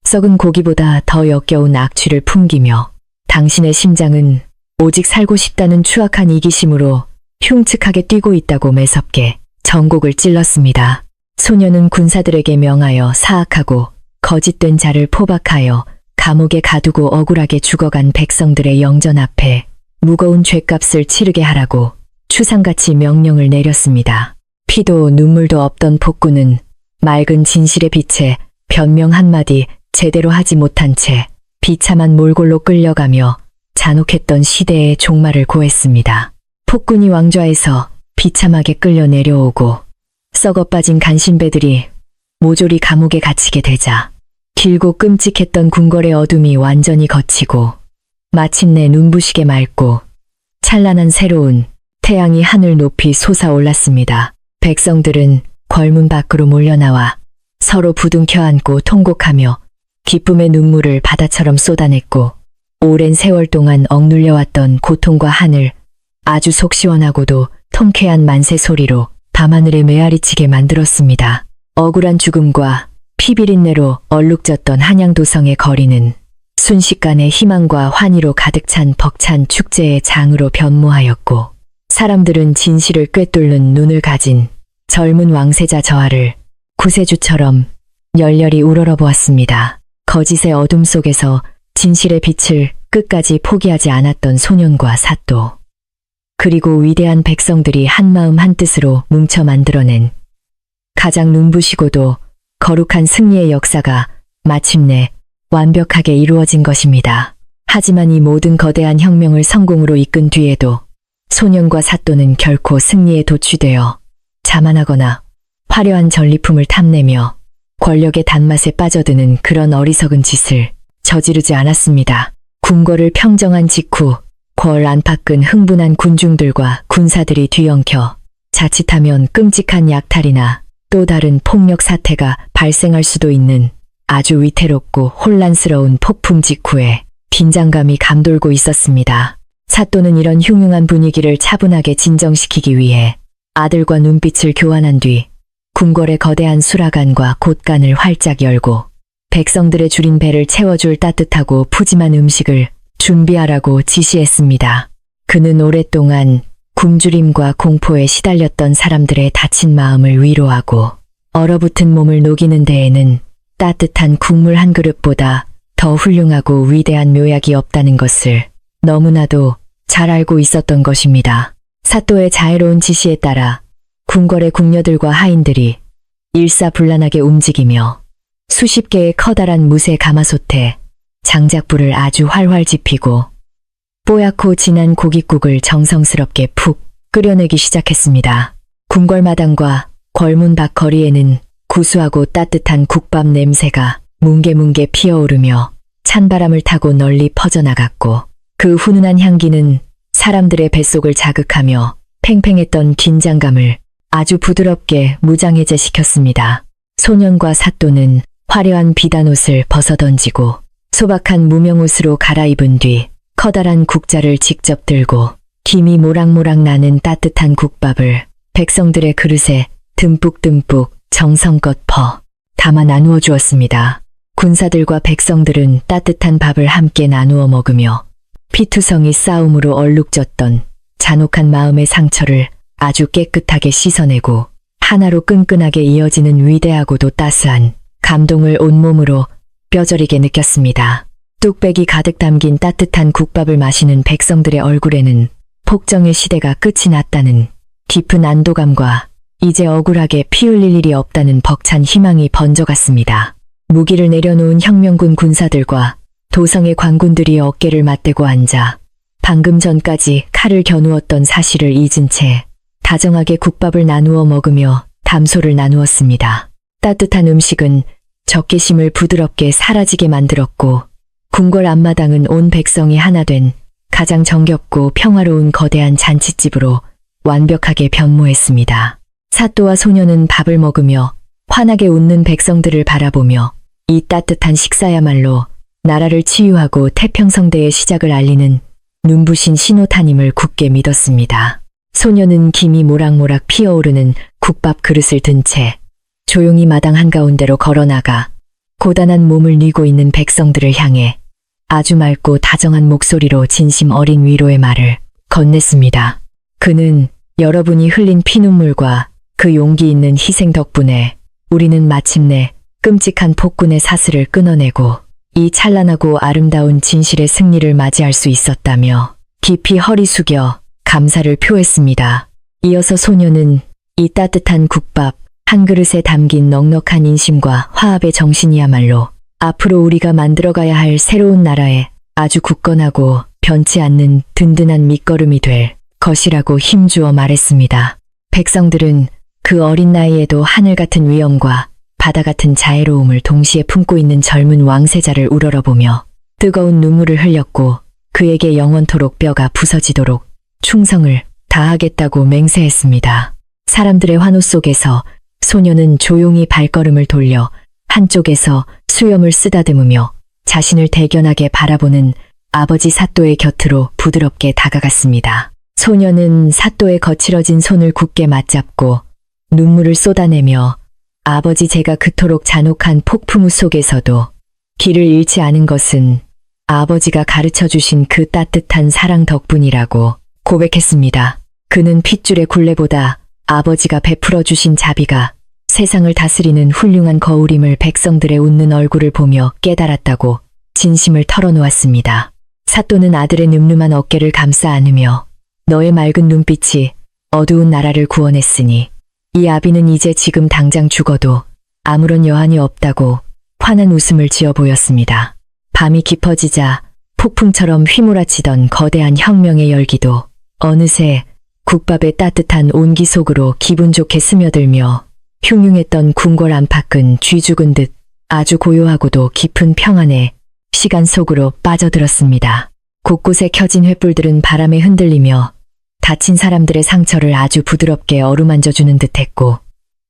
썩은 고기보다 더 역겨운 악취를 풍기며 당신의 심장은 오직 살고 싶다는 추악한 이기심으로 흉측하게 뛰고 있다고 매섭게 전곡을 찔렀습니다. 소녀는 군사들에게 명하여 사악하고 거짓된 자를 포박하여 감옥에 가두고 억울하게 죽어간 백성들의 영전 앞에 무거운 죗값을 치르게 하라고 추상같이 명령을 내렸습니다. 피도 눈물도 없던 폭군은 맑은 진실의 빛에 변명 한마디 제대로 하지 못한 채 비참한 몰골로 끌려가며 잔혹했던 시대의 종말을 고했습니다. 폭군이 왕좌에서 비참하게 끌려 내려오고 썩어 빠진 간신배들이 모조리 감옥에 갇히게 되자 길고 끔찍했던 궁궐의 어둠이 완전히 걷히고 마침내 눈부시게 맑고 찬란한 새로운 태양이 하늘 높이 솟아올랐습니다. 백성들은 궐문 밖으로 몰려나와 서로 부둥켜 안고 통곡하며 기쁨의 눈물을 바다처럼 쏟아냈고 오랜 세월 동안 억눌려왔던 고통과 한을 아주 속 시원하고도 통쾌한 만세 소리로 밤하늘에 메아리치게 만들었습니다. 억울한 죽음과 피비린내로 얼룩졌던 한양도성의 거리는 순식간에 희망과 환희로 가득 찬 벅찬 축제의 장으로 변모하였고 사람들은 진실을 꿰뚫는 눈을 가진 젊은 왕세자 저하를 구세주처럼 열렬히 우러러보았습니다. 거짓의 어둠 속에서 진실의 빛을 끝까지 포기하지 않았던 소년과 사또 그리고 위대한 백성들이 한마음 한뜻으로 뭉쳐 만들어낸 가장 눈부시고도 거룩한 승리의 역사가 마침내 완벽하게 이루어진 것입니다. 하지만 이 모든 거대한 혁명을 성공으로 이끈 뒤에도 소년과 사또는 결코 승리에 도취되어 자만하거나 화려한 전리품을 탐내며 권력의 단맛에 빠져드는 그런 어리석은 짓을 저지르지 않았습니다. 궁궐을 평정한 직후 궐 안팎은 흥분한 군중들과 군사들이 뒤엉켜 자칫하면 끔찍한 약탈이나 또 다른 폭력 사태가 발생할 수도 있는 아주 위태롭고 혼란스러운 폭풍 직후에 긴장감이 감돌고 있었습니다. 사또는 이런 흉흉한 분위기를 차분하게 진정시키기 위해 아들과 눈빛을 교환한 뒤 궁궐의 거대한 수라간과 곳간을 활짝 열고 백성들의 줄인 배를 채워줄 따뜻하고 푸짐한 음식을 준비하라고 지시했습니다. 그는 오랫동안 굶주림과 공포에 시달렸던 사람들의 다친 마음을 위로하고 얼어붙은 몸을 녹이는 데에는 따뜻한 국물 한 그릇보다 더 훌륭하고 위대한 묘약이 없다는 것을 너무나도 잘 알고 있었던 것입니다. 사또의 자애로운 지시에 따라 궁궐의 궁녀들과 하인들이 일사불란하게 움직이며 수십 개의 커다란 무쇠 가마솥에 장작불을 아주 활활 지피고 뽀얗고 진한 고깃국을 정성스럽게 푹 끓여내기 시작했습니다. 궁궐마당과 궐문 밖 거리에는 구수하고 따뜻한 국밥 냄새가 뭉게뭉게 피어오르며 찬바람을 타고 널리 퍼져나갔고 그 훈훈한 향기는 사람들의 뱃속을 자극하며 팽팽했던 긴장감을 아주 부드럽게 무장해제시켰습니다. 소년과 사또는 화려한 비단옷을 벗어던지고 소박한 무명옷으로 갈아입은 뒤 커다란 국자를 직접 들고 김이 모락모락 나는 따뜻한 국밥을 백성들의 그릇에 듬뿍듬뿍 정성껏 퍼 담아 나누어 주었습니다. 군사들과 백성들은 따뜻한 밥을 함께 나누어 먹으며 피투성이 싸움으로 얼룩졌던 잔혹한 마음의 상처를 아주 깨끗하게 씻어내고 하나로 끈끈하게 이어지는 위대하고도 따스한 감동을 온몸으로 뼈저리게 느꼈습니다. 뚝배기 가득 담긴 따뜻한 국밥을 마시는 백성들의 얼굴에는 폭정의 시대가 끝이 났다는 깊은 안도감과 이제 억울하게 피 흘릴 일이 없다는 벅찬 희망이 번져갔습니다. 무기를 내려놓은 혁명군 군사들과 도성의 관군들이 어깨를 맞대고 앉아 방금 전까지 칼을 겨누었던 사실을 잊은 채 다정하게 국밥을 나누어 먹으며 담소를 나누었습니다. 따뜻한 음식은 적개심을 부드럽게 사라지게 만들었고 궁궐 앞마당은 온 백성이 하나 된 가장 정겹고 평화로운 거대한 잔칫집으로 완벽하게 변모했습니다. 사또와 소녀는 밥을 먹으며 환하게 웃는 백성들을 바라보며 이 따뜻한 식사야말로 나라를 치유하고 태평성대의 시작을 알리는 눈부신 신호탄임을 굳게 믿었습니다. 소녀는 김이 모락모락 피어오르는 국밥 그릇을 든 채 조용히 마당 한가운데로 걸어나가 고단한 몸을 뉘고 있는 백성들을 향해 아주 맑고 다정한 목소리로 진심 어린 위로의 말을 건넸습니다. 그는 여러분이 흘린 피눈물과 그 용기 있는 희생 덕분에 우리는 마침내 끔찍한 폭군의 사슬을 끊어내고 이 찬란하고 아름다운 진실의 승리를 맞이할 수 있었다며 깊이 허리 숙여 감사를 표했습니다. 이어서 소녀는 이 따뜻한 국밥 한 그릇에 담긴 넉넉한 인심과 화합의 정신이야말로 앞으로 우리가 만들어가야 할 새로운 나라에 아주 굳건하고 변치 않는 든든한 밑거름이 될 것이라고 힘주어 말했습니다. 백성들은 그 어린 나이에도 하늘 같은 위엄과 바다 같은 자애로움을 동시에 품고 있는 젊은 왕세자를 우러러보며 뜨거운 눈물을 흘렸고 그에게 영원토록 뼈가 부서지도록 충성을 다하겠다고 맹세했습니다. 사람들의 환호 속에서 소녀는 조용히 발걸음을 돌려 한쪽에서 수염을 쓰다듬으며 자신을 대견하게 바라보는 아버지 사또의 곁으로 부드럽게 다가갔습니다. 소녀는 사또의 거칠어진 손을 굳게 맞잡고 눈물을 쏟아내며 아버지 제가 그토록 잔혹한 폭풍우 속에서도 길을 잃지 않은 것은 아버지가 가르쳐 주신 그 따뜻한 사랑 덕분이라고 고백했습니다. 그는 핏줄의 굴레보다 아버지가 베풀어 주신 자비가 세상을 다스리는 훌륭한 거울임을 백성들의 웃는 얼굴을 보며 깨달았다고 진심을 털어놓았습니다. 사또는 아들의 늠름한 어깨를 감싸 안으며 너의 맑은 눈빛이 어두운 나라를 구원했으니 이 아비는 이제 지금 당장 죽어도 아무런 여한이 없다고 환한 웃음을 지어 보였습니다. 밤이 깊어지자 폭풍처럼 휘몰아치던 거대한 혁명의 열기도 어느새 국밥의 따뜻한 온기 속으로 기분 좋게 스며들며 흉흉했던 궁궐 안팎은 쥐 죽은 듯 아주 고요하고도 깊은 평안의 시간 속으로 빠져들었습니다. 곳곳에 켜진 횃불들은 바람에 흔들리며 다친 사람들의 상처를 아주 부드럽게 어루만져주는 듯했고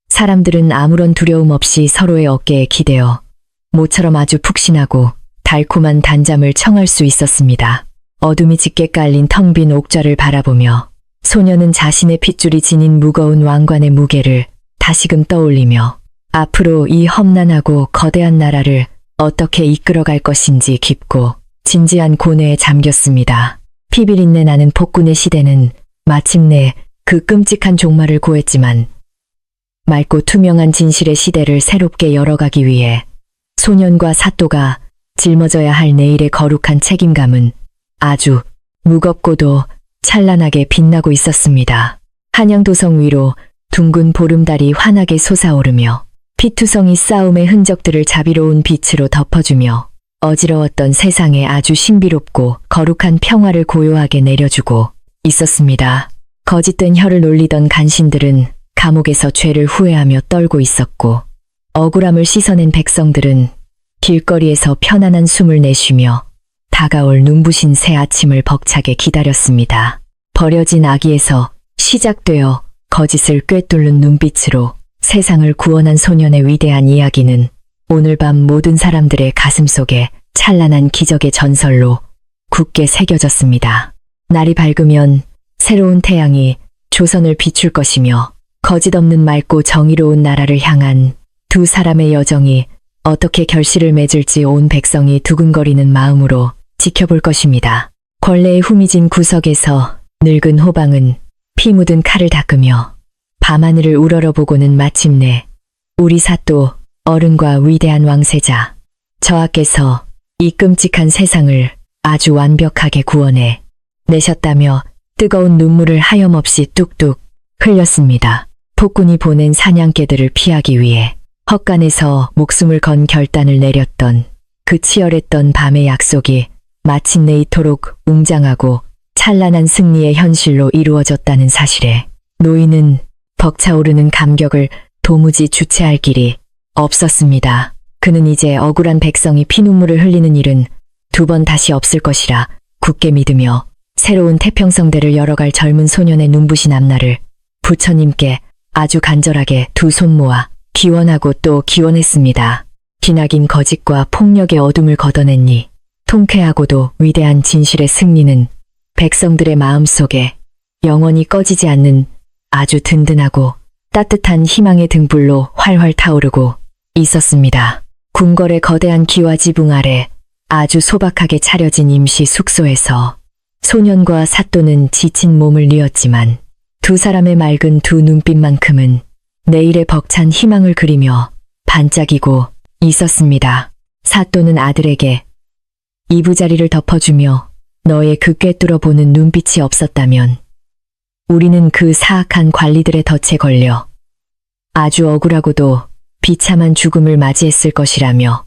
사람들은 아무런 두려움 없이 서로의 어깨에 기대어 모처럼 아주 푹신하고 달콤한 단잠을 청할 수 있었습니다. 어둠이 짙게 깔린 텅 빈 옥좌를 바라보며 소녀는 자신의 핏줄이 지닌 무거운 왕관의 무게를 다시금 떠올리며 앞으로 이 험난하고 거대한 나라를 어떻게 이끌어갈 것인지 깊고 진지한 고뇌에 잠겼습니다. 피비린내 나는 폭군의 시대는 마침내 그 끔찍한 종말을 고했지만 맑고 투명한 진실의 시대를 새롭게 열어가기 위해 소년과 사또가 짊어져야 할 내일의 거룩한 책임감은 아주 무겁고도 찬란하게 빛나고 있었습니다. 한양도성 위로 둥근 보름달이 환하게 솟아오르며 피투성이 싸움의 흔적들을 자비로운 빛으로 덮어주며 어지러웠던 세상에 아주 신비롭고 거룩한 평화를 고요하게 내려주고 있었습니다. 거짓된 혀를 놀리던 간신들은 감옥에서 죄를 후회하며 떨고 있었고 억울함을 씻어낸 백성들은 길거리에서 편안한 숨을 내쉬며 다가올 눈부신 새 아침을 벅차게 기다렸습니다. 버려진 아기에서 시작되어 거짓을 꿰뚫는 눈빛으로 세상을 구원한 소년의 위대한 이야기는 오늘 밤 모든 사람들의 가슴 속에 찬란한 기적의 전설로 굳게 새겨졌습니다. 날이 밝으면 새로운 태양이 조선을 비출 것이며 거짓 없는 맑고 정의로운 나라를 향한 두 사람의 여정이 어떻게 결실을 맺을지 온 백성이 두근거리는 마음으로 지켜볼 것입니다. 걸레의 후미진 구석에서 늙은 호방은 피 묻은 칼을 닦으며 밤하늘을 우러러보고는 마침내 우리 사또 어른과 위대한 왕세자 저하께서 이 끔찍한 세상을 아주 완벽하게 구원해 내셨다며 뜨거운 눈물을 하염없이 뚝뚝 흘렸습니다. 폭군이 보낸 사냥개들을 피하기 위해 헛간에서 목숨을 건 결단을 내렸던 그 치열했던 밤의 약속이 마침내 이토록 웅장하고 찬란한 승리의 현실로 이루어졌다는 사실에 노인은 벅차오르는 감격을 도무지 주체할 길이 없었습니다. 그는 이제 억울한 백성이 피눈물을 흘리는 일은 두 번 다시 없을 것이라 굳게 믿으며 새로운 태평성대를 열어갈 젊은 소년의 눈부신 앞날을 부처님께 아주 간절하게 두 손 모아 기원하고 또 기원했습니다. 기나긴 거짓과 폭력의 어둠을 걷어냈니 통쾌하고도 위대한 진실의 승리는 백성들의 마음속에 영원히 꺼지지 않는 아주 든든하고 따뜻한 희망의 등불로 활활 타오르고 있었습니다. 궁궐의 거대한 기와 지붕 아래 아주 소박하게 차려진 임시 숙소에서 소년과 사또는 지친 몸을 뉘었지만 두 사람의 맑은 두 눈빛만큼은 내일의 벅찬 희망을 그리며 반짝이고 있었습니다. 사또는 아들에게 이부자리를 덮어주며 너의 그 꿰뚫어 보는 눈빛이 없었다면 우리는 그 사악한 관리들의 덫에 걸려 아주 억울하고도 비참한 죽음을 맞이했을 것이라며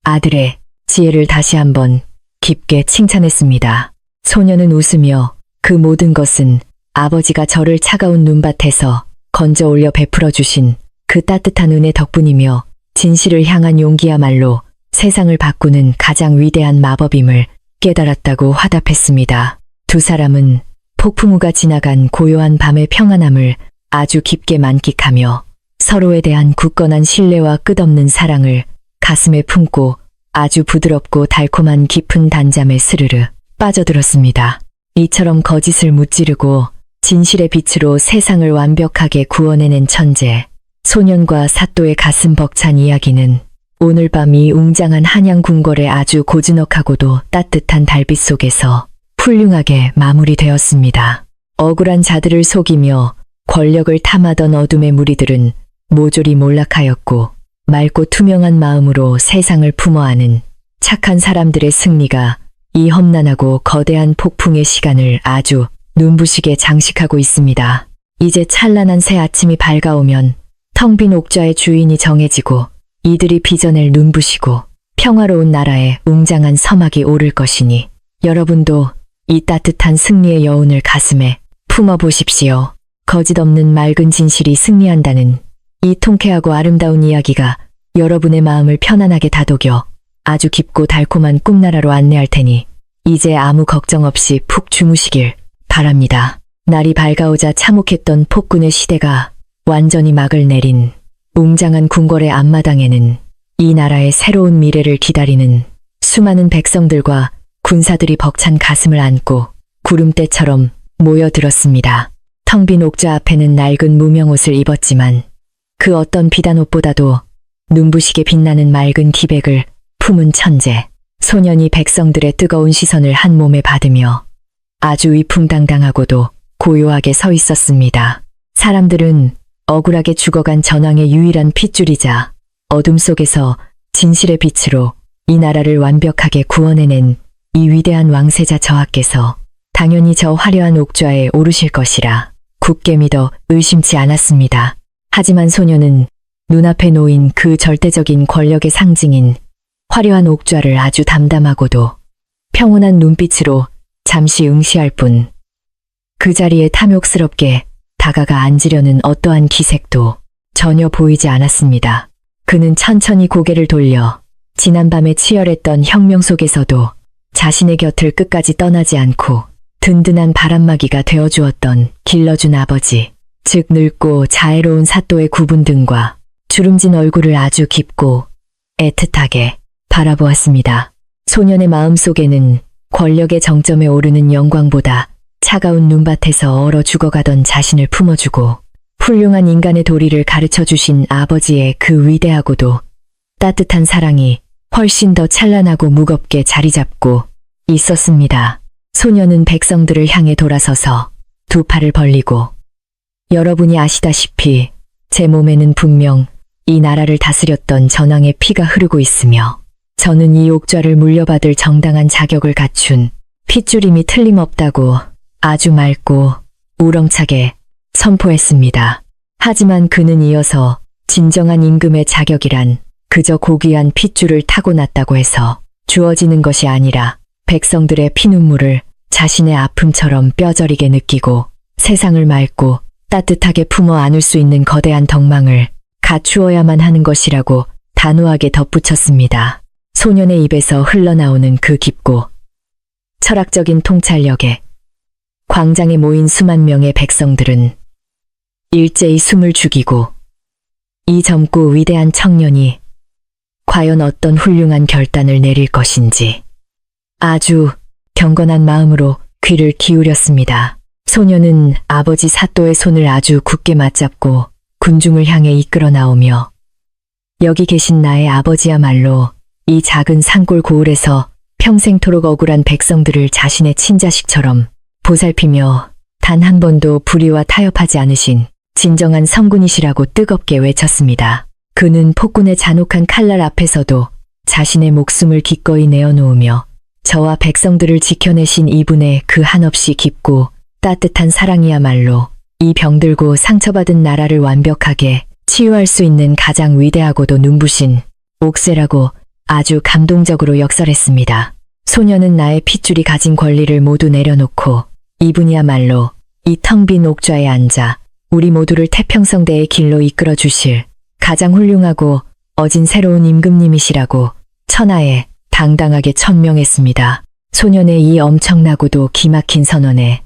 아들의 지혜를 다시 한번 깊게 칭찬했습니다. 소년은 웃으며 그 모든 것은 아버지가 저를 차가운 눈밭에서 건져 올려 베풀어 주신 그 따뜻한 은혜 덕분이며 진실을 향한 용기야말로 세상을 바꾸는 가장 위대한 마법임을 깨달았다고 화답했습니다. 두 사람은 폭풍우가 지나간 고요한 밤의 평안함을 아주 깊게 만끽하며 서로에 대한 굳건한 신뢰와 끝없는 사랑을 가슴에 품고 아주 부드럽고 달콤한 깊은 단잠에 스르르 빠져들었습니다. 이처럼 거짓을 무찌르고 진실의 빛으로 세상을 완벽하게 구원해낸 천재, 소년과 사또의 가슴 벅찬 이야기는 오늘 밤 이 웅장한 한양 궁궐의 아주 고즈넉하고도 따뜻한 달빛 속에서 훌륭하게 마무리되었습니다. 억울한 자들을 속이며 권력을 탐하던 어둠의 무리들은 모조리 몰락하였고 맑고 투명한 마음으로 세상을 품어안은 착한 사람들의 승리가 이 험난하고 거대한 폭풍의 시간을 아주 눈부시게 장식하고 있습니다. 이제 찬란한 새 아침이 밝아오면 텅 빈 옥좌의 주인이 정해지고 이들이 빚어낼 눈부시고 평화로운 나라에 웅장한 서막이 오를 것이니 여러분도 이 따뜻한 승리의 여운을 가슴에 품어보십시오. 거짓 없는 맑은 진실이 승리한다는 이 통쾌하고 아름다운 이야기가 여러분의 마음을 편안하게 다독여 아주 깊고 달콤한 꿈나라로 안내할 테니 이제 아무 걱정 없이 푹 주무시길 바랍니다. 날이 밝아오자 참혹했던 폭군의 시대가 완전히 막을 내린 웅장한 궁궐의 앞마당에는 이 나라의 새로운 미래를 기다리는 수많은 백성들과 군사들이 벅찬 가슴을 안고 구름대처럼 모여들었습니다. 텅 빈 옥좌 앞에는 낡은 무명옷을 입었지만 그 어떤 비단 옷보다도 눈부시게 빛나는 맑은 기백을 품은 천재, 소년이 백성들의 뜨거운 시선을 한 몸에 받으며 아주 위풍당당하고도 고요하게 서 있었습니다. 사람들은 억울하게 죽어간 전왕의 유일한 핏줄이자 어둠 속에서 진실의 빛으로 이 나라를 완벽하게 구원해낸 이 위대한 왕세자 저하께서 당연히 저 화려한 옥좌에 오르실 것이라 굳게 믿어 의심치 않았습니다. 하지만 소녀는 눈앞에 놓인 그 절대적인 권력의 상징인 화려한 옥좌를 아주 담담하고도 평온한 눈빛으로 잠시 응시할 뿐 그 자리에 탐욕스럽게 다가가 앉으려는 어떠한 기색도 전혀 보이지 않았습니다. 그는 천천히 고개를 돌려 지난밤에 치열했던 혁명 속에서도 자신의 곁을 끝까지 떠나지 않고 든든한 바람막이가 되어주었던 길러준 아버지, 즉 늙고 자애로운 사또의 구분 등과 주름진 얼굴을 아주 깊고 애틋하게 바라보았습니다. 소년의 마음속에는 권력의 정점에 오르는 영광보다 차가운 눈밭에서 얼어 죽어가던 자신을 품어주고 훌륭한 인간의 도리를 가르쳐주신 아버지의 그 위대하고도 따뜻한 사랑이 훨씬 더 찬란하고 무겁게 자리잡고 있었습니다. 소녀는 백성들을 향해 돌아서서 두 팔을 벌리고 여러분이 아시다시피 제 몸에는 분명 이 나라를 다스렸던 전왕의 피가 흐르고 있으며 저는 이 옥좌를 물려받을 정당한 자격을 갖춘 핏줄임이 틀림없다고 아주 맑고 우렁차게 선포했습니다. 하지만 그는 이어서 진정한 임금의 자격이란 그저 고귀한 핏줄을 타고났다고 해서 주어지는 것이 아니라 백성들의 피눈물을 자신의 아픔처럼 뼈저리게 느끼고 세상을 맑고 따뜻하게 품어 안을 수 있는 거대한 덕망을 갖추어야만 하는 것이라고 단호하게 덧붙였습니다. 소년의 입에서 흘러나오는 그 깊고 철학적인 통찰력에 광장에 모인 수만 명의 백성들은 일제히 숨을 죽이고 이 젊고 위대한 청년이 과연 어떤 훌륭한 결단을 내릴 것인지 아주 경건한 마음으로 귀를 기울였습니다. 소녀는 아버지 사또의 손을 아주 굳게 맞잡고 군중을 향해 이끌어 나오며 여기 계신 나의 아버지야말로 이 작은 산골 고을에서 평생토록 억울한 백성들을 자신의 친자식처럼 보살피며 단 한 번도 불의와 타협하지 않으신 진정한 성군이시라고 뜨겁게 외쳤습니다. 그는 폭군의 잔혹한 칼날 앞에서도 자신의 목숨을 기꺼이 내어놓으며 저와 백성들을 지켜내신 이분의 그 한없이 깊고 따뜻한 사랑이야말로 이 병들고 상처받은 나라를 완벽하게 치유할 수 있는 가장 위대하고도 눈부신 옥새라고 아주 감동적으로 역설했습니다. 소녀는 나의 핏줄이 가진 권리를 모두 내려놓고 이분이야말로 이 텅 빈 옥좌에 앉아 우리 모두를 태평성대의 길로 이끌어 주실 가장 훌륭하고 어진 새로운 임금님이시라고 천하에 당당하게 천명했습니다. 소년의 이 엄청나고도 기막힌 선언에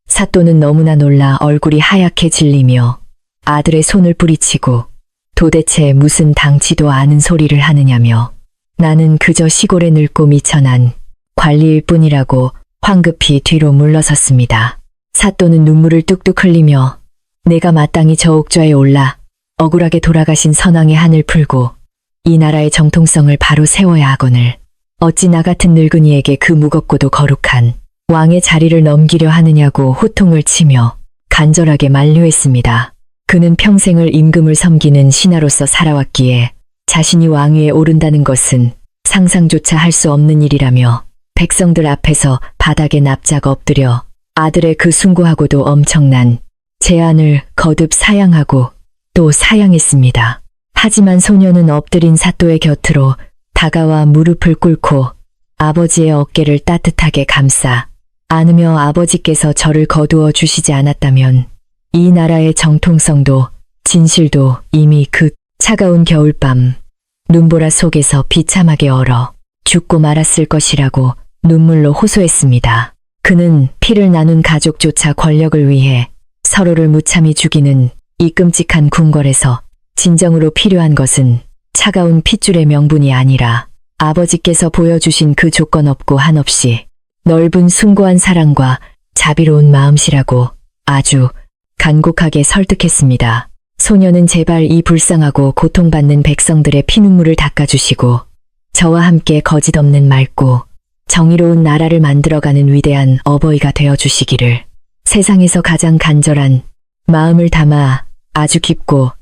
사또는 너무나 놀라 얼굴이 하얗게 질리며 아들의 손을 뿌리치고 도대체 무슨 당치도 않은 소리를 하느냐며 나는 그저 시골에 늙고 미천한 관리일 뿐이라고 황급히 뒤로 물러섰습니다. 사또는 눈물을 뚝뚝 흘리며 내가 마땅히 저 옥좌에 올라 억울하게 돌아가신 선왕의 한을 풀고 이 나라의 정통성을 바로 세워야 하거늘 어찌 나 같은 늙은이에게 그 무겁고도 거룩한 왕의 자리를 넘기려 하느냐고 호통을 치며 간절하게 만류했습니다. 그는 평생을 임금을 섬기는 신하로서 살아왔기에 자신이 왕위에 오른다는 것은 상상조차 할 수 없는 일이라며 백성들 앞에서 바닥에 납작 엎드려 아들의 그 숭고하고도 엄청난 제안을 거듭 사양하고 또 사양했습니다. 하지만 소녀는 엎드린 사또의 곁으로 다가와 무릎을 꿇고 아버지의 어깨를 따뜻하게 감싸 안으며 아버지께서 저를 거두어 주시지 않았다면 이 나라의 정통성도 진실도 이미 그 차가운 겨울밤 눈보라 속에서 비참하게 얼어 죽고 말았을 것이라고 눈물로 호소했습니다. 그는 피를 나눈 가족조차 권력을 위해 서로를 무참히 죽이는 이 끔찍한 궁궐에서 진정으로 필요한 것은 차가운 핏줄의 명분이 아니라 아버지께서 보여주신 그 조건 없고 한없이 넓은 숭고한 사랑과 자비로운 마음씨라고 아주 간곡하게 설득했습니다. 소녀는 제발 이 불쌍하고 고통받는 백성들의 피눈물을 닦아주시고 저와 함께 거짓없는 맑고 정의로운 나라를 만들어가는 위대한 어버이가 되어주시기를 세상에서 가장 간절한 마음을 담아 아주 깊고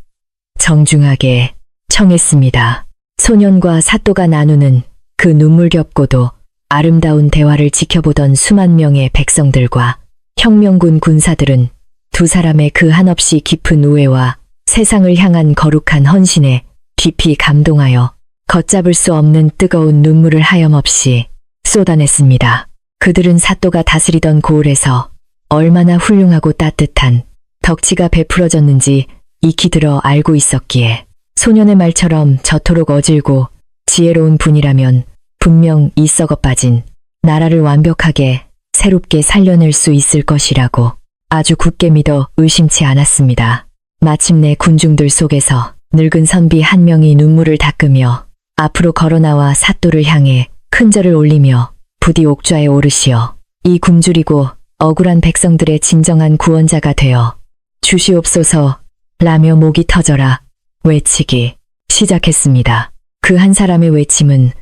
정중하게 청했습니다. 소년과 사또가 나누는 그 눈물겹고도 아름다운 대화를 지켜보던 수만 명의 백성들과 혁명군 군사들은 두 사람의 그 한없이 깊은 우애와 세상을 향한 거룩한 헌신에 깊이 감동하여 걷잡을 수 없는 뜨거운 눈물을 하염없이 쏟아냈습니다. 그들은 사또가 다스리던 고을에서 얼마나 훌륭하고 따뜻한 덕치가 베풀어졌는지 익히 들어 알고 있었기에 소년의 말처럼 저토록 어질고 지혜로운 분이라면 분명 이 썩어 빠진 나라를 완벽하게 새롭게 살려낼 수 있을 것이라고 아주 굳게 믿어 의심치 않았습니다. 마침내 군중들 속에서 늙은 선비 한 명이 눈물을 닦으며 앞으로 걸어나와 사또를 향해 큰 절을 올리며 부디 옥좌에 오르시어 이 굶주리고 억울한 백성들의 진정한 구원자가 되어 주시옵소서 라며 목이 터져라 외치기 시작했습니다. 그 한 사람의 외침은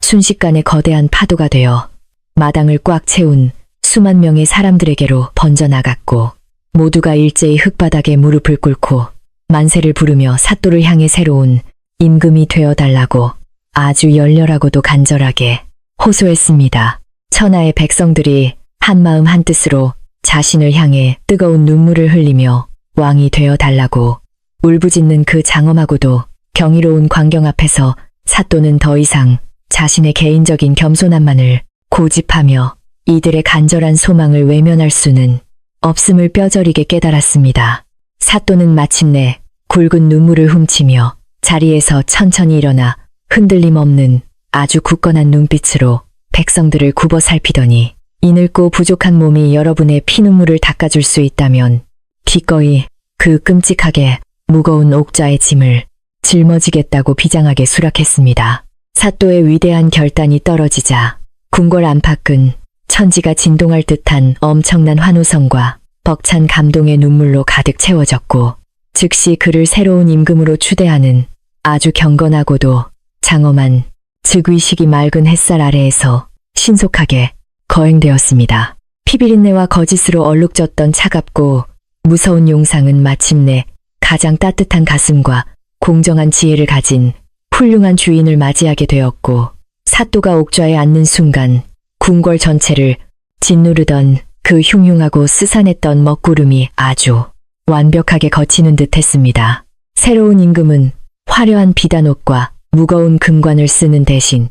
순식간에 거대한 파도가 되어 마당을 꽉 채운 수만 명의 사람들에게로 번져나갔고 모두가 일제히 흙바닥에 무릎을 꿇고 만세를 부르며 사또를 향해 새로운 임금이 되어달라고 아주 열렬하고도 간절하게 호소했습니다. 천하의 백성들이 한마음 한뜻으로 자신을 향해 뜨거운 눈물을 흘리며 왕이 되어달라고 울부짖는 그 장엄하고도 경이로운 광경 앞에서 사또는 더 이상 자신의 개인적인 겸손함만을 고집하며 이들의 간절한 소망을 외면할 수는 없음을 뼈저리게 깨달았습니다. 사또는 마침내 굵은 눈물을 훔치며 자리에서 천천히 일어나 흔들림 없는 아주 굳건한 눈빛으로 백성들을 굽어 살피더니 이 늙고 부족한 몸이 여러분의 피눈물을 닦아줄 수 있다면 기꺼이 그 끔찍하게 무거운 옥좌의 짐을 짊어지겠다고 비장하게 수락했습니다. 사또의 위대한 결단이 떨어지자 궁궐 안팎은 천지가 진동할 듯한 엄청난 환호성과 벅찬 감동의 눈물로 가득 채워졌고 즉시 그를 새로운 임금으로 추대하는 아주 경건하고도 장엄한 즉위식이 맑은 햇살 아래에서 신속하게 거행되었습니다. 피비린내와 거짓으로 얼룩졌던 차갑고 무서운 용상은 마침내 가장 따뜻한 가슴과 공정한 지혜를 가진 훌륭한 주인을 맞이하게 되었고 사또가 옥좌에 앉는 순간 궁궐 전체를 짓누르던 그 흉흉하고 스산했던 먹구름이 아주 완벽하게 걷히는 듯 했습니다. 새로운 임금은 화려한 비단옷과 무거운 금관을 쓰는 대신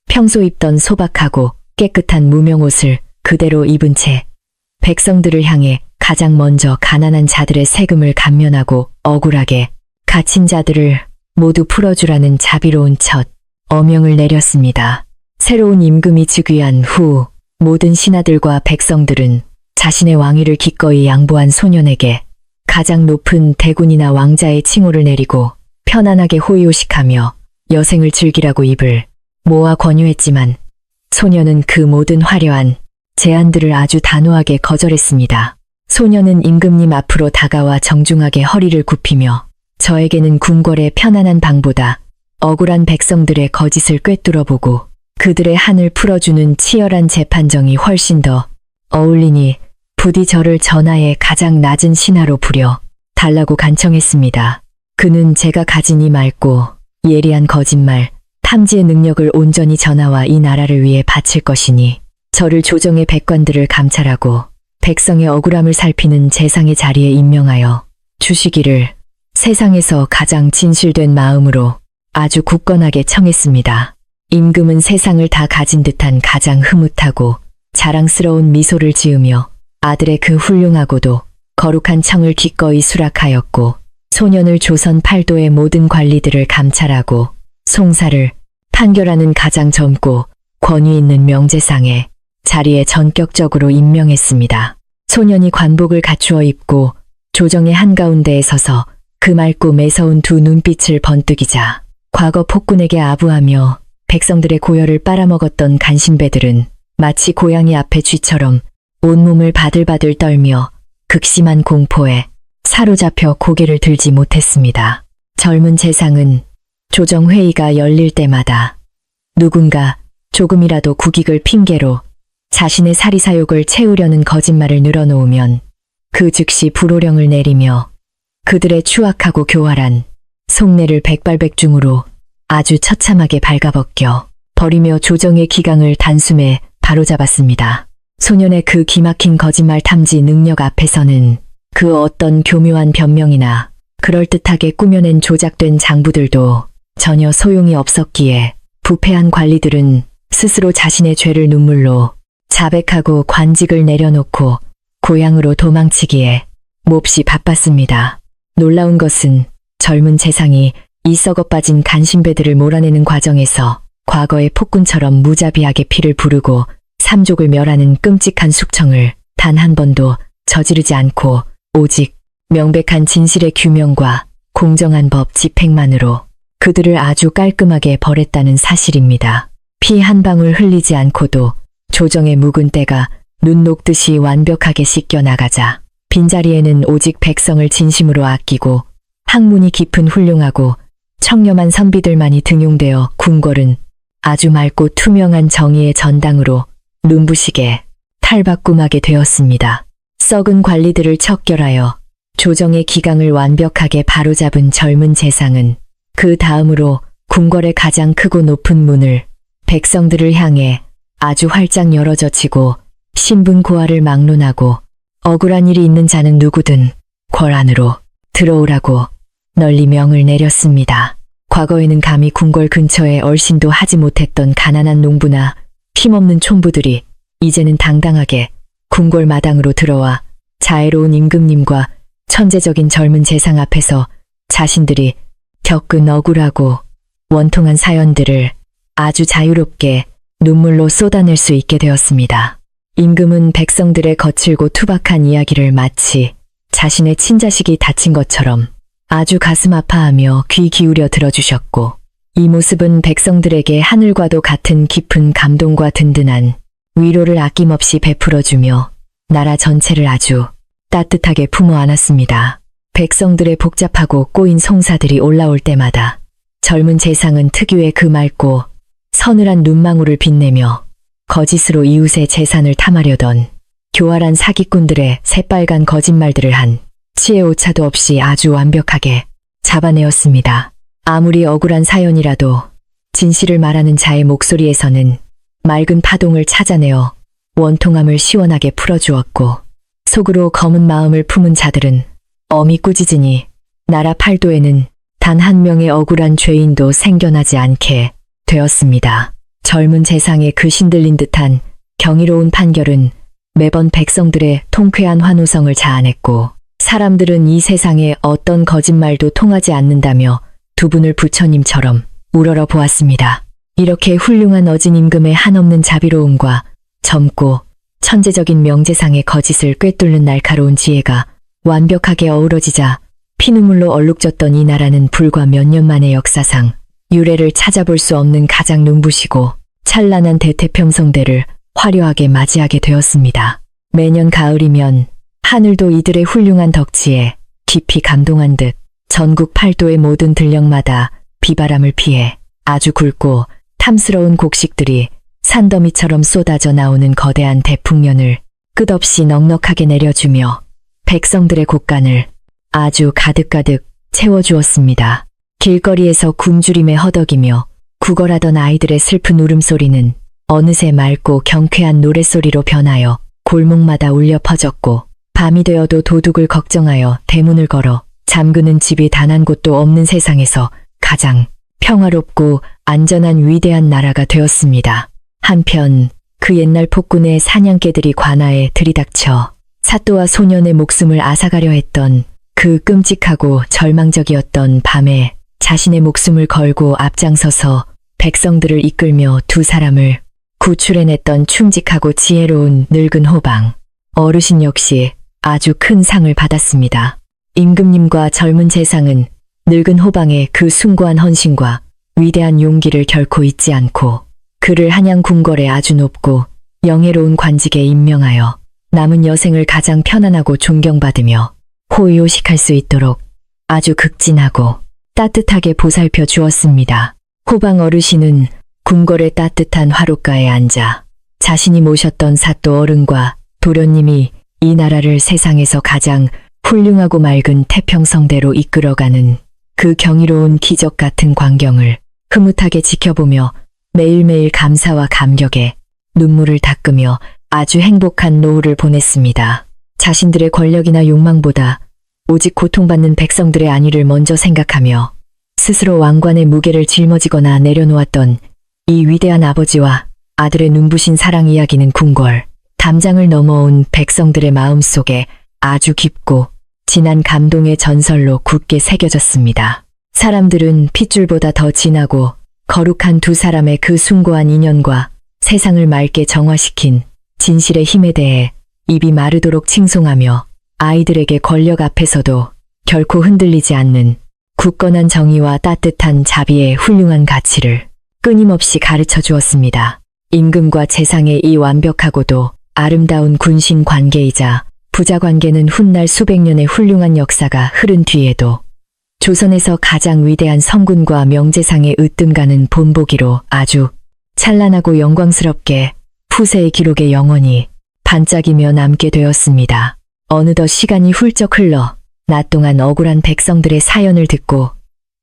평소 입던 소박하고 깨끗한 무명옷을 그대로 입은 채 백성들을 향해 가장 먼저 가난한 자들의 세금을 감면하고 억울하게 갇힌 자들을 모두 풀어주라는 자비로운 첫 어명을 내렸습니다. 새로운 임금이 즉위한 후 모든 신하들과 백성들은 자신의 왕위를 기꺼이 양보한 소년에게 가장 높은 대군이나 왕자의 칭호를 내리고 편안하게 호의호식하며 여생을 즐기라고 입을 모아 권유했지만 소년은 그 모든 화려한 제안들을 아주 단호하게 거절했습니다. 소년은 임금님 앞으로 다가와 정중하게 허리를 굽히며 저에게는 궁궐의 편안한 방보다 억울한 백성들의 거짓을 꿰뚫어보고 그들의 한을 풀어주는 치열한 재판정이 훨씬 더 어울리니 부디 저를 전하의 가장 낮은 신하로 부려 달라고 간청했습니다. 그는 제가 가진 이 맑고 예리한 거짓말, 탐지의 능력을 온전히 전하와 이 나라를 위해 바칠 것이니 저를 조정의 백관들을 감찰하고 백성의 억울함을 살피는 재상의 자리에 임명하여 주시기를 세상에서 가장 진실된 마음으로 아주 굳건하게 청했습니다. 임금은 세상을 다 가진 듯한 가장 흐뭇하고 자랑스러운 미소를 지으며 아들의 그 훌륭하고도 거룩한 청을 기꺼이 수락하였고 소년을 조선 팔도의 모든 관리들을 감찰하고 송사를 판결하는 가장 젊고 권위 있는 명제상에 자리에 전격적으로 임명했습니다. 소년이 관복을 갖추어 입고 조정의 한가운데에 서서 그 맑고 매서운 두 눈빛을 번뜩이자 과거 폭군에게 아부하며 백성들의 고열을 빨아먹었던 간신배들은 마치 고양이 앞에 쥐처럼 온몸을 바들바들 떨며 극심한 공포에 사로잡혀 고개를 들지 못했습니다. 젊은 재상은 조정회의가 열릴 때마다 누군가 조금이라도 국익을 핑계로 자신의 사리사욕을 채우려는 거짓말을 늘어놓으면 그 즉시 불호령을 내리며 그들의 추악하고 교활한 속내를 백발백중으로 아주 처참하게 발가벗겨 버리며 조정의 기강을 단숨에 바로잡았습니다. 소년의 그 기막힌 거짓말 탐지 능력 앞에서는 그 어떤 교묘한 변명이나 그럴듯하게 꾸며낸 조작된 장부들도 전혀 소용이 없었기에 부패한 관리들은 스스로 자신의 죄를 눈물로 자백하고 관직을 내려놓고 고향으로 도망치기에 몹시 바빴습니다. 놀라운 것은 젊은 재상이 이 썩어빠진 간신배들을 몰아내는 과정에서 과거의 폭군처럼 무자비하게 피를 부르고 삼족을 멸하는 끔찍한 숙청을 단 한 번도 저지르지 않고 오직 명백한 진실의 규명과 공정한 법 집행만으로 그들을 아주 깔끔하게 벌했다는 사실입니다. 피 한 방울 흘리지 않고도 조정의 묵은 때가 눈 녹듯이 완벽하게 씻겨나가자 빈자리에는 오직 백성을 진심으로 아끼고 학문이 깊은 훌륭하고 청렴한 선비들만이 등용되어 궁궐은 아주 맑고 투명한 정의의 전당으로 눈부시게 탈바꿈하게 되었습니다. 썩은 관리들을 척결하여 조정의 기강을 완벽하게 바로잡은 젊은 재상은 그 다음으로 궁궐의 가장 크고 높은 문을 백성들을 향해 아주 활짝 열어젖히고 신분 고하를 막론하고 억울한 일이 있는 자는 누구든 궐 안으로 들어오라고 널리 명을 내렸습니다. 과거에는 감히 궁궐 근처에 얼씬도 하지 못했던 가난한 농부나 힘없는 촌부들이 이제는 당당하게 궁궐 마당으로 들어와 자애로운 임금님과 천재적인 젊은 재상 앞에서 자신들이 겪은 억울하고 원통한 사연들을 아주 자유롭게 눈물로 쏟아낼 수 있게 되었습니다. 임금은 백성들의 거칠고 투박한 이야기를 마치 자신의 친자식이 다친 것처럼 아주 가슴 아파하며 귀 기울여 들어주셨고 이 모습은 백성들에게 하늘과도 같은 깊은 감동과 든든한 위로를 아낌없이 베풀어주며 나라 전체를 아주 따뜻하게 품어 안았습니다. 백성들의 복잡하고 꼬인 송사들이 올라올 때마다 젊은 재상은 특유의 그 맑고 서늘한 눈망울을 빛내며 거짓으로 이웃의 재산을 탐하려던 교활한 사기꾼들의 새빨간 거짓말들을 한 치의 오차도 없이 아주 완벽하게 잡아내었습니다. 아무리 억울한 사연이라도 진실을 말하는 자의 목소리에서는 맑은 파동을 찾아내어 원통함을 시원하게 풀어주었고 속으로 검은 마음을 품은 자들은 엄히 꾸짖으니 나라 팔도에는 단 한 명의 억울한 죄인도 생겨나지 않게 되었습니다. 젊은 재상의 그 신들린 듯한 경이로운 판결은 매번 백성들의 통쾌한 환호성을 자아냈고 사람들은 이 세상에 어떤 거짓말도 통하지 않는다며 두 분을 부처님처럼 우러러 보았습니다. 이렇게 훌륭한 어진 임금의 한없는 자비로움과 젊고 천재적인 명재상의 거짓을 꿰뚫는 날카로운 지혜가 완벽하게 어우러지자 피눈물로 얼룩졌던 이 나라는 불과 몇 년 만의 역사상 유례를 찾아볼 수 없는 가장 눈부시고 찬란한 대태평성대를 화려하게 맞이하게 되었습니다. 매년 가을이면 하늘도 이들의 훌륭한 덕지에 깊이 감동한 듯 전국 팔도의 모든 들녘마다 비바람을 피해 아주 굵고 탐스러운 곡식들이 산더미처럼 쏟아져 나오는 거대한 대풍년을 끝없이 넉넉하게 내려주며 백성들의 곳간을 아주 가득가득 채워주었습니다. 길거리에서 굶주림에 허덕이며 구걸하던 아이들의 슬픈 울음소리는 어느새 맑고 경쾌한 노랫소리로 변하여 골목마다 울려 퍼졌고 밤이 되어도 도둑을 걱정하여 대문을 걸어 잠그는 집이 단 한 곳도 없는 세상에서 가장 평화롭고 안전한 위대한 나라가 되었습니다. 한편 그 옛날 폭군의 사냥개들이 관아에 들이닥쳐 사또와 소년의 목숨을 앗아가려 했던 그 끔찍하고 절망적이었던 밤에 자신의 목숨을 걸고 앞장서서 백성들을 이끌며 두 사람을 구출해냈던 충직하고 지혜로운 늙은 호방. 어르신 역시 아주 큰 상을 받았습니다. 임금님과 젊은 재상은 늙은 호방의 그 숭고한 헌신과 위대한 용기를 결코 잊지 않고 그를 한양 궁궐에 아주 높고 영예로운 관직에 임명하여 남은 여생을 가장 편안하고 존경받으며 호의호식할 수 있도록 아주 극진하고 따뜻하게 보살펴 주었습니다. 호방 어르신은 궁궐의 따뜻한 화롯가에 앉아 자신이 모셨던 사또 어른과 도련님이 이 나라를 세상에서 가장 훌륭하고 맑은 태평성대로 이끌어가는 그 경이로운 기적 같은 광경을 흐뭇하게 지켜보며 매일매일 감사와 감격에 눈물을 닦으며 아주 행복한 노후를 보냈습니다. 자신들의 권력이나 욕망보다 오직 고통받는 백성들의 안위를 먼저 생각하며 스스로 왕관의 무게를 짊어지거나 내려놓았던 이 위대한 아버지와 아들의 눈부신 사랑 이야기는 궁궐, 담장을 넘어온 백성들의 마음속에 아주 깊고 진한 감동의 전설로 굳게 새겨졌습니다. 사람들은 핏줄보다 더 진하고 거룩한 두 사람의 그 숭고한 인연과 세상을 맑게 정화시킨 진실의 힘에 대해 입이 마르도록 칭송하며 아이들에게 권력 앞에서도 결코 흔들리지 않는 굳건한 정의와 따뜻한 자비의 훌륭한 가치를 끊임없이 가르쳐 주었습니다. 임금과 재상의 이 완벽하고도 아름다운 군신 관계이자 부자 관계는 훗날 수백 년의 훌륭한 역사가 흐른 뒤에도 조선에서 가장 위대한 성군과 명재상의 으뜸가는 본보기로 아주 찬란하고 영광스럽게 후세의 기록에 영원히 반짝이며 남게 되었습니다. 어느덧 시간이 훌쩍 흘러 낮 동안 억울한 백성들의 사연을 듣고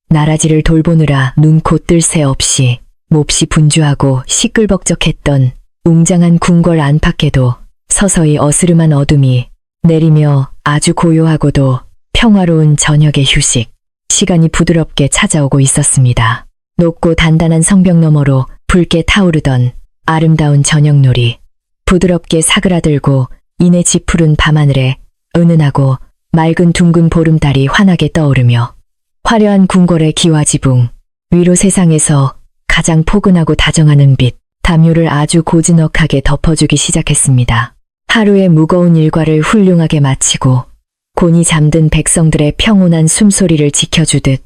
나라지를 돌보느라 눈코 뜰 새 없이 몹시 분주하고 시끌벅적했던 웅장한 궁궐 안팎에도 서서히 어스름한 어둠이 내리며 아주 고요하고도 평화로운 저녁의 휴식, 시간이 부드럽게 찾아오고 있었습니다. 높고 단단한 성벽 너머로 붉게 타오르던 아름다운 저녁놀이, 부드럽게 사그라들고 이내 지푸른 밤하늘에 은은하고 맑은 둥근 보름달이 환하게 떠오르며 화려한 궁궐의 기와지붕 위로 세상에서 가장 포근하고 다정하는 빛, 담요를 아주 고즈넉하게 덮어주기 시작했습니다. 하루의 무거운 일과를 훌륭하게 마치고 곤히 잠든 백성들의 평온한 숨소리를 지켜주듯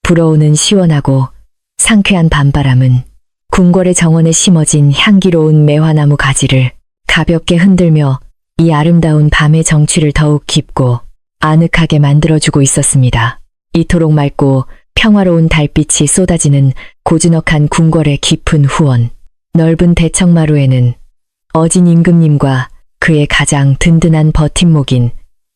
불어오는 시원하고 상쾌한 밤바람은 궁궐의 정원에 심어진 향기로운 매화나무 가지를 가볍게 흔들며 이 아름다운 밤의 정취를 더욱 깊고 아늑하게 만들어주고 있었습니다. 이토록 맑고 평화로운 달빛이 쏟아지는 고즈넉한 궁궐의 깊은 후원, 넓은 대청마루에는 어진 임금님과 그의 가장 든든한 버팀목인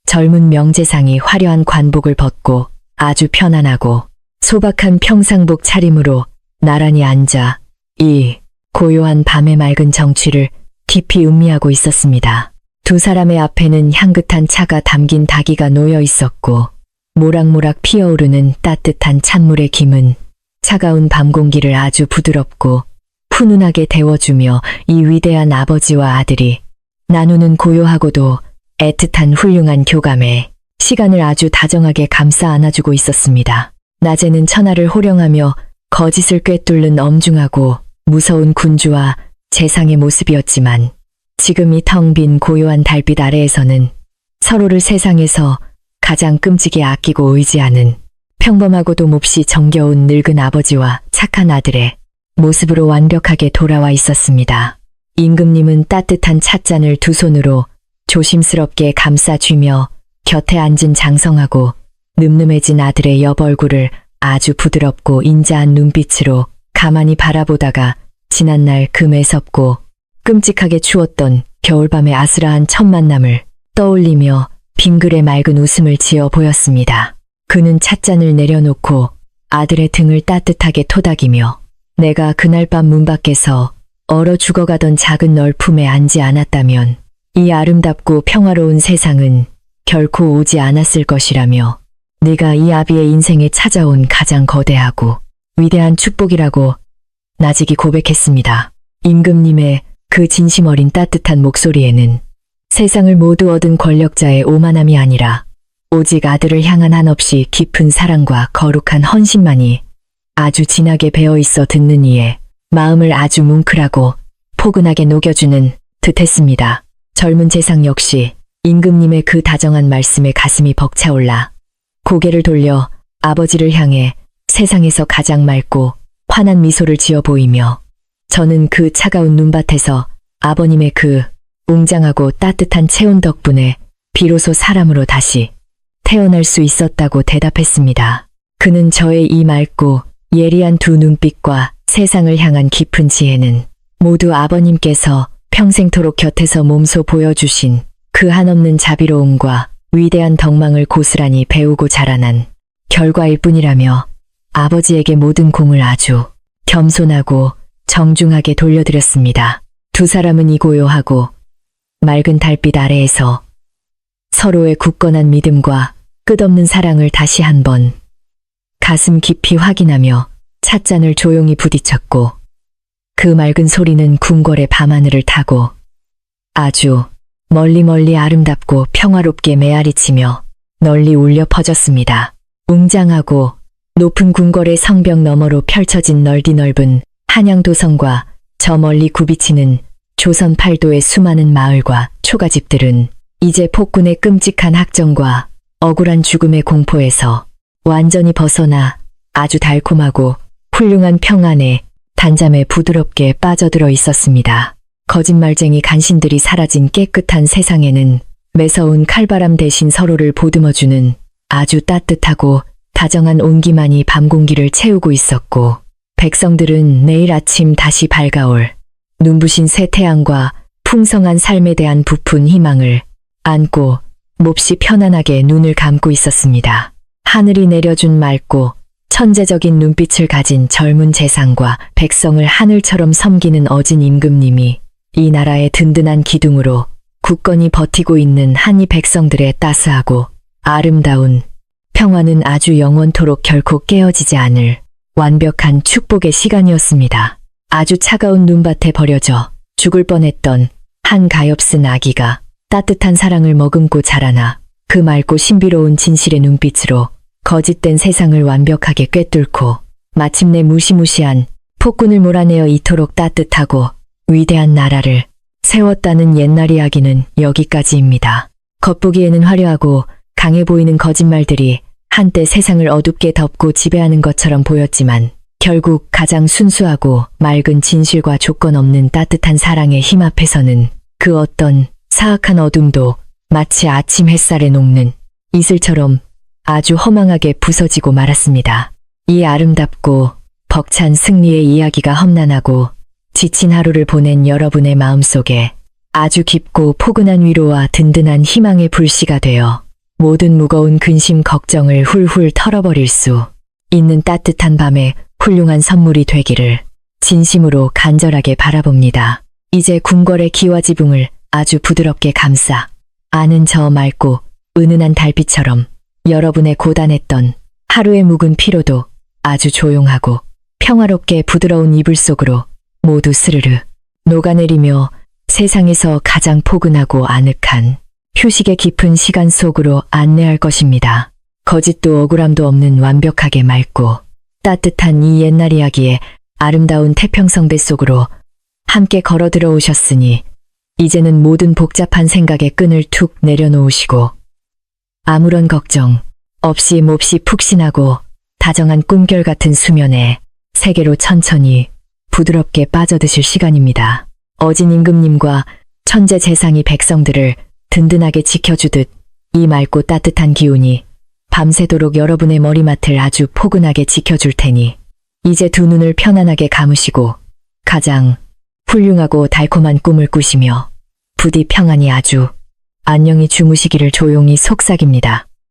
젊은 명재상이 화려한 관복을 벗고 아주 편안하고 소박한 평상복 차림으로 나란히 앉아 이 고요한 밤의 맑은 정취를 깊이 음미하고 있었습니다. 두 사람의 앞에는 향긋한 차가 담긴 다기가 놓여 있었고 모락모락 피어오르는 따뜻한 찬물의 김은 차가운 밤 공기를 아주 부드럽고 훈훈하게 데워주며 이 위대한 아버지와 아들이 나누는 고요하고도 애틋한 훌륭한 교감에 시간을 아주 다정하게 감싸 안아주고 있었습니다. 낮에는 천하를 호령하며 거짓을 꿰뚫는 엄중하고 무서운 군주와 재상의 모습이었지만 지금 이 텅 빈 고요한 달빛 아래에서는 서로를 세상에서 가장 끔찍이 아끼고 의지하는 평범하고도 몹시 정겨운 늙은 아버지와 착한 아들의 모습으로 완벽하게 돌아와 있었습니다. 임금님은 따뜻한 찻잔을 두 손으로 조심스럽게 감싸쥐며 곁에 앉은 장성하고 늠름해진 아들의 옆 얼굴을 아주 부드럽고 인자한 눈빛으로 가만히 바라보다가 지난날 그 매섭고 끔찍하게 추웠던 겨울밤의 아스라한 첫 만남을 떠올리며 빙글에 맑은 웃음을 지어 보였습니다. 그는 찻잔을 내려놓고 아들의 등을 따뜻하게 토닥이며 내가 그날 밤 문 밖에서 얼어 죽어가던 작은 널품에 앉지 않았다면 이 아름답고 평화로운 세상은 결코 오지 않았을 것이라며 네가 이 아비의 인생에 찾아온 가장 거대하고 위대한 축복이라고 나직이 고백했습니다. 임금님의 그 진심 어린 따뜻한 목소리에는 세상을 모두 얻은 권력자의 오만함이 아니라 오직 아들을 향한 한없이 깊은 사랑과 거룩한 헌신만이 아주 진하게 배어 있어 듣는 이의 마음을 아주 뭉클하고 포근하게 녹여주는 듯했습니다. 젊은 재상 역시 임금님의 그 다정한 말씀에 가슴이 벅차올라 고개를 돌려 아버지를 향해 세상에서 가장 맑고 환한 미소를 지어 보이며 저는 그 차가운 눈밭에서 아버님의 그 웅장하고 따뜻한 체온 덕분에 비로소 사람으로 다시 태어날 수 있었다고 대답했습니다. 그는 저의 이 맑고 예리한 두 눈빛과 세상을 향한 깊은 지혜는 모두 아버님께서 평생토록 곁에서 몸소 보여주신 그 한없는 자비로움과 위대한 덕망을 고스란히 배우고 자라난 결과일 뿐이라며 아버지에게 모든 공을 아주 겸손하고 정중하게 돌려드렸습니다. 두 사람은 이 고요하고 맑은 달빛 아래에서 서로의 굳건한 믿음과 끝없는 사랑을 다시 한번 가슴 깊이 확인하며 찻잔을 조용히 부딪혔고 그 맑은 소리는 궁궐의 밤하늘을 타고 아주 멀리 아름답고 평화롭게 메아리치며 널리 울려 퍼졌습니다. 웅장하고 높은 궁궐의 성벽 너머로 펼쳐진 넓은 한양도성과 저 멀리 굽이치는 조선 팔도의 수많은 마을과 초가집들은 이제 폭군의 끔찍한 학정과 억울한 죽음의 공포에서 완전히 벗어나 아주 달콤하고 훌륭한 평안에 단잠에 부드럽게 빠져들어 있었습니다. 거짓말쟁이 간신들이 사라진 깨끗한 세상에는 매서운 칼바람 대신 서로를 보듬어주는 아주 따뜻하고 다정한 온기만이 밤 공기를 채우고 있었고 백성들은 내일 아침 다시 밝아올 눈부신 새 태양과 풍성한 삶에 대한 부푼 희망을 안고 몹시 편안하게 눈을 감고 있었습니다. 하늘이 내려준 맑고 천재적인 눈빛을 가진 젊은 재상과 백성을 하늘처럼 섬기는 어진 임금님이 이 나라의 든든한 기둥으로 굳건히 버티고 있는 한이 백성들의 따스하고 아름다운 평화는 아주 영원토록 결코 깨어지지 않을 완벽한 축복의 시간이었습니다. 아주 차가운 눈밭에 버려져 죽을 뻔했던 한 가엾은 아기가 따뜻한 사랑을 머금고 자라나 그 맑고 신비로운 진실의 눈빛으로 거짓된 세상을 완벽하게 꿰뚫고 마침내 무시무시한 폭군을 몰아내어 이토록 따뜻하고 위대한 나라를 세웠다는 옛날 이야기는 여기까지입니다. 겉보기에는 화려하고 강해 보이는 거짓말들이 한때 세상을 어둡게 덮고 지배하는 것처럼 보였지만 결국 가장 순수하고 맑은 진실과 조건 없는 따뜻한 사랑의 힘 앞에서는 그 어떤 사악한 어둠도 마치 아침 햇살에 녹는 이슬처럼 아주 허망하게 부서지고 말았습니다. 이 아름답고 벅찬 승리의 이야기가 험난하고 지친 하루를 보낸 여러분의 마음속에 아주 깊고 포근한 위로와 든든한 희망의 불씨가 되어 모든 무거운 근심 걱정을 훌훌 털어버릴 수 있는 따뜻한 밤의 훌륭한 선물이 되기를 진심으로 간절하게 바라봅니다. 이제 궁궐의 기와 지붕을 아주 부드럽게 감싸 아는 저 맑고 은은한 달빛처럼 여러분의 고단했던 하루의 묵은 피로도 아주 조용하고 평화롭게 부드러운 이불 속으로 모두 스르르 녹아내리며 세상에서 가장 포근하고 아늑한 휴식의 깊은 시간 속으로 안내할 것입니다. 거짓도 억울함도 없는 완벽하게 맑고 따뜻한 이 옛날 이야기의 아름다운 태평성대 속으로 함께 걸어 들어오셨으니 이제는 모든 복잡한 생각의 끈을 툭 내려놓으시고 아무런 걱정 없이 몹시 푹신하고 다정한 꿈결 같은 수면에 세계로 천천히 부드럽게 빠져드실 시간입니다. 어진 임금님과 천재 재상이 백성들을 든든하게 지켜주듯 이 맑고 따뜻한 기운이 밤새도록 여러분의 머리맡을 아주 포근하게 지켜줄 테니 이제 두 눈을 편안하게 감으시고 가장 훌륭하고 달콤한 꿈을 꾸시며 부디 평안히 아주 안녕히 주무시기를 조용히 속삭입니다.